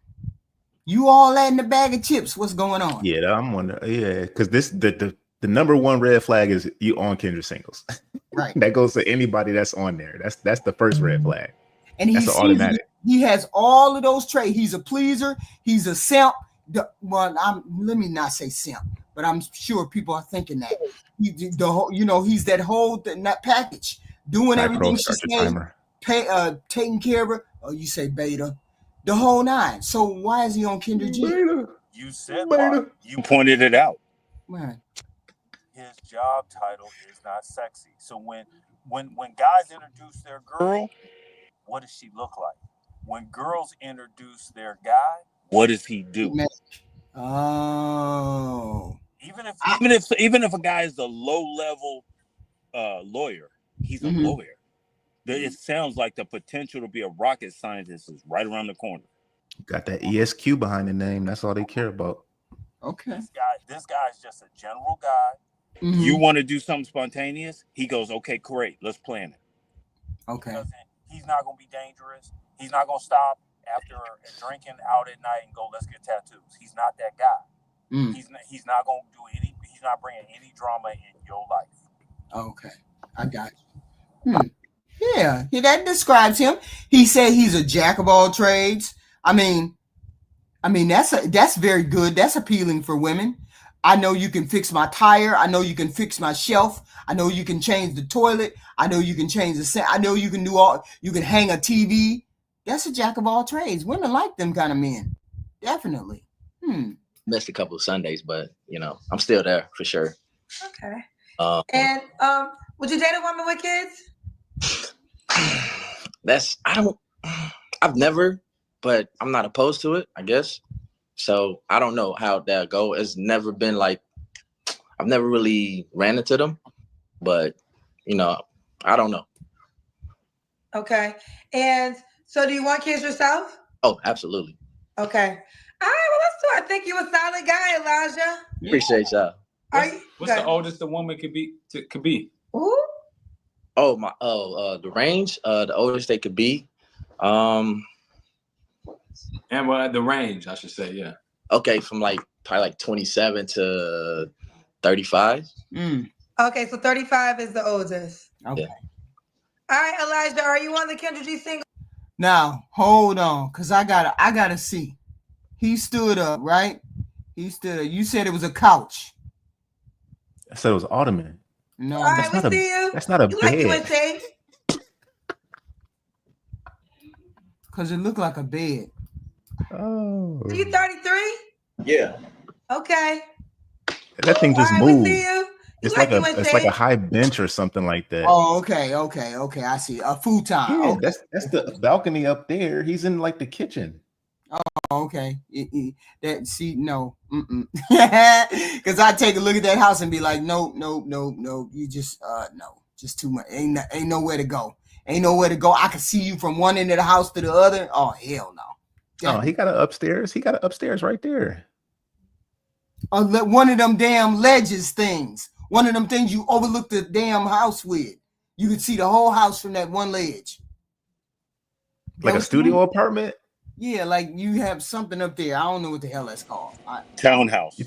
You all that in the bag of chips. What's going on? Yeah, I'm wondering. Yeah, because the number one red flag is you on Kendra singles. Right. That goes to anybody that's on there. That's the first red flag. And that's automatic. He has all of those traits. He's a pleaser. He's a simp. Let me not say simp, but I'm sure people are thinking that. He's that whole that package, doing everything she say, taking care of her. Oh, you say beta, the whole nine. So why is he on Kendra G? Beta. You said beta. You pointed it out. Right. His job title is not sexy. So when guys introduce their girl, what does she look like? When girls introduce their guy, what does he do? Oh. Even if a guy is a low level lawyer, he's a lawyer. It sounds like the potential to be a rocket scientist is right around the corner. Got that ESQ behind the name. That's all they care about. Okay. This guy is just a general guy. You want to do something spontaneous? He goes, okay, great. Let's plan it. Okay. Because he's not going to be dangerous. He's not going to stop after drinking out at night and go, let's get tattoos. He's not that guy. He's not going to do he's not bringing any drama in your life. Okay. I got you. Yeah, that describes him. He said he's a jack of all trades. I mean, that's very good. That's appealing for women. I know you can fix my tire. I know you can fix my shelf. I know you can change the toilet. I know you can change the set. I know you can you can hang a TV. That's a jack of all trades. Women like them kind of men. Definitely. Missed a couple of Sundays, but I'm still there for sure. Okay. And would you date a woman with kids? I've never, but I'm not opposed to it, I guess. So I don't know how that go. It's never been like, I've never really ran into them, but I don't know. Okay. And so do you want kids yourself? Oh, absolutely. Okay. All right, well, let's do it. I think you're a solid guy, Elijah. Appreciate y'all. What's the oldest a woman could be? Ooh. The range, the oldest they could be. And the range, I should say, yeah. Okay, from probably 27 to 35. Okay, so 35 is the oldest. Okay. Yeah. All right, Elijah, are you on the Kendra G single? Now, hold on, because I gotta see. He stood up, right? He stood up. You said it was a couch. I said it was ottoman. No, that's not a bed. Because it looked like a bed. Oh. You 33? Yeah. Okay. That thing just moved. It's like a high bench or something like that. Oh, okay. I see. A futon. Yeah, okay. That's the balcony up there. He's in the kitchen. Oh, okay. No. Because I take a look at that house and be like, no. You just no, just too much. Ain't nowhere to go. Ain't nowhere to go. I can see you from one end of the house to the other. Oh, hell no. Oh, he got an upstairs. He got an upstairs right there. One of them damn ledges things. One of them things you overlook the damn house with. You could see the whole house from that one ledge. Like a studio apartment? Yeah, like you have something up there. I don't know what the hell that's called. Townhouse.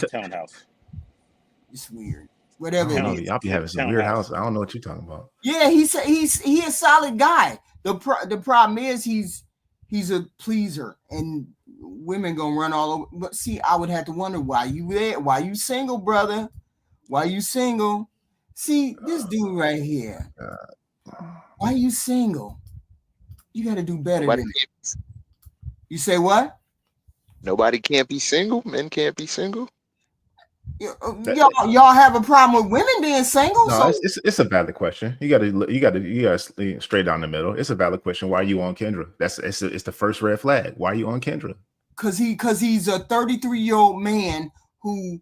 It's weird. Whatever it is. Y'all be having some weird house. I don't know what you're talking about. Yeah, he's a solid guy. The problem is he's a pleaser, and women gonna run all over. But see, I would have to wonder why you there. Why you single, brother? Why you single? See, this dude right here. Why you single? You got to do better than that. You say what? Nobody can't be single. Men can't be single. Y'all have a problem with women being single? No, So it's a valid question. You gotta straight down the middle. It's a valid question. Why are you on Kendra? It's the first red flag. Why are you on Kendra? Because he's a 33-year-old man who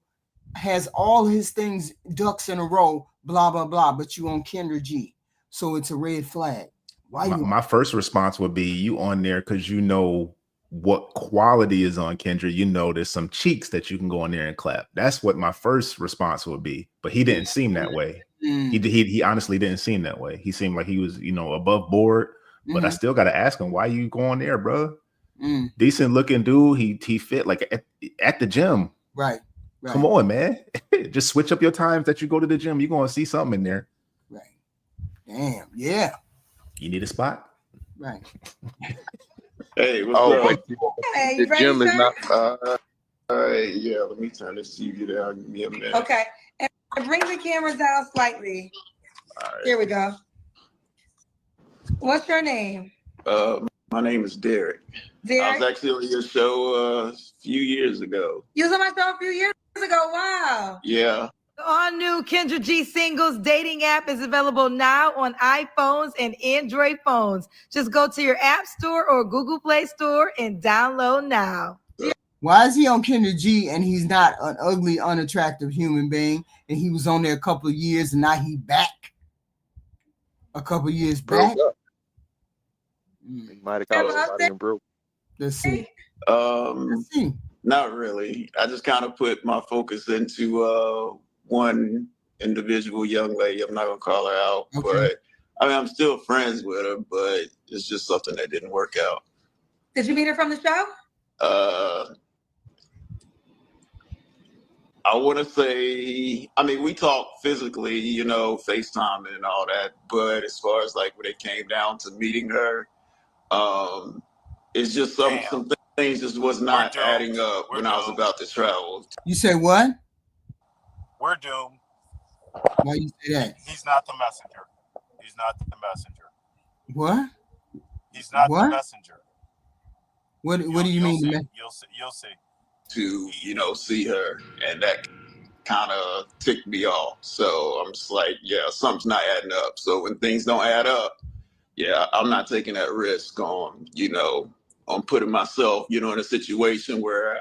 has all his things ducks in a row, blah blah blah. But you on Kendra G, so it's a red flag. Why my first response would be you on there because you know what quality is on Kendra. You know there's some cheeks that you can go in there and clap. That's what my first response would be. But he didn't seem that way. He honestly didn't seem that way. He seemed like he was, above board. But I still got to ask him, why you going there, bro? Decent looking dude. He fit like at the gym. Right. Come on, man. Just switch up your times that you go to the gym. You're gonna see something in there. Right. Damn. Yeah. You need a spot. Right. Hey, what's up? Hey, The ready, gym is sir? not. Yeah, let me turn this TV down. Give me a minute. Okay. And bring the cameras down slightly. All right. Here we go. What's your name? My name is Derek. Derek? I was actually on your show a few years ago. You was on my show a few years ago. Wow. Yeah. The all-new Kendra G Singles dating app is available now on iPhones and Android phones. Just go to your App Store or Google Play Store and download now. Why is he on Kendra G and he's not an ugly, unattractive human being? And he was on there a couple of years and now he back. A couple of years back. He might have got somebody and broke. Let's see. Not really. I just kind of put my focus into one individual young lady. I'm not gonna call her out, but I mean I'm still friends with her, but it's just something that didn't work out. Did you meet her from the show? I want to say, I mean, we talk physically, FaceTime and all that. But as far as like when it came down to meeting her, it's just some things just was not adding up when I was about to travel. You say what? We're doomed. Why you say that? He's not the messenger. He's not the messenger. What? He's not What? the messenger. What do you mean? You'll see. To see her, and that kind of ticked me off. So I'm just like, yeah, something's not adding up. So when things don't add up, yeah, I'm not taking that risk on putting myself, in a situation where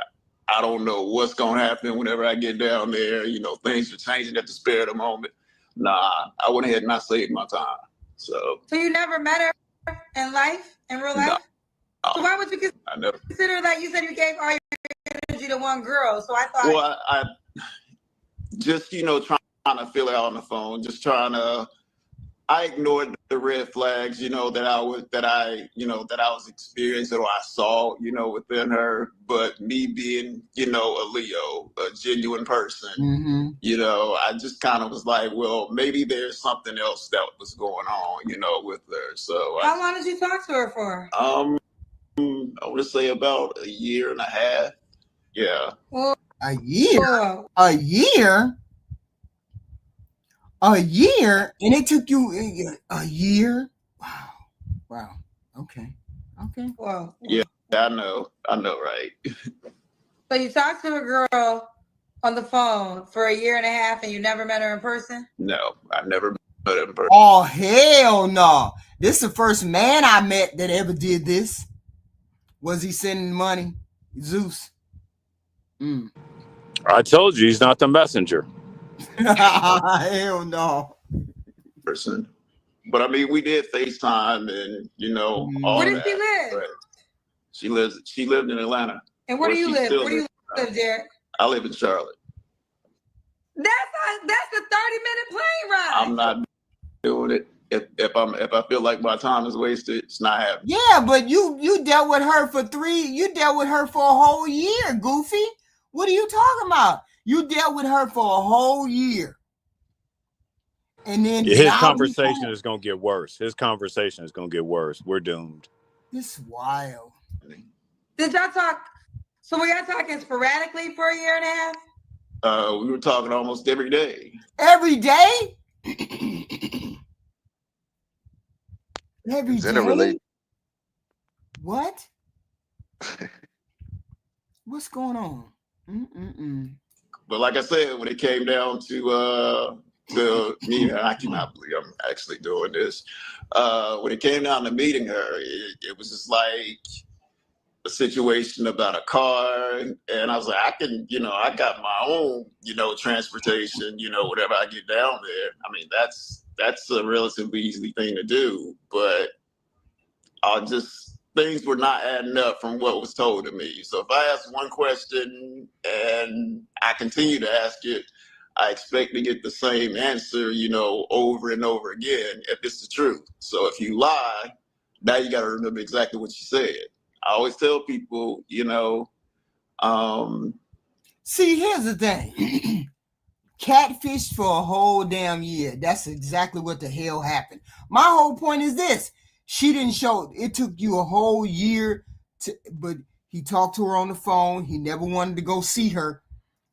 I don't know what's gonna happen whenever I get down there. Things are changing at the spur of the moment. Nah, I went ahead and I saved my time. So you never met her in life, in real life? No. So why would you consider that? You said you gave all your energy to one girl, so I thought. Well, I just trying to fill it out on the phone, just trying to. I ignored the red flags, that I was experiencing or I saw, within her. But me being, a Leo, a genuine person, I just kind of was like, well, maybe there's something else that was going on, with her. So how long did you talk to her for? I would say about a year and a half. Yeah. Well, a year? A year? A year? And it took you a year? Wow. Okay. Wow. Yeah, I know, right? So you talked to a girl on the phone for a year and a half and you never met her in person? No, I never met her in person. Oh, hell no. This is the first man I met that ever did this. Was he sending money? Zeus. I told you he's not the messenger. Hell no. Person. But I mean, we did FaceTime and all Where that. did she live? She lived in Atlanta. And where do you live? Where do you live, Derek? I live in Charlotte. That's a 30-minute plane ride. I'm not doing it. If I feel like my time is wasted, it's not happening. Yeah, but you dealt with her for a whole year, Goofy. What are you talking about? You dealt with her for a whole year. And then his conversation is going to get worse. We're doomed. This is wild. Did y'all talk? So were y'all talking sporadically for a year and a half? We were talking almost every day. Every day? Every He's day? in a relationship. What? What's going on? But like I said, when it came down to me, I cannot believe I'm actually doing this. When it came down to meeting her, it was just like a situation about a car, and I was like, I can, I got my own, transportation, whatever I get down there. I mean, that's a relatively easy thing to do, but things were not adding up from what was told to me. So if I ask one question and I continue to ask it, I expect to get the same answer, over and over again if it's the truth. So if you lie, now you got to remember exactly what you said. I always tell people, See, here's the thing. Catfished for a whole damn year. That's exactly what the hell happened. My whole point is this. She didn't show. It took you a whole year but he talked to her on the phone. He never wanted to go see her.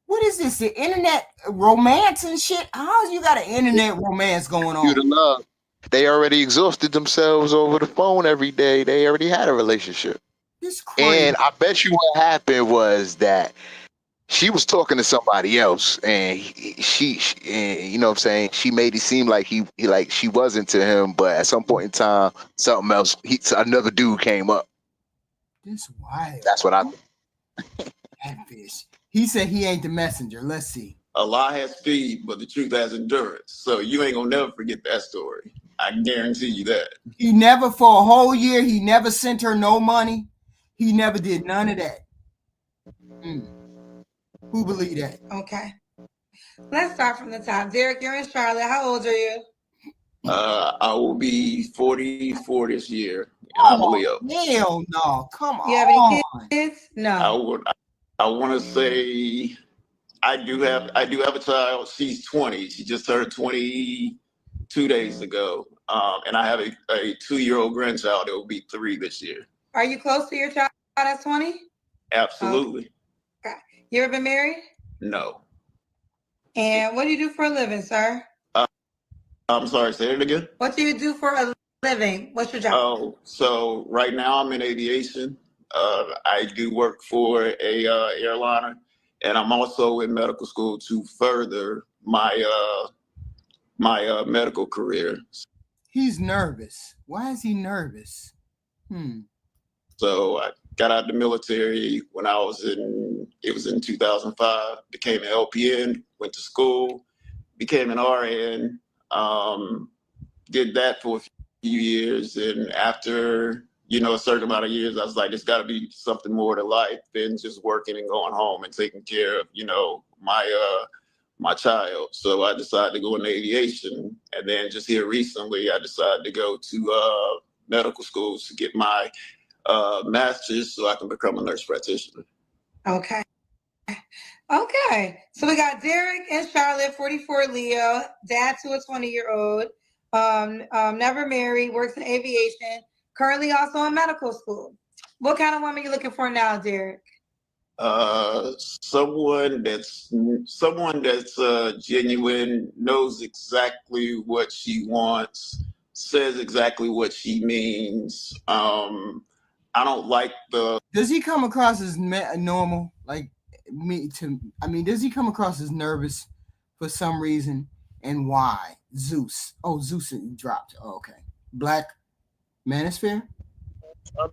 What is this? The internet romance and shit? How you got an internet romance going on? You to love. They already exhausted themselves over the phone every day. They already had a relationship. This crazy. And I bet you what happened was that she was talking to somebody else, and she you know what I'm saying, she made it seem like he like she wasn't to him, but at some point in time, something else, another dude came up. This wild. That's what I think. Catfish. He said he ain't the messenger. Let's see. A lie has speed, but the truth has endurance. So you ain't gonna never forget that story. I guarantee you that. He never, for a whole year, he never sent her no money. He never did none of that. Who believe that? Okay. Let's start from the top. Derek, you're in Charlotte. How old are you? I will be 44 this year, and I'm a Leo. Hell no! Come on. You have any kids? No. I want to say I do have a child. She's 20. She just turned 22 days ago, and I have a 2-year-old grandchild that will be 3 this year. Are you close to your child that's 20? Absolutely. Okay. You ever been married? No. And what do you do for a living, sir? I'm sorry, say it again. What do you do for a living? What's your job? Oh, so right now I'm in aviation. I do work for a airliner, and I'm also in medical school to further my medical career. He's nervous. Why is he nervous? So I got out of the military when it was in 2005, became an LPN, went to school, became an RN, did that for a few years. And after, a certain amount of years, I was like, it's got to be something more to life than just working and going home and taking care of, my child. So I decided to go into aviation. And then just here recently, I decided to go to medical schools to get my master's so I can become a nurse practitioner. Okay. So we got Derek in Charlotte, 44 Leo, dad to a 20-year-old, never married, works in aviation, currently also in medical school. What kind of woman are you looking for now, Derek? Someone that's genuine, knows exactly what she wants, says exactly what she means. I don't like the. Does he come across as normal? Like me? Does he come across as nervous for some reason? And why? Zeus. Oh, Zeus dropped. Oh, okay. Black Manosphere.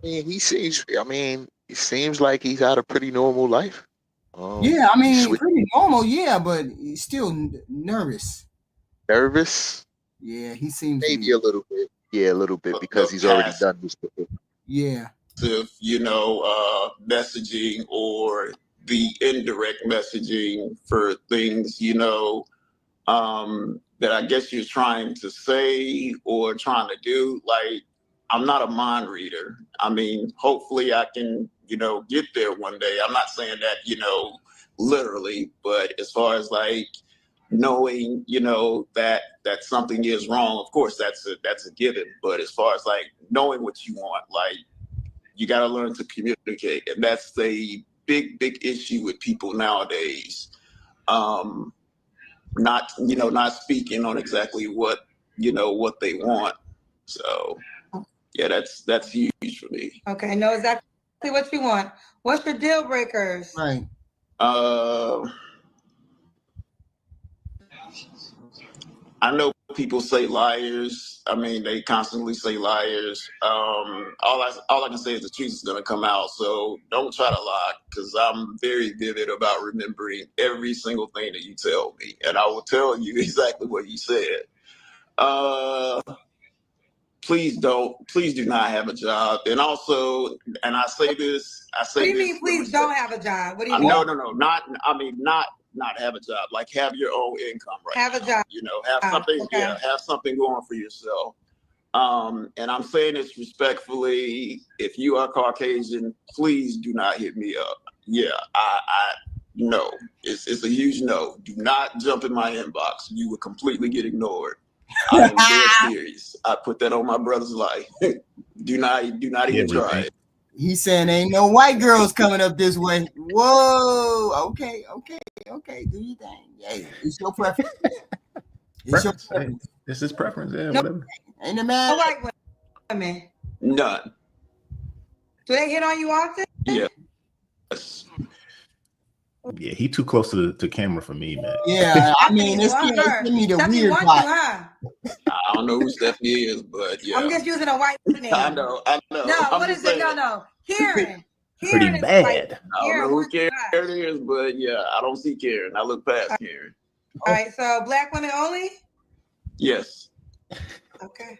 It seems like he's had a pretty normal life. Yeah, pretty normal. Yeah, but he's still nervous. Nervous? Yeah, he seems maybe a little bit. Yeah, a little bit because he's already done this before. Yeah. Messaging or the indirect messaging for things, that I guess you're trying to say or trying to do. Like, I'm not a mind reader. Hopefully I can, get there one day. I'm not saying that, literally, but as far as like knowing, that something is wrong, of course that's a given. But as far as like knowing what you want, like, you got to learn to communicate. And that's a big issue with people nowadays. Not speaking on exactly what they want. So yeah, that's huge for me. Okay, know exactly what you want. What's your deal breakers? Right. I know people say liars. I mean, they constantly say liars. All I can say is the truth is gonna come out. So don't try to lie, because I'm very vivid about remembering every single thing that you tell me, and I will tell you exactly what you said. Please do not have a job. And also, and I say this. What do you mean? Please don't have a job. What do you mean? No, not have a job. Like have your own income, right? Have a job. You know, have something. Okay. Yeah, have something going for yourself. And I'm saying this respectfully. If you are Caucasian, please do not hit me up. Yeah, I no. It's a huge no. Do not jump in my inbox. You will completely get ignored. I am dead serious. I put that on my brother's life. do not even try it. He's saying ain't no white girls coming up this way. Whoa. Okay. Do your thing. Hey, it's your preference. It's your preference. It's his preference. Yeah, whatever. Ain't a man. White women. None. Do they hit on you often? Yes. Yeah, he too close to the camera for me, man. Yeah, I mean, it's giving me the weird part. Huh? I don't know who Stephanie is, but yeah. I'm just using a white name. I know. No, what is it? No. Karen. Pretty bad. I don't know who Karen is, but yeah, I don't see Karen. I look past Karen. All right, so black women only? Yes. Okay.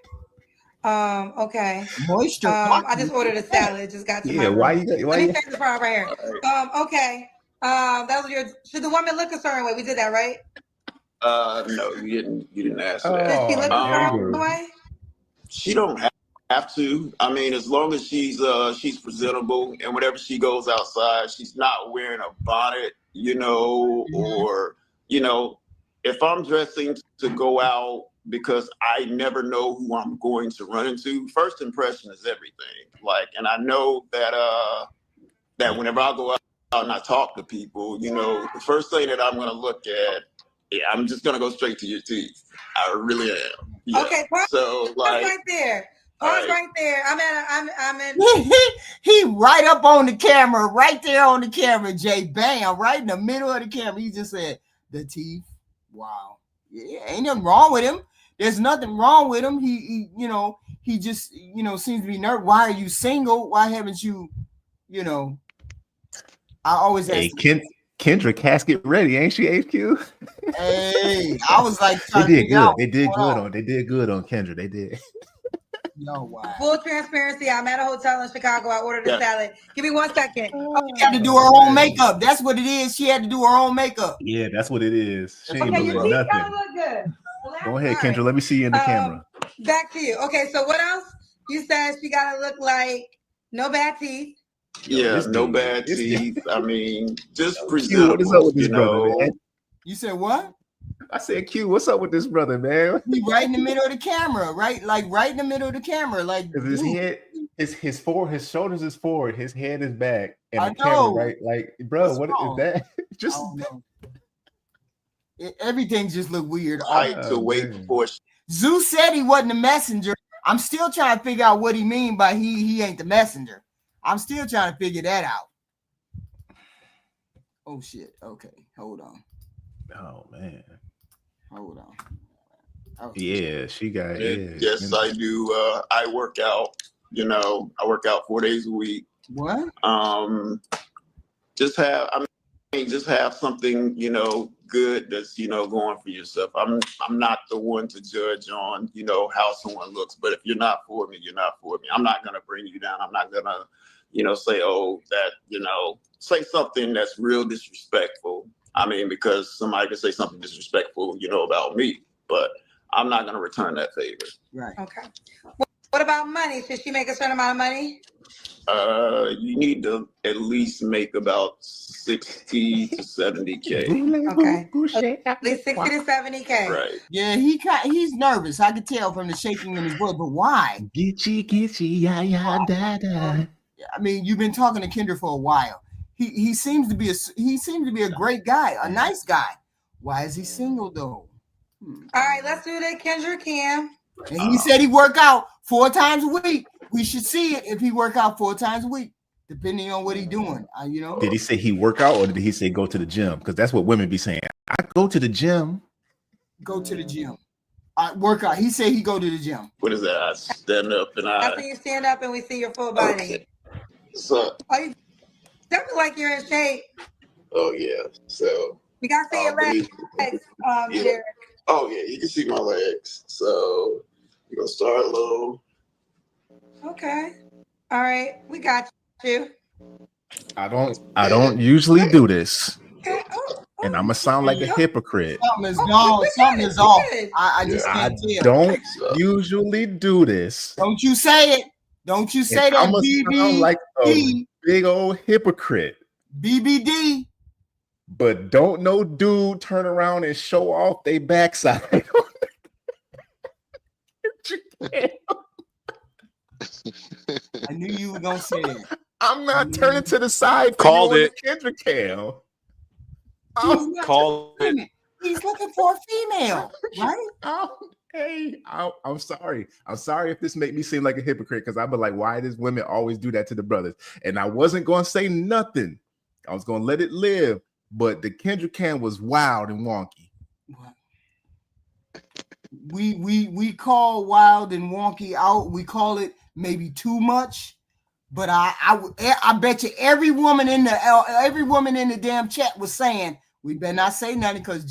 Okay. Moisture. I just ordered a salad. Just got to my room. Why Let me take this part right here. Okay. That was your. Should the woman look a certain way? We did that, right? No, you didn't ask that. Does she look a certain way? She don't have to. I mean, as long as she's presentable, and whenever she goes outside, she's not wearing a bonnet, or if I'm dressing to go out because I never know who I'm going to run into, first impression is everything. Like, and I know that whenever I go out and I talk to people, the first thing that I'm going to look at, I'm just going to go straight to your teeth. I really am. Yeah. Okay. So like right there. Right there. I'm in. He right up on the camera, right there on the camera, Jay. Bam, right in the middle of the camera. He just said the teeth. Wow. Yeah, ain't nothing wrong with him. There's nothing wrong with him. He just, seems to be nervous. Why are you single? Why haven't you, I always ask. Hey, Kendra casket ready, ain't she, HQ? Hey, I was like, they did good. They did good on Kendra. They did. No, wow. Full transparency. I'm at a hotel in Chicago. I ordered a salad. Give me 1 second. She had to do her own makeup. That's what it is. She had to do her own makeup. Yeah, that's what it is. She ain't your doing teeth nothing. gotta look good. Go ahead, Kendra. Let me see you in the camera. Back to you. Okay, so what else? You said she gotta look like no bad teeth. Yeah, no bad teeth. I mean, just presentable. What is up with this brother, man? You said what? I said, Q, what's up with this brother, man? He right in the middle of the camera, right? Like right in the middle of the camera. Like his head, his shoulders is forward, his head is back, and the camera, right? Like, bro, what is that? Just everything just look weird. I had to wait for. Zeus said he wasn't a messenger. I'm still trying to figure out what he mean by he ain't the messenger. I'm still trying to figure that out. Oh shit. Okay, hold on. Oh man. Hold on. Oh, yeah, she got it. Yes, I do. I work out. I work out 4 days a week. What? Just have something, good that's, going for yourself. I'm not the one to judge on, how someone looks. But if you're not for me, you're not for me. I'm not gonna bring you down. I'm not gonna, say, say something that's real disrespectful. I mean, because somebody could say something disrespectful, about me, but I'm not going to return that favor. Right. Okay. What about money? Should she make a certain amount of money? You need to at least make about 60 to 70K. Okay. At least 60 to 70K. Right. Yeah, he's nervous. I could tell from the shaking in his voice, but why? Gitchy, yeah, da. I mean, you've been talking to Kendra for a while. He seems to be a great guy, a nice guy. Why is he single though? All right, let's do that. Kendra Cam. And he said he work out 4 times a week. We should see it if he work out 4 times a week, depending on what he's doing. Did he say he work out or did he say go to the gym? Because that's what women be saying. I go to the gym. Go to the gym. Work out. He said he go to the gym. What is that? I stand up and After you stand up and we see your full body. Okay. So. Oh, you definitely like you're in shape. Oh yeah. So. We got to see your legs, yeah. Derek. Oh yeah, you can see my legs. So you're gonna start low. Okay. All right, we got you. I don't usually do this. And I'm gonna sound like a hypocrite. Something is gone. Something is off. I just can't tell. Don't usually do this. Don't you say it. Don't you say that. I'm gonna sound like a big old hypocrite. BBD. But don't no dude turn around and show off their backside. I knew you were gonna say that. I'm not turning to the side. Called it. Kendra cam. Called it. He's looking for a female, right? Hey, I'm sorry. I'm sorry if this make me seem like a hypocrite, because I'd be like, why does women always do that to the brothers? And I wasn't gonna say nothing. I was gonna let it live. But the Kendra cam was wild and wonky. We call wild and wonky out. We call it maybe too much. But I bet you every woman in the damn chat was saying we better not say nothing because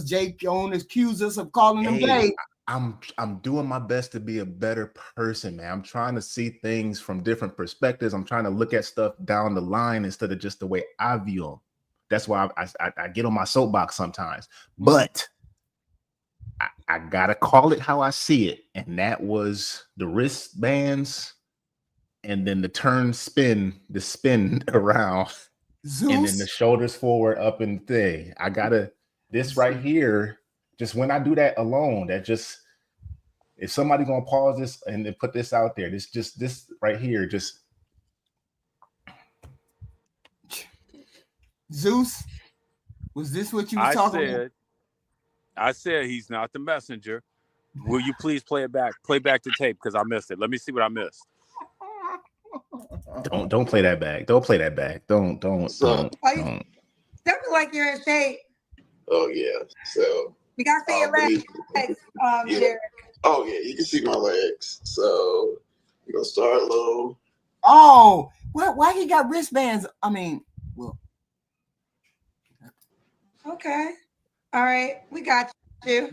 Jake Jones accused us of calling him gay. I'm doing my best to be a better person, man. I'm trying to see things from different perspectives. I'm trying to look at stuff down the line instead of just the way I view them. That's why I get on my soapbox sometimes. But I gotta call it how I see it, and that was the wristbands. And then the spin around, Zeus? And then the shoulders forward, up and thing. I gotta, this right here, just when I do that alone, that just, if somebody gonna pause this and then put this out there, this right here, just. Zeus, was this what you was talking about? I said he's not the messenger. Will you please play it back? Play back the tape because I missed it. Let me see what I missed. Don't play that back. Don't play that back. Don't. Definitely like you're in shape. Oh yeah. So we got to see your legs, Derek. Oh yeah, you can see my legs. So you're gonna start low. Oh, why he got wristbands? I mean, well. Okay. All right, we got you.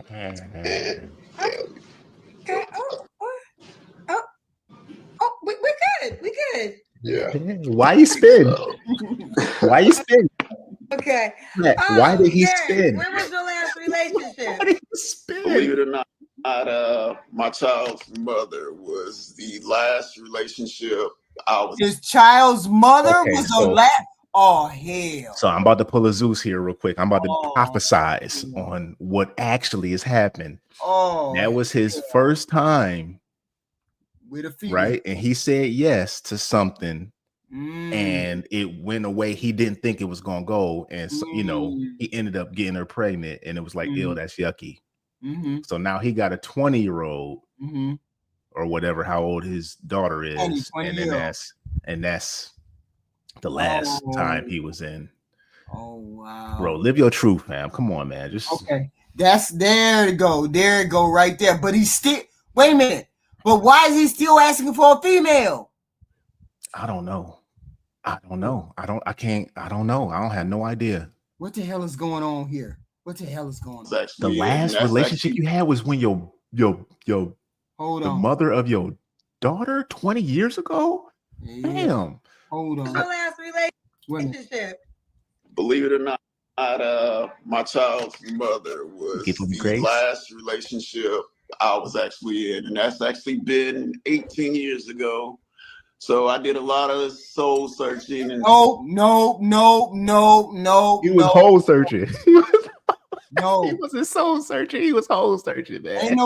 Okay. Oh, we good. We good. Yeah. Why you spin? Why you spin? Okay. Why did he Derek, spin? when was your last relationship? Why did he spin? Believe it or not, my child's mother was the last relationship I was. His child's mother was the last. Oh hell! So I'm about to pull a Zeus here real quick. I'm about to prophesize on what actually is happening. Oh, that was his first time with a female, right? And he said yes to something, and it went away. He didn't think it was gonna go, and so, he ended up getting her pregnant, and it was like, ew, that's yucky. So now he got a 20-year-old or whatever, how old his daughter is, and then that's the last time he was in. Oh wow, bro, live your truth, fam. Come on, man. Just okay. There it go right there. But he's still. Wait a minute. But why is he still asking for a female? I don't know. I don't know. I don't know. I don't have no idea. What the hell is going on here? What the hell is going on? The last relationship you had was when your mother of your daughter 20 years ago? Yeah. Damn. Hold on. The last relationship. Believe it or not, my child's mother was the last relationship I was actually in, and that's actually been 18 years ago. So I did a lot of soul searching. And no. He was hole searching. No, he wasn't soul searching. He was hole searching, man.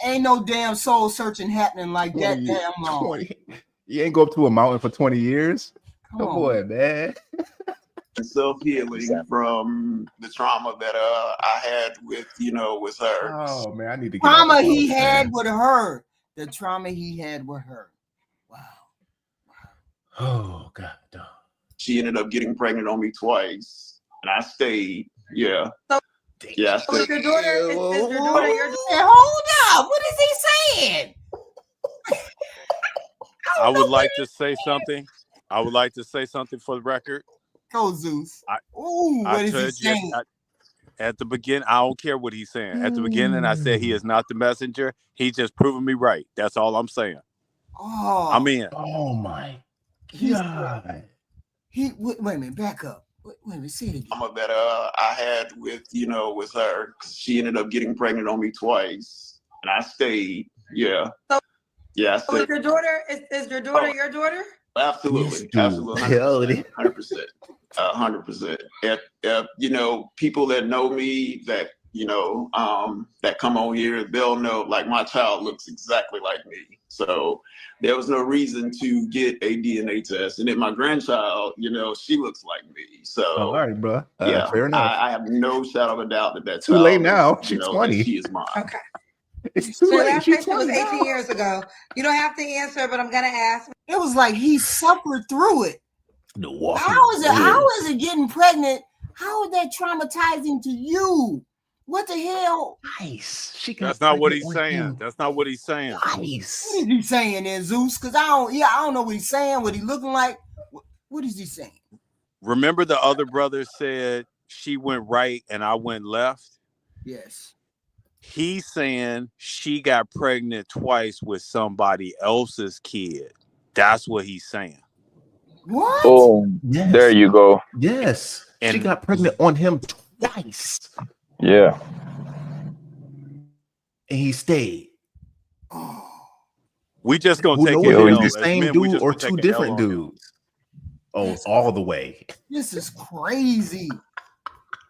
Ain't no damn soul searching happening like that damn long. 20. You ain't go up to a mountain for 20 years. Come on, man. Self-healing from the trauma that I had with her. Oh man, I need to get trauma he had with her. The trauma he had with her. Wow. Oh God. She ended up getting pregnant on me twice, and I stayed. Yeah. Yeah, I So is stay. your daughter? Is your daughter your daughter? Hey, hold up. What is he saying? I would like to say something. I would like to say something for the record. Go, Zeus. I What is he told you saying? at the beginning. I don't care what he's saying. At the beginning, I said he is not the messenger. He's just proving me right. That's all I'm saying. Oh, I'm in. Oh my God. Wait a minute, back up. Wait a minute, say it again. That I had with her. She ended up getting pregnant on me twice, and I stayed. Yeah. So, yeah. I so is your daughter? Is your daughter your daughter? Absolutely, Yes, absolutely, 100%. 100%. If people that know me, that that come on here, they'll know. Like, my child looks exactly like me, so there was no reason to get a DNA test. And then my grandchild, she looks like me. So all right, bro. yeah, Fair enough. I have no shadow of a doubt that Too late now. She's that 20. she is mine. Okay. It's too So your late. last She's question was 20 18 now. years ago. You don't have to answer, but I'm gonna ask. It was like he suffered through it. The walking How is it? dead. How is it getting pregnant? How is that traumatizing to you? What the hell? Nice. That's not what he's saying. That's not what he's saying. Nice. What is he saying there, Zeus? Because I don't know what he's saying. What he looking like? What is he saying? Remember the other brother said she went right and I went left? Yes. He's saying she got pregnant twice with somebody else's kid. That's what he's saying. What? Oh, Yes. there you go. Yes. She And got pregnant on him twice. Yeah. And he stayed. Oh. we just gonna Who take knows an if L. it's the As same men, we dude just or gonna take two an different L on him. dudes? Oh, all the way. This is crazy.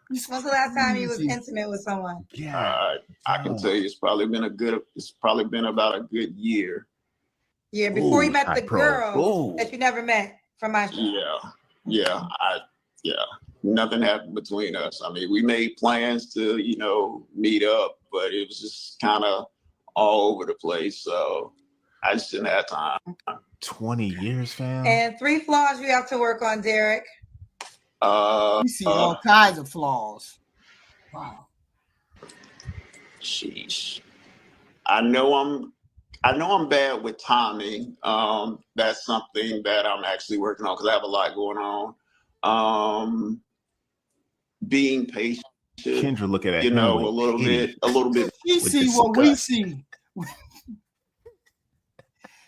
When's the last time you was intimate with someone? Yeah. I can tell you, it's probably been about a good year. Yeah, before you Ooh, met the high pro. girl Ooh. that you never met from my show. Yeah. Nothing happened between us. I mean, we made plans to, meet up, but it was just kind of all over the place. So I just didn't have time. 20 years, fam. And 3 flaws you have to work on, Derek. You see all kinds of flaws. Wow. Sheesh. I know I'm bad with timing. That's something that I'm actually working on because I have a lot going on. Being patient. Kendra looking at him a with little pity. bit. She see what we see.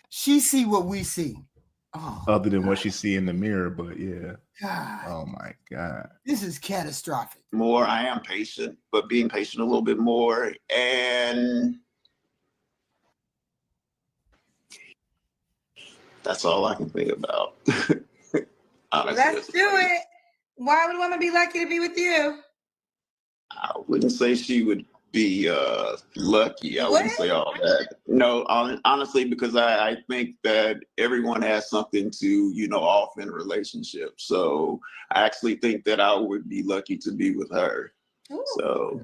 She see what we see. Oh, other than what she see in the mirror, but yeah. God. Oh my God. This is catastrophic. More, I am patient, but being patient a little bit more. And that's all I can think about. Honestly, Let's do it. Why would a woman be lucky to be with you? I wouldn't say she would be lucky. I wouldn't say all that. No, honestly, because I think that everyone has something to, offer in a relationship. So I actually think that I would be lucky to be with her. Ooh. So.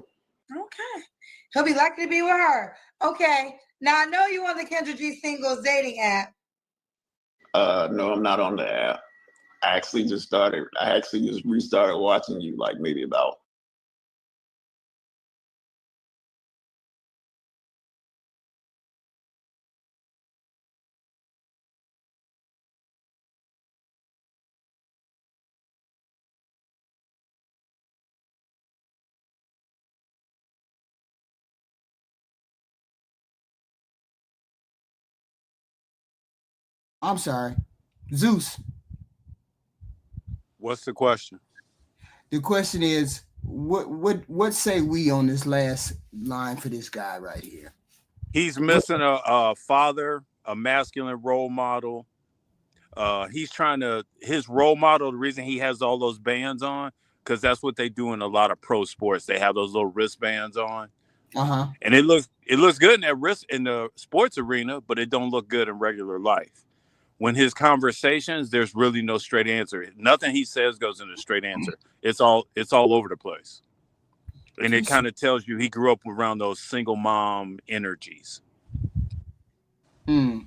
Okay. He'll be lucky to be with her. Okay. Now, I know you're on the Kendra G Singles dating app. No, I'm not on the app. I actually just restarted watching you like maybe about. I'm sorry. Zeus. What's the question? The question is, what say we on this last line for this guy right here? He's missing a father, a masculine role model. He's trying to, his role model, the reason he has all those bands on, because that's what they do in a lot of pro sports. They have those little wristbands on. Uh-huh. And it looks good in that wrist in the sports arena, but it don't look good in regular life. When his conversations, there's really no straight answer. Nothing he says goes in a straight answer. It's all over the place. And it kind of tells you he grew up around those single mom energies. Papi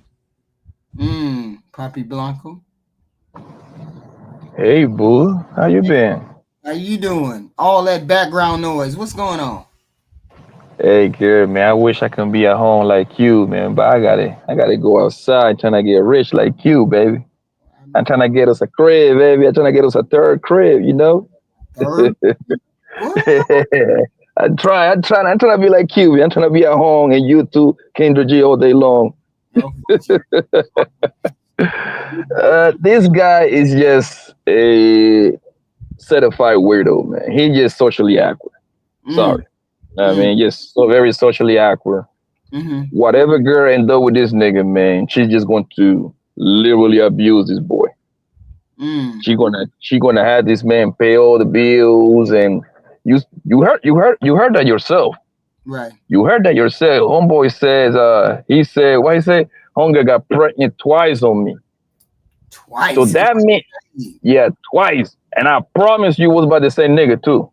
Blanco. Hey, boo. How you been? How you doing? All that background noise. What's going on? Hey, good man. I wish I could be at home like you, man. But I gotta go outside trying to get rich like you, baby. I'm trying to get us a crib, baby. I'm trying to get us a third crib, you know. Third? What? I'm trying to be like you. Man. I'm trying to be at home and you too, Kendra G all day long. This guy is just a certified weirdo, man. He just socially awkward. Sorry. I mean, just so very socially awkward. Whatever girl end up with this nigga, man, she's just going to literally abuse this boy. She gonna have this man pay all the bills, and you heard that yourself. Right. You heard that yourself. Homeboy says, he said, what he say? Homegirl got pregnant twice on me. Twice. So that means, yeah, twice. And I promise you was about the same nigga too.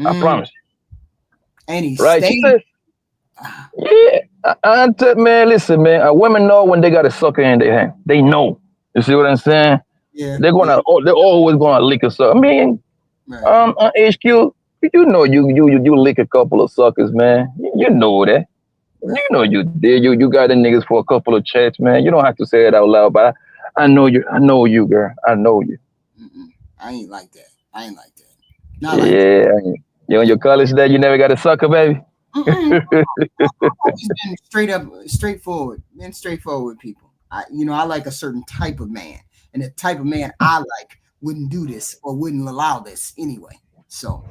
I promise you. And he Right? stayed. She said, yeah. Man, listen, man. Women know when they got a sucker in their hand. They know. You see what I'm saying? Yeah. They're always gonna lick a sucker. I mean, HQ, you know you lick a couple of suckers, man. You know that. You know you did. You got the niggas for a couple of checks, man. You don't have to say it out loud, but I know you. I know you, girl. I know you. I ain't like that. Not like that. You on your college day, you never got a sucker, baby. I've always been straightforward. Been straightforward with people. I like a certain type of man, and the type of man I like wouldn't do this or wouldn't allow this anyway. So,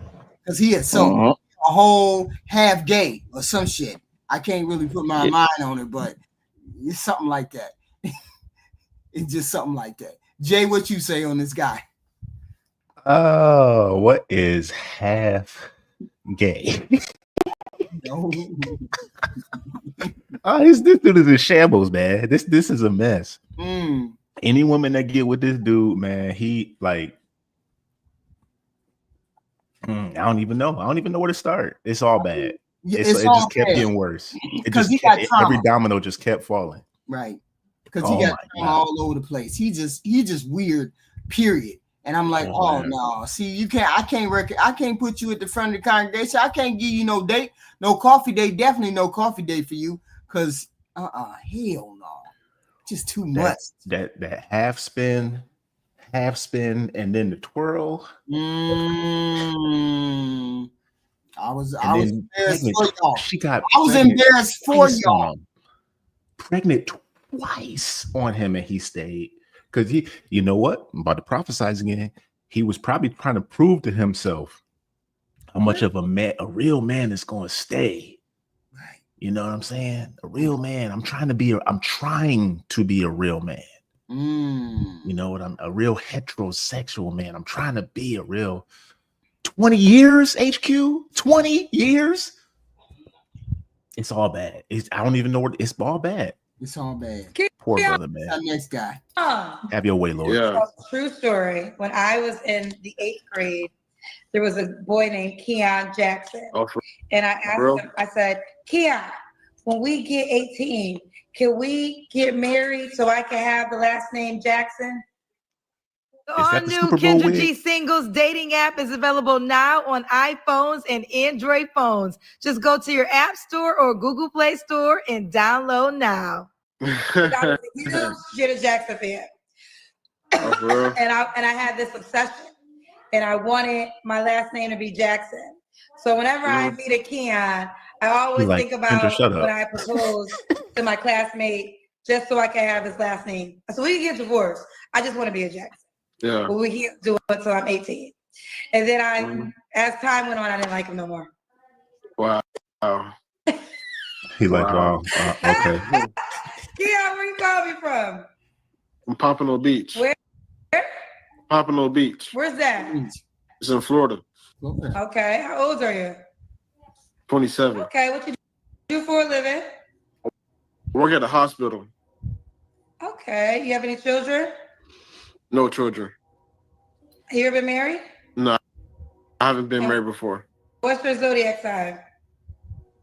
because he is a whole half gay or some shit. I can't really put my mind on it, but it's something like that. It's just something like that. Jay, what you say on this guy? Oh, what is half gay? This dude is in shambles, man. This is a mess. Any woman that get with this dude, man, he like, I don't even know. I don't even know where to start. It's all bad. It just kept getting worse. Every domino just kept falling. Right. Because he got trauma all over the place. He just weird, period. And I'm like, oh no, see, I can't put you at the front of the congregation. I can't give you no date, no coffee date, definitely no coffee date for you. Cause hell no. Just too much. That half spin, and then the twirl. I was embarrassed for y'all. I was embarrassed for y'all. Pregnant twice on him, and he stayed. Because you know what? I'm about to prophesize again. He was probably trying to prove to himself how much of a real man is going to stay. Right. You know what I'm saying? A real man. I'm trying to be a real man. You know what? I'm a real heterosexual man. I'm trying to be a real 20 years, HQ? 20 years? It's all bad. I don't even know what it's all bad. It's all bad. Poor brother, man. That next guy. Have your way, Lord. Yeah. True story. When I was in the 8th grade, there was a boy named Keon Jackson. And I asked him, I said, Keon, when we get 18, can we get married so I can have the last name Jackson? The all-new Kendra G Singles dating app is available now on iPhones and Android phones. Just go to your App Store or Google Play Store and download now. I was a huge Janet Jackson fan. And I had this obsession. And I wanted my last name to be Jackson. So whenever I meet a Keon, I always think about when I proposed to my classmate just so I can have his last name. So we can get divorced. I just want to be a Jackson. Yeah. But we can't do it until I'm 18. And then as time went on, I didn't like him no more. Wow. He like, wow. Okay. Yeah, where you calling me from? From Pompano Beach. Where? Pompano Beach. Where's that? It's in Florida. Okay. How old are you? 27. Okay. What you do for a living? Work at the hospital. Okay. You have any children? No children. Have you ever been married? No, I haven't been married before. What's your zodiac sign?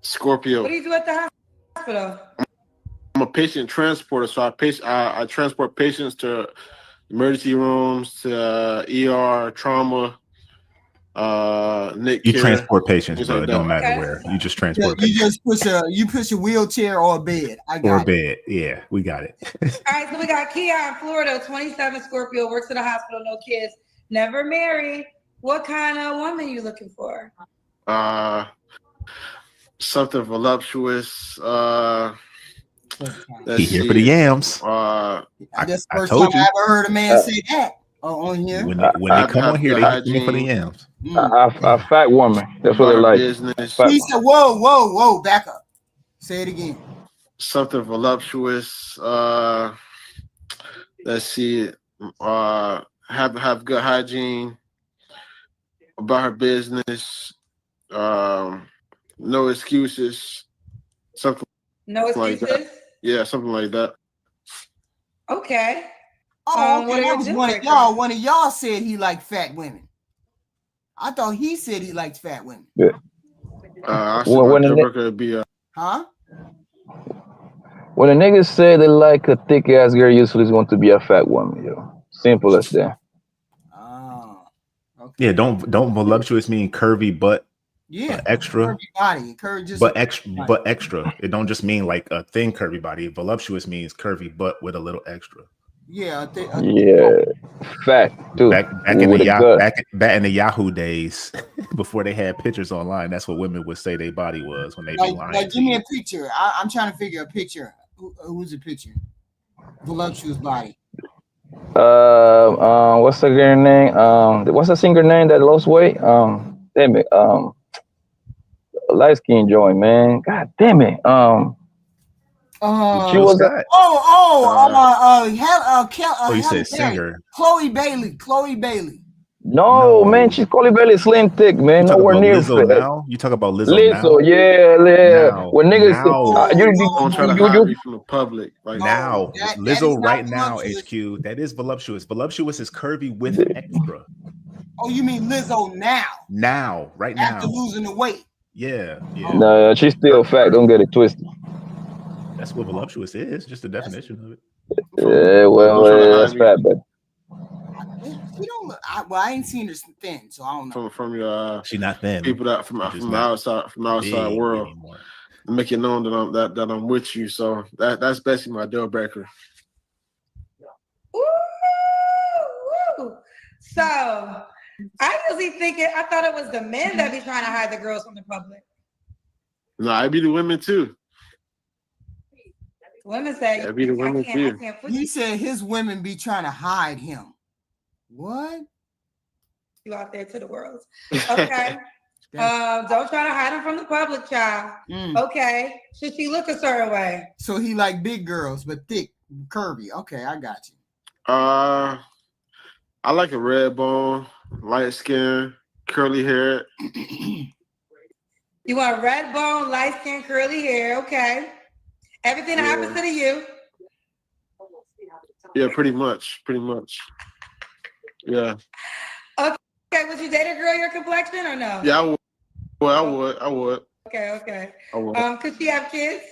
Scorpio. What do you do at the hospital? I'm a patient transporter, so I transport patients to emergency rooms, to ER, trauma, Nick You Care, transport patients, things bro. like It don't that. matter where. You just transport You patients. just push a wheelchair or a bed. I got Or a it. bed. Yeah, we got it. All right, so we got Kia in Florida, 27, Scorpio, works at a hospital, no kids, never married. What kind of woman you looking for? Something voluptuous. He here for the yams. That's the I first time told you. I ever heard a man say that on here. When they come on here, they hit me for the yams. A fat woman. That's what they About her like. business. He said, whoa, back up. Say it again. Something voluptuous. Let's see. Have good hygiene. About her business. No excuses. Something No like excuses? that. Yeah, something like that. Okay. Oh, What okay. are That your was deal one of breakers? y'all. One of y'all said he liked fat women. I thought he said he liked fat women. Yeah. I said my deal breaker would be Huh? When the niggas say they like a thick ass girl, usually it's going to be a fat woman, yo. Simple as that. Yeah, don't voluptuous mean curvy but Yeah, extra. curvy body, just but extra. It don't just mean like a thin curvy body. Voluptuous means curvy but with a little extra. Yeah, fat too. Back in with the a gut. back in the Yahoo days, before they had pictures online, that's what women would say their body was when they be lying. Like give me a picture. I'm trying to figure a picture. Who's the picture? Voluptuous body. What's the girl name? What's the singer name that lost weight? Damn it. Light skin joint, man. God damn it. She was you said singer. Chloe Bailey. No, man, she's Chloe Bailey slim thick, man. You talk Nowhere about near Lizzo fat. now? You talk about Lizzo now? Lizzo, yeah. Now, When niggas don't try to hide me from the public. Like now, Lizzo right now, HQ, that is voluptuous. Voluptuous is curvy with extra. Oh, you mean Lizzo now? Now, right now. After losing the weight. Yeah. No, she's still fat. Don't get it twisted. That's what voluptuous is, just the definition of it. Yeah, well, that's fat, but She don't look. I ain't seen her thin, so I don't know. From your she's not thin. People that from the outside world make it known that I'm with you. So that's basically my deal breaker. Ooh. So I thought it was the men that be trying to hide the girls from the public. No, I be the women too. Women say I be the women too. He said his women be trying to hide him. What? You out there to the world. Okay. Don't try to hide him from the public, child. Okay. Should she look a certain way? So he like big girls, but thick, curvy. Okay, I got you. I like a red bone, light skin, curly hair. You want red bone, light skin, curly hair. Okay. Everything the opposite of you. Yeah, pretty much. Yeah. Okay, would you date a girl your complexion or no? Yeah, I would. Well, I would. Okay. I would. Could she have kids?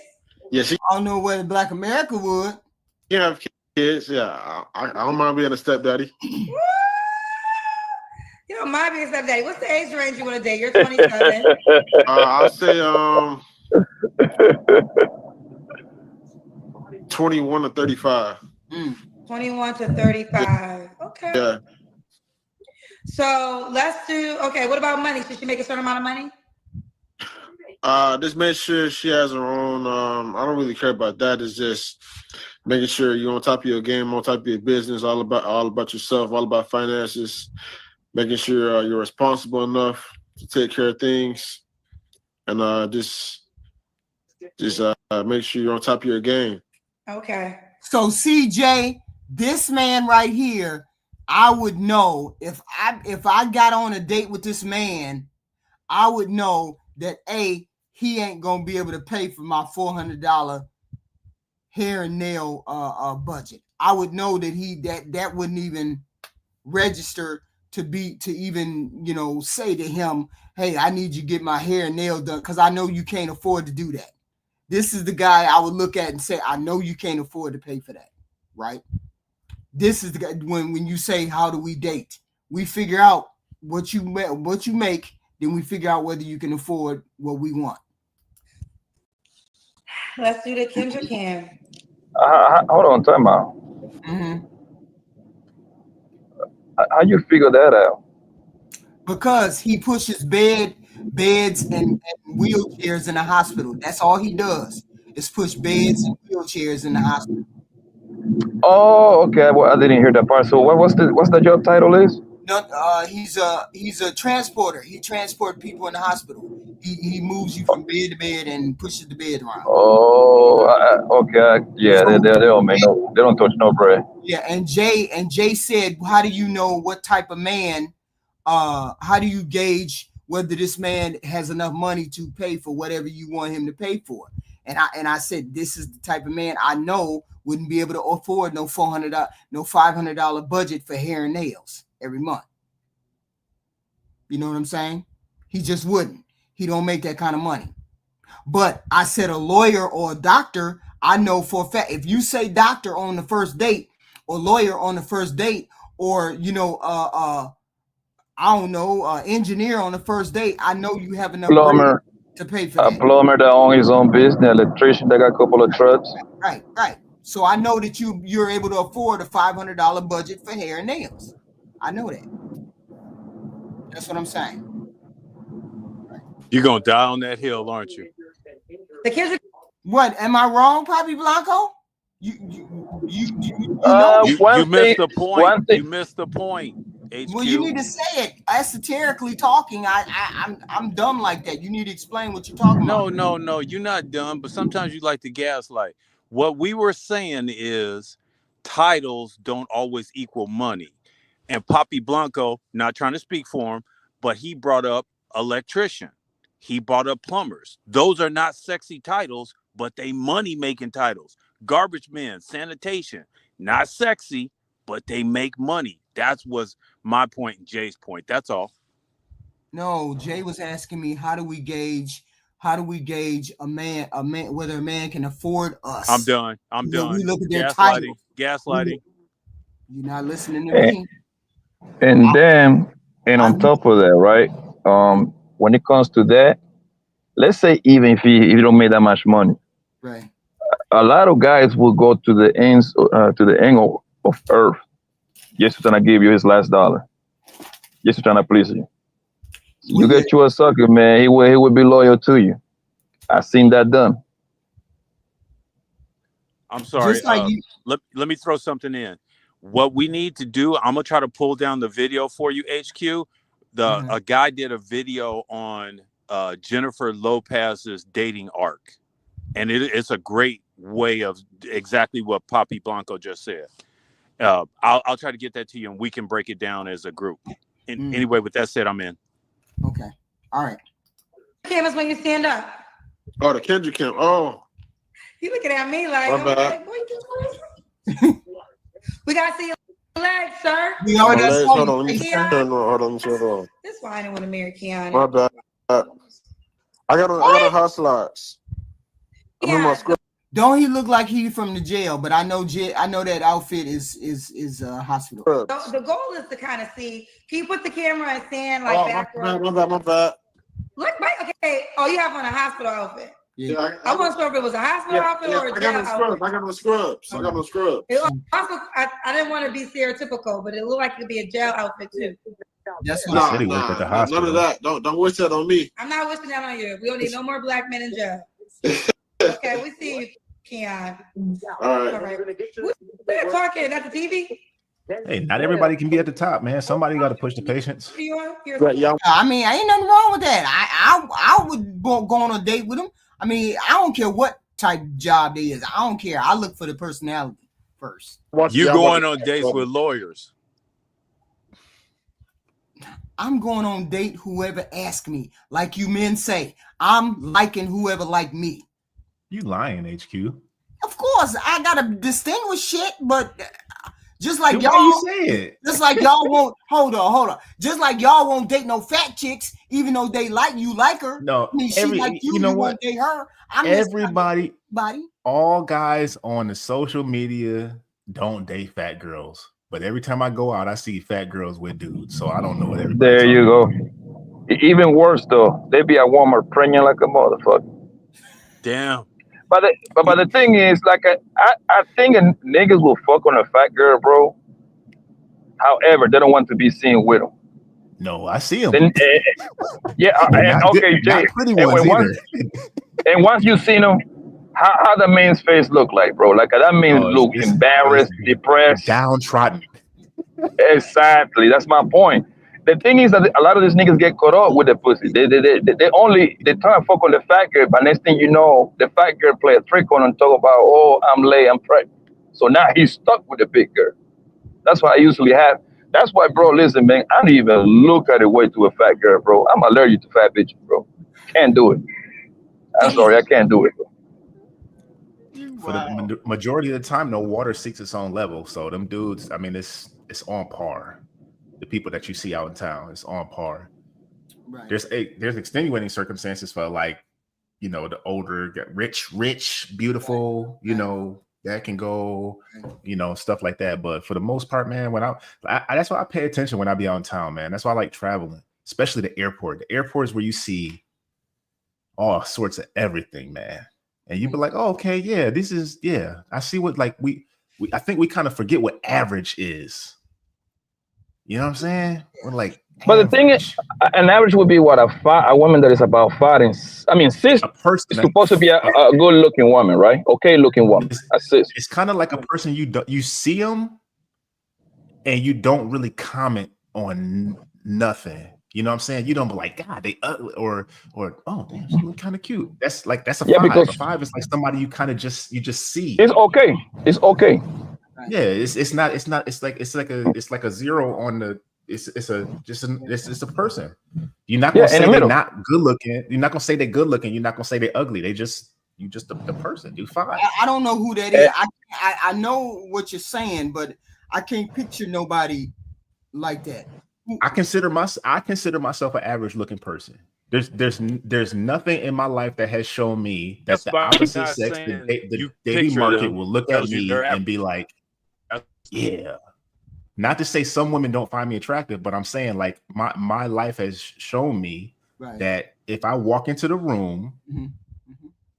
Yeah, I don't know whether Black America would. She have kids. Yeah, I don't mind being a stepdaddy. You don't mind being a stepdaddy. What's the age range you want to date? You're 27. I'll say 21 to 35. 21 to 35. Okay. Yeah. So let's do, what about money? Should she make a certain amount of money? Just make sure she has her own. I don't really care about that. It's just making sure you're on top of your game, on top of your business, all about yourself, all about finances, making sure you're responsible enough to take care of things, and just make sure you're on top of your game. Okay. So CJ, this man right here, I would know if I got on a date with this man, I would know that he ain't gonna be able to pay for my $400 hair and nail budget. I would know that that wouldn't even register to even say to him, hey, I need you to get my hair and nail done, because I know you can't afford to do that. This is the guy I would look at and say, I know you can't afford to pay for that, right? This is the guy when you say, how do we date? We figure out what you make, then we figure out whether you can afford what we want. Let's do the Kendra Cam. Hold on, time out. Mm-hmm. How you figure that out? Because he pushes beds and wheelchairs in the hospital. That's all he does is push beds and wheelchairs in the hospital. Oh, okay. Well, I didn't hear that part. So what's the job title is? No, he's a transporter. He transports people in the hospital. He moves you from bed to bed and pushes the bed around. Oh, okay. Yeah, they don't make no. They don't touch no bread. Yeah, and Jay said, how do you know what type of man? How do you gauge whether this man has enough money to pay for whatever you want him to pay for? And I said, this is the type of man I know wouldn't be able to afford no $500 budget for hair and nails every month. You know what I'm saying? He just wouldn't. He don't make that kind of money. But I said a lawyer or a doctor, I know for a fact, if you say doctor on the first date or lawyer on the first date, or I don't know, engineer on the first date, I know you have enough Plumber to pay for that. A plumber that owns his own business, electrician that got a couple of trucks. Right. So I know that you're able to afford a $500 budget for hair and nails. I know that. That's what I'm saying. You're gonna die on that hill, aren't you? The kids. What? Am I wrong, Papi Blanco? You missed the point. You missed the point. HQ. Well, you need to say it esoterically talking. I'm dumb like that. You need to explain what you're talking about. No, you're not dumb, but sometimes you like to gaslight. What we were saying is titles don't always equal money. And Papi Blanco, not trying to speak for him, but he brought up electrician. He brought up plumbers. Those are not sexy titles, but they money-making titles. Garbage men, sanitation, not sexy, but they make money. That was my point and Jay's point. That's all. No, Jay was asking me, how do we gauge a man whether a man can afford us? I'm done. We look at their title. Gaslighting. You're not listening to me. And on top of that, right? When it comes to that, let's say even if you don't make that much money, right? A lot of guys will go to the ends to the angle of earth just to trying to give you his last dollar, just to trying to please you. You get you a sucker, man. He will be loyal to you. I've seen that done. I'm sorry. Let me throw something in. What we need to do, I'm gonna try to pull down the video for you, HQ. A guy did a video on Jennifer Lopez's dating arc, and it's a great way of exactly what Papi Blanco just said. I'll try to get that to you, and we can break it down as a group. Anyway, with that said, I'm in. Okay. All right. Cameras when you stand up. Oh, the Kendra Cam. Oh. You looking at me like, my bad. Like, boy, you we gotta see your legs, sir. Hold on, let me turn on. That's why I didn't want to marry Keanu. My bad. I got a hot slides. I'm in my script. Don't he look like he from the jail? But I know that outfit is hospital. The goal is to kind of see. Can you put the camera and stand like backwards? My bad. Look, okay. Oh, you have on a hospital outfit. Yeah, I wasn't sure if it was a hospital outfit or a jail outfit. I got no scrubs. I didn't want to be stereotypical, but it looked like it could be a jail outfit too. That's what I said. He worked at the hospital. None of that. Don't wish that on me. I'm not wishing that on you. We don't need no more black men in jail. Okay, we see you, Keon. All right. We're talking at the TV. Hey, not everybody can be at the top, man. Somebody got to push the patience. I mean, ain't nothing wrong with that. I would go on a date with him. I mean, I don't care what type of job they is. I don't care. I look for the personality first. You going on dates with lawyers? I'm going on date whoever asks me. Like you men say, I'm liking whoever like me. You lying, HQ. Of course, I gotta distinguish shit, but just like y'all, you say it. Just like y'all won't hold on. Just like y'all won't date no fat chicks, even though they like her. No, I mean, she like you know what? Won't date her. Everybody, all guys on the social media don't date fat girls. But every time I go out, I see fat girls with dudes. So I don't know what everybody's There you go. Even worse though, they be at Walmart pregnant like a motherfucker. Damn. But the thing is, like I think niggas will fuck on a fat girl, bro. However, they don't want to be seen with them. No, I see them. Then, yeah, and not okay, good, Jay. not pretty ones either. Once you see them, how the man's face look like, bro? Like that man look embarrassed, depressed, downtrodden. Exactly, that's my point. The thing is that a lot of these niggas get caught up with the pussy. They try to fuck on the fat girl, but next thing you know, the fat girl play a trick on and talk about, oh, I'm late, I'm pregnant. So now he's stuck with the big girl. That's what I usually have. That's why, bro, listen, man, I don't even look at the way to a fat girl, bro. I'm allergic to fat bitches, bro. Can't do it. I'm sorry, I can't do it, bro. For the majority of the time, no, water seeks its own level. So them dudes, I mean, it's on par. The people that you see out in town, it's on par. Right. There's extenuating circumstances for, like, you know, the older, rich, beautiful, you know, that can go, you know, stuff like that. But for the most part, man, when I that's why I pay attention when I be out in town, man. That's why I like traveling, especially the airport. The airport is where you see all sorts of everything, man. And you be like, oh, okay, yeah, this is, yeah, I see what, like, I think we kind of forget what average is. You know what I'm saying? We're like, but the thing is, an average would be what a woman that is about 5 and sis is supposed to be a good looking woman, right? Okay looking woman. It's kind of like a person you see them and you don't really comment on nothing. You know what I'm saying? You don't be like, God, they ugly, or oh damn, she look kind of cute. That's a 5. Because a 5 is like somebody you kind of just see. It's okay. It's okay. Yeah, it's like a 0 on the. It's a person. You're not gonna say they're not good looking. You're not gonna say they're good looking. You're not gonna say they're ugly. You just the person. You fine. I don't know who that is. I know what you're saying, but I can't picture nobody like that. I consider myself an average looking person. There's nothing in my life that has shown me that the opposite sex, the dating market will look at me and be like, yeah. Not to say some women don't find me attractive, but I'm saying, like, my life has shown me that if I walk into the room,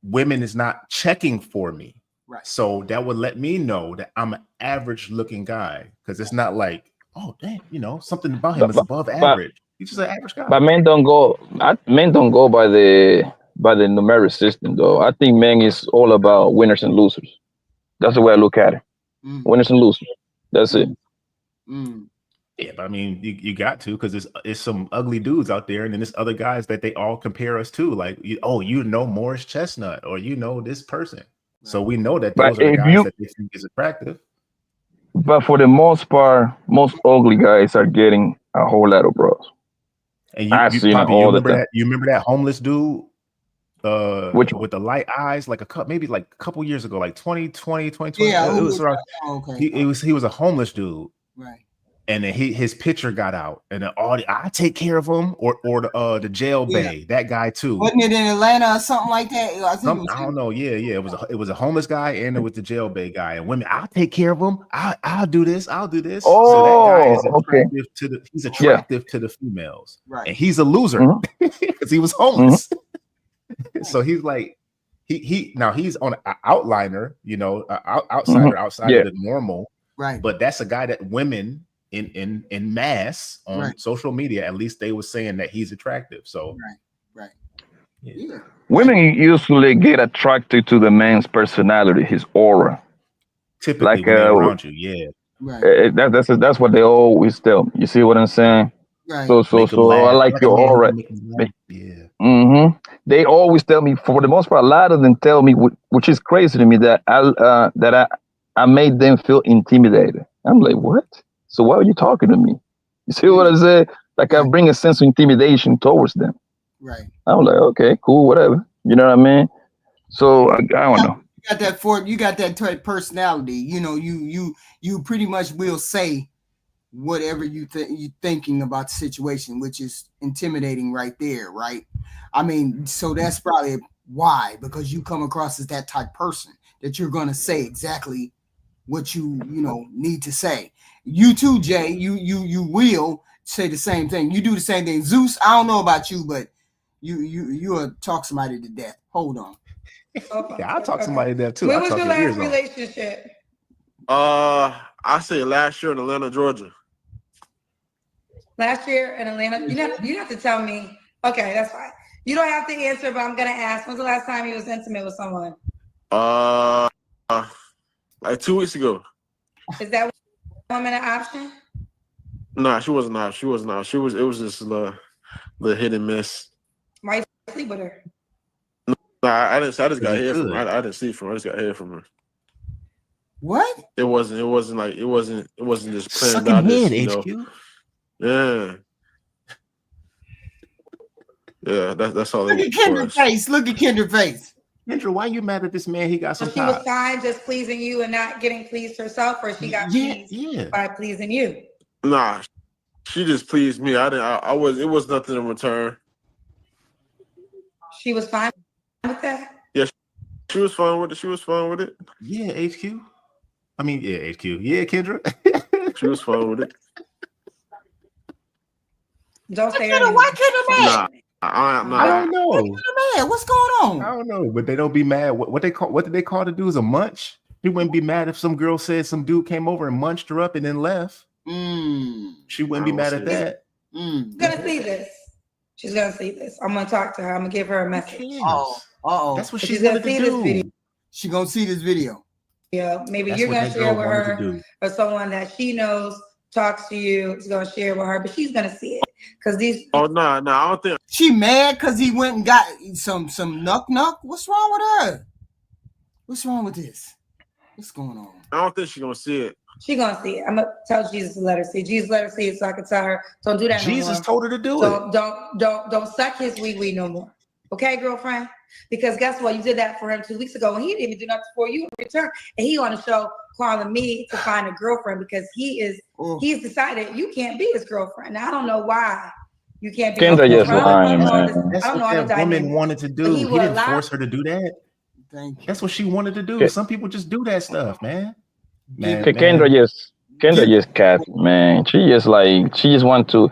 women is not checking for me. Right. So that would let me know that I'm an average looking guy, because it's not like, oh damn, you know, something about him is above average. He's just an average guy. But men don't go by the numeric system, though. I think men is all about winners and losers. That's the way I look at it. Winners and losers. That's it. Yeah, but I mean, you got to, because it's some ugly dudes out there, and then there's other guys that they all compare us to, like, you know Morris Chestnut, or you know this person. Right. So we know that those are the guys that they think is attractive. But for the most part, most ugly guys are getting a whole lot of bros. And you remember that homeless dude with the light eyes, like maybe like a couple years ago, like 2020. Yeah, he was a homeless dude. Right. And then his picture got out, and I take care of him, or the jail bay, that guy too. Wasn't it in Atlanta or something like that? I don't know. Yeah. It was a homeless guy, and it was the jail bay guy. And women, I'll take care of him. I'll do this. I'll do this. Oh, so that guy is attractive to the females, right? And he's a loser because he was homeless. So he's like, he's on an outliner, you know, outsider outside of the normal, right? But that's a guy that women in mass on social media, at least they were saying that he's attractive. So right. Yeah. Women usually get attracted to the man's personality, his aura. Typically, like around you, yeah. Right. That's what they always tell me. You see what I'm saying? Right. So I like your aura. Yeah. They always tell me, for the most part, a lot of them tell me, which is crazy to me, that I made them feel intimidated. I'm like, what? So why are you talking to me? You see what I said? Like, I bring a sense of intimidation towards them. Right. I'm like, okay, cool, whatever. You know what I mean? So I don't know. You got that personality. You know, you pretty much will say whatever you thinking about the situation, which is intimidating right there, right? I mean, so that's probably why, because you come across as that type person that you're gonna say exactly what you need to say. You too, Jay. You will say the same thing. You do the same thing. Zeus, I don't know about you, but you will talk somebody to death. Hold on. Yeah, I'll talk somebody to death too. When I'll was talk your your last ears off. relationship? I say last year in Atlanta, Georgia. Last year in Atlanta. You have to tell me. Okay, that's fine. You don't have to answer, but I'm gonna ask. When's the last time you was intimate with someone? Like 2 weeks ago. Is that woman an option? Nah, she wasn't out. She wasn't out. It was just the hit and miss. Why you sleep with her? Nah, I just got head from good. her. I didn't see from her. I just got head from her. What? It wasn't just planned Sucking out. head, Just, HQ. Yeah. Yeah, that's all. Look at Kendra's face. Look at Kendra's face. Kendra, why you mad at this man? He got some So she was top. fine just pleasing you and not getting pleased herself, or she got pleased by pleasing you? Nah, she just pleased me. It was nothing in return. She was fine with that? Yeah, she was fine with it. She was fine with it. Yeah, HQ. I mean, yeah, HQ. Yeah, Kendra. She was fine with it. Don't say her. Why Kendra mad? Nah, I don't know. Why Kendra mad? What's going on? I don't know, but they don't be mad. What did they call the dudes a munch? He wouldn't be mad if some girl said some dude came over and munched her up and then left. She wouldn't be mad at that. She's gonna see this. She's gonna see this. I'm gonna talk to her. I'm gonna give her a message. Oh, that's what she's gonna see this video. She gonna see this video. Yeah, maybe That's you're what gonna that share girl with wanted her, to do. or someone that she knows talks to you is gonna share with her, but she's gonna see it because these. Oh no, I don't think she mad because he went and got some knuck. What's wrong with her? What's wrong with this? What's going on? I don't think she's gonna see it. She gonna see it. I'm gonna tell Jesus to let her see it. Jesus let her see it so I can tell her, don't do that no more. Jesus told her to do it. Don't suck his wee no more. Okay, girlfriend? Because guess what? You did that for him 2 weeks ago and he didn't even do nothing for you in return. And he on the show calling me to find a girlfriend because he's decided you can't be his girlfriend. Now I don't know why you can't be Kendra his just girlfriend. lying, That's I don't know what all the that woman dynamics. wanted to do. He didn't force her to do that. That's what she wanted to do. Okay. Some people just do that stuff, man. Kendra just cat, man. She just want to.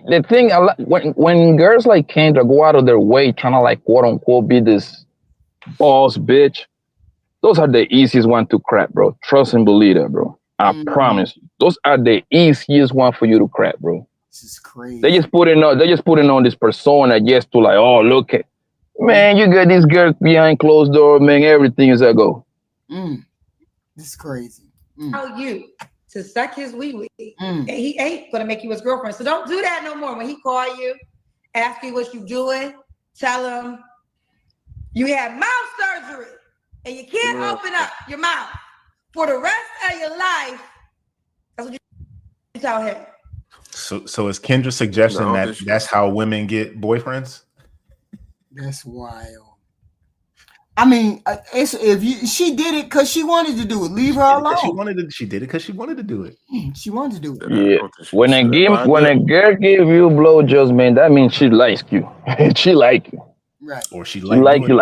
The thing, when girls like Kendra go out of their way trying to like quote unquote be this boss bitch, those are the easiest one to crap, bro. Trust and believe that, bro. I promise you, those are the easiest one for you to crap, bro. This is crazy. They just putting on this persona just to like, oh look at, man, you got these girls behind closed door, man. Everything is a go. This is crazy. Tell you to suck his wee, and he ain't gonna make you his girlfriend. So don't do that no more. When he call you, ask you what you doing, tell him you had mouth surgery and you can't open up your mouth for the rest of your life. That's what you tell him. So is Kendra suggesting that's how women get boyfriends? That's wild. I mean, she did it because she wanted to do it. Leave her alone. She did it because she wanted to do it. She wanted to do it. Yeah. When a girl give you blowjobs, man, that means she likes you. She like you. Right. Or she like you.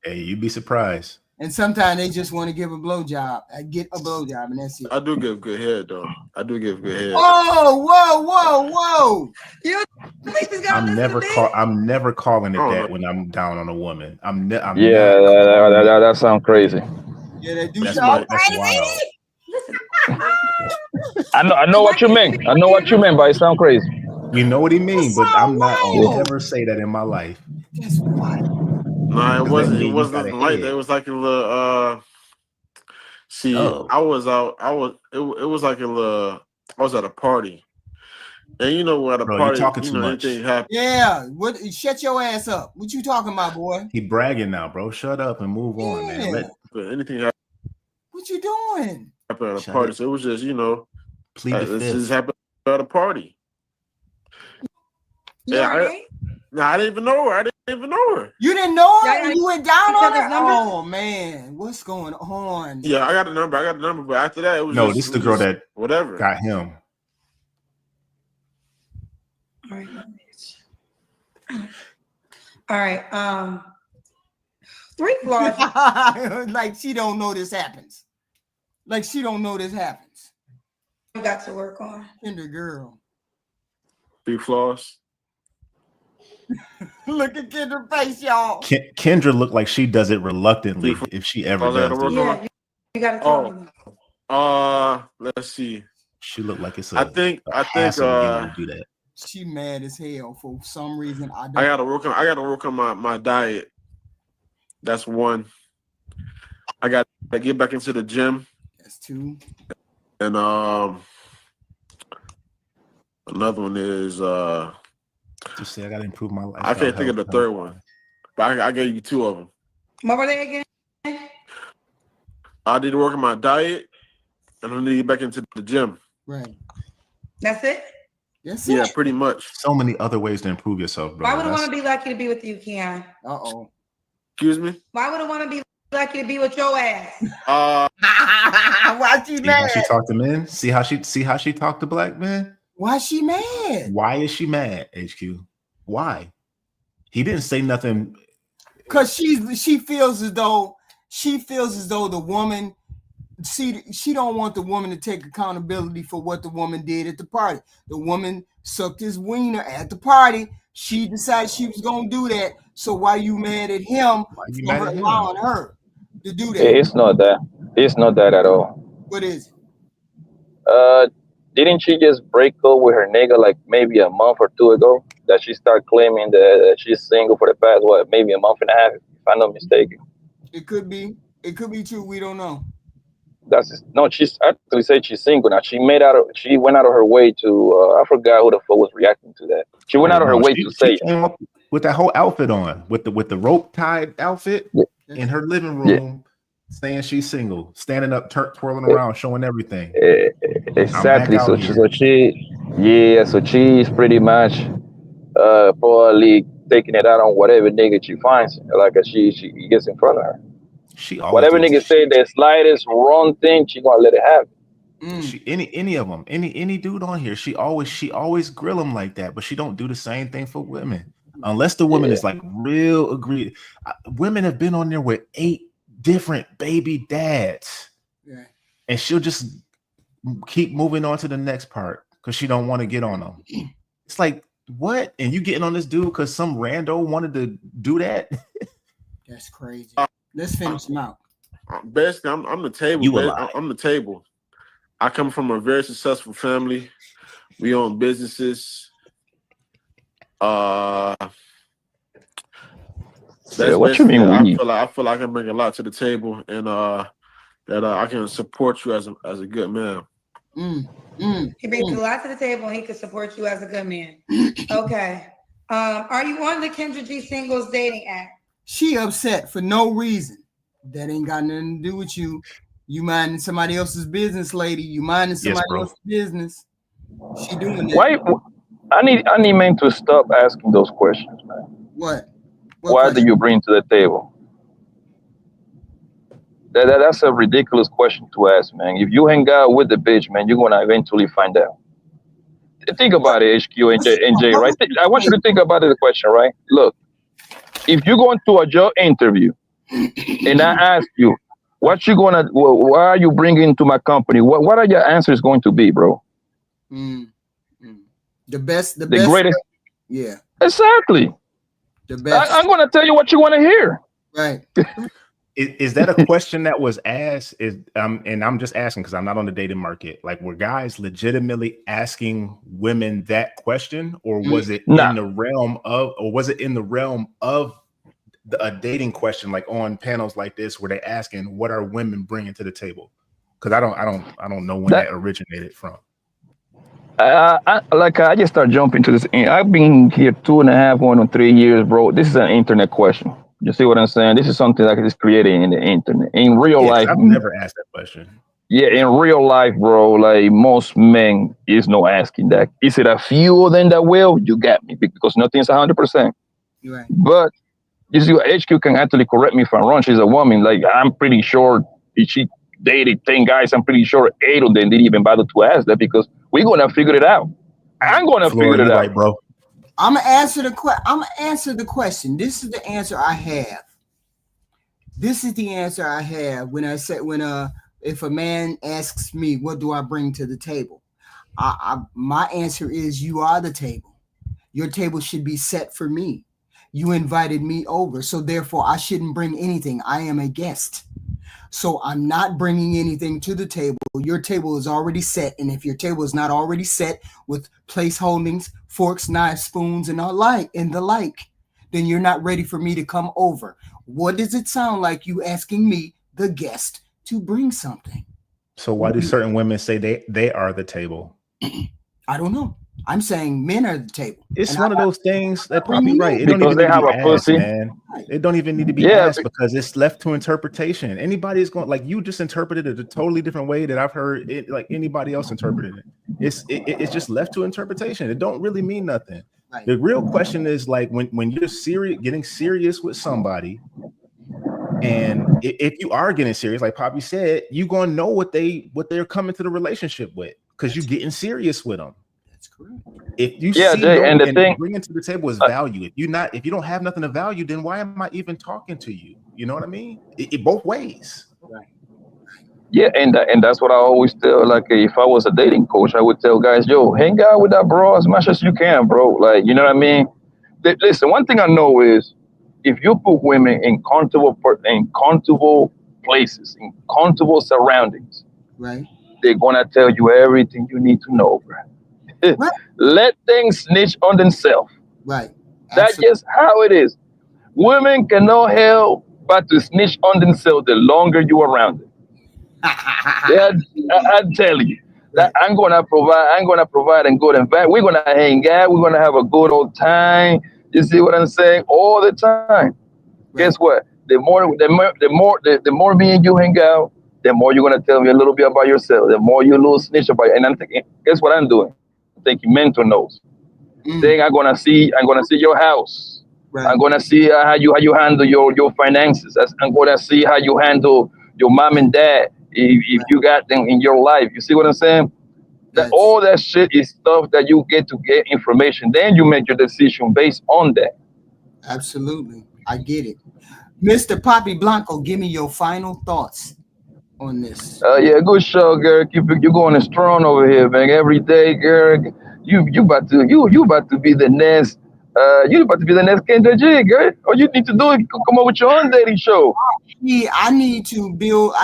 Hey, you'd be surprised. And sometimes they just want to give a blowjob. Get a blowjob, and that's it. I do give good head, though. I do give good head. Whoa! I'm never calling it that when I'm down on a woman. That sounds crazy. Yeah, they do. That's wild. I know what you mean. I know what you mean, but it sounds crazy. You know what he mean, but I'm not gonna ever say that in my life. That's wild. No, it wasn't like that. It was like a little I was out. It was like a little. I was at a party, and you know at a party, anything happens. Yeah, shut your ass up. What you talking about, boy? He bragging now, bro. Shut up and move on, man. Anything happens. What you doing? Happened at a party, so it was just plead the this fifth. just happened at a party. I didn't even know her. You didn't know her? Yeah, you went down on her? Number? Oh, man. What's going on? Yeah, I got the number. But after that, it was this is the girl that whatever got him. All right. 3 flaws. Like she don't know this happens. Like she don't know this happens. You got to work on. Kendra girl. Three flaws. Look at Kendra's face, y'all. Kendra looked like she does it reluctantly if she ever does it. Yeah, you gotta tell me. Let's see. She looked like it's I think to do that. She mad as hell for some reason. I gotta work on my diet. That's one. I got to get back into the gym. That's two. And another one is just say I gotta improve my life. I can't think of the third one, but I gave you two of them. What were they again? I need to work on my diet, and I need to get back into the gym. Right. That's it? Yes. Yeah, pretty much. So many other ways to improve yourself, bro. Why would I want to be lucky to be with you, Keon? Excuse me? Why would I want to be lucky to be with your ass? Why she mad? How she talk to men? See how she talk to black men? Why she mad? Why is she mad, HQ? Why? He didn't say nothing. Because she feels as though the woman, she don't want the woman to take accountability for what the woman did at the party. The woman sucked his wiener at the party. She decided she was gonna do that. So why you mad at him for allowing her to do that? It's not that. It's not that at all. What is it? Didn't she just break up with her nigga like maybe a month or two ago? That she started claiming that she's single for the past maybe a month and a half, if I'm not mistaken. It could be true. We don't know. She's actually said she's single now. She went out of her way to I forgot who the fuck was reacting to that. She went out of her way to say came up with that whole outfit on, with the rope tied outfit in her living room, saying she's single, standing up, twirling around, showing everything. Exactly. So she's pretty much probably taking it out on whatever nigga she finds. Like she gets in front of her. Whatever nigga say the slightest wrong thing, she gonna let it happen. She any of them, any dude on here, she always grill them like that, but she don't do the same thing for women unless the woman is like real agreed. Women have been on there with 8 different baby dads, and she'll just keep moving on to the next part because she don't want to get on them. It's like, what? And you getting on this dude because some rando wanted to do that? That's crazy. Let's finish him out. Basically, I'm the table. I'm the table. I come from a very successful family. We own businesses. What you mean? I feel like I can bring a lot to the table, and that I can support you as a good man. He brings a lot to the table, and he can support you as a good man. Okay. Are you on the Kendra G Singles dating app? She upset for no reason. That ain't got nothing to do with you. You minding somebody else's business, lady. You minding somebody else's business. She doing that. Why? I need men to stop asking those questions, man. What Why do you bring to the table? That's a ridiculous question to ask, man. If you hang out with the bitch, man, you're gonna eventually find out. Think about it, HQ and J, right? I want you to think about the question, right? Look, if you go into a job interview and I ask you, why are you bringing to my company? What are your answers going to be, bro? The best. The greatest. Yeah. Exactly. The best. I'm going to tell you what you want to hear. Right. Is that a question that was asked? And I'm just asking because I'm not on the dating market. Like, were guys legitimately asking women that question, or was it in the realm of, a dating question, like on panels like this, where they asking what are women bringing to the table? Because I don't know when that originated from. I just start jumping to this. I've been here 2.5, going on 3 years, bro. This is an internet question. You see what I'm saying? This is something that is created in the internet. In real life, I've never asked that question. Yeah, in real life, bro, like most men is no asking that. Is it a few of them that will? You got me, because nothing's 100%. Right. But you see, HQ can actually correct me if I'm wrong. She's a woman. Like, I'm pretty sure if she dated 10 guys, I'm pretty sure 8 of them didn't even bother to ask that, because we're gonna figure it out. I'm gonna figure it out, right, bro. I'm gonna answer the question. This is the answer I have. This is the answer I have when if a man asks me, what do I bring to the table? My answer is, you are the table. Your table should be set for me. You invited me over, so therefore I shouldn't bring anything. I am a guest. So I'm not bringing anything to the table. Your table is already set. And if your table is not already set with place holdings, forks, knives, spoons, and the like, then you're not ready for me to come over. What does it sound like you asking me, the guest, to bring something? So why do certain women say they are the table? I don't know. I'm saying men are the table. It's one of those things that probably right. It because don't even they need to have be a asked, pussy. man. It don't even need to be asked because it's left to interpretation. Anybody's going, like, you just interpreted it a totally different way that I've heard it, like anybody else interpreted it. It's just left to interpretation. It don't really mean nothing. Right. The real question is, like, when you're getting serious with somebody, and if you are getting serious, like Poppy said, you're gonna know what they're coming to the relationship with because you're getting serious with them. That's correct. If you see Jay, and the thing bringing to the table is value. If you don't have nothing of value, then why am I even talking to you? You know what I mean? It both ways. Right. Yeah, and that's what I always tell. Like, if I was a dating coach, I would tell guys, yo, hang out with that bro as much as you can, bro. Like, you know what I mean? Listen, one thing I know is, if you put women in comfortable places, in comfortable surroundings, right, they're gonna tell you everything you need to know, bro. Right. Let things snitch on themselves. Right. That's just how it is. Women cannot help but to snitch on themselves the longer you're around them. Yeah, I tell you that I'm gonna provide and good and bad. We're gonna hang out. We're gonna have a good old time. You see what I'm saying? All the time. Right. Guess what? The more me and you hang out, the more you're gonna tell me a little bit about yourself. The more you little snitch about it. And I'm thinking, guess what I'm doing? I'm thinking mental notes. Then I'm gonna see your house. Right. I'm gonna see how you handle your finances. I'm gonna see how you handle your mom and dad if you got them in your life. You see what I'm saying? That all that shit is stuff that you get information. Then you make your decision based on that. Absolutely, I get it. Mr. Poppy Blanco, give me your final thoughts on this. Yeah, good show, Garrick. You're going strong over here, man. Every day, Garrick. You about to be the next. You about to be the next Kendra G, Garrick. All you need to do is come up with your own dating show. Yeah, I need to build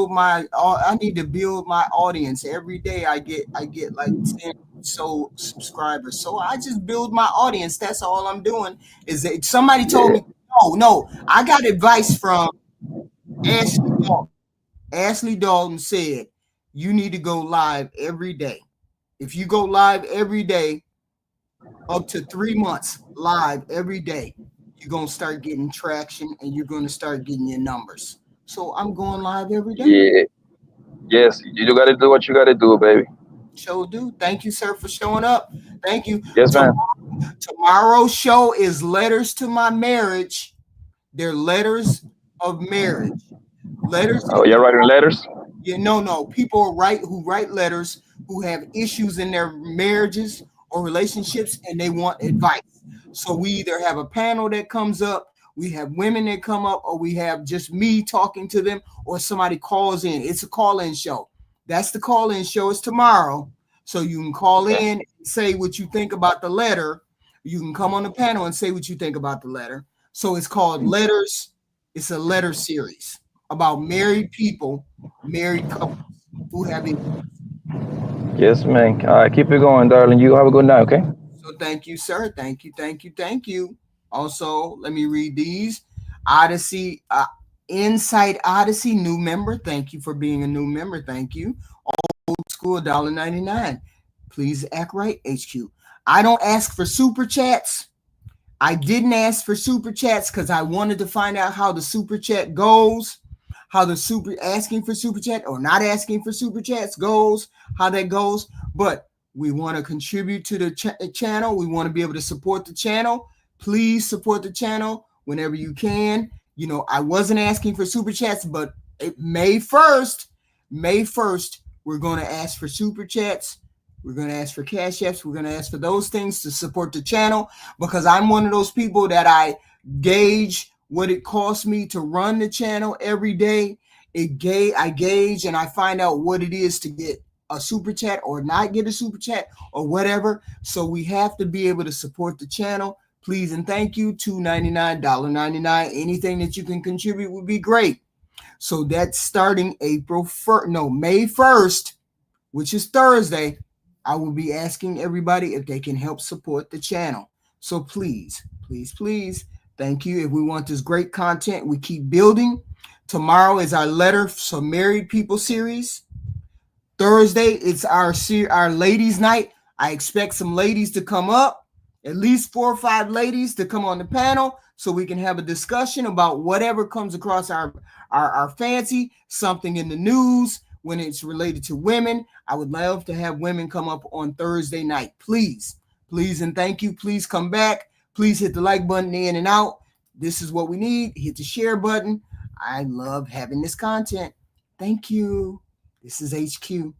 my audience. Every day I get like 10 so subscribers. So I just build my audience. That's all I'm doing. Is that somebody told me, no, I got advice from Ashley Dalton. Ashley Dalton said, you need to go live every day. If you go live every day, up to 3 months live every day, you're going to start getting traction and you're going to start getting your numbers. So I'm going live every day. Yeah. Yes, you got to do what you got to do, baby. Sure do. Thank you, sir, for showing up. Thank you. Yes, ma'am. Tomorrow's show is Letters to My Marriage. They're letters of marriage. Letters. Oh, you're writing letters? Yeah, no. People who write letters, who have issues in their marriages or relationships, and they want advice. So we either have a panel that comes up, we have women that come up, or we have just me talking to them, or somebody calls in. It's a call-in show. That's the call-in show. It's tomorrow. So you can call in and say what you think about the letter. You can come on the panel and say what you think about the letter. So it's called Letters. It's a letter series about married people, married couples who have it. Yes, man. All right, keep it going, darling. You have a good night, okay? So thank you, sir. Thank you. Also, let me read these. Odyssey, Insight Odyssey, new member. Thank you for being a new member. Thank you. Old school, $1.99. Please act right, HQ. I don't ask for super chats. I didn't ask for super chats because I wanted to find out how the super chat goes, how the asking for super chat or not asking for super chats goes, how that goes. But we want to contribute to the channel. We want to be able to support the channel. Please support the channel whenever you can. You know, I wasn't asking for super chats, but May 1st, we're going to ask for super chats. We're going to ask for cash apps. We're going to ask for those things to support the channel because I'm one of those people that I gauge what it costs me to run the channel every day. I gauge and I find out what it is to get a super chat or not get a super chat or whatever. So we have to be able to support the channel. Please and thank you. $2.99, $1.99. Anything that you can contribute would be great. So that's starting May 1st, which is Thursday. I will be asking everybody if they can help support the channel. So please, please, please, thank you. If we want this great content, we keep building. Tomorrow is our Letter for Married People series. Thursday, it's our ladies' night. I expect some ladies to come up, at least 4 or 5 ladies to come on the panel so we can have a discussion about whatever comes across our fancy, something in the news when it's related to women. I would love to have women come up on Thursday night. Please, please, and thank you. Please come back. Please hit the like button in and out. This is what we need. Hit the share button. I love having this content. Thank you. This is HQ.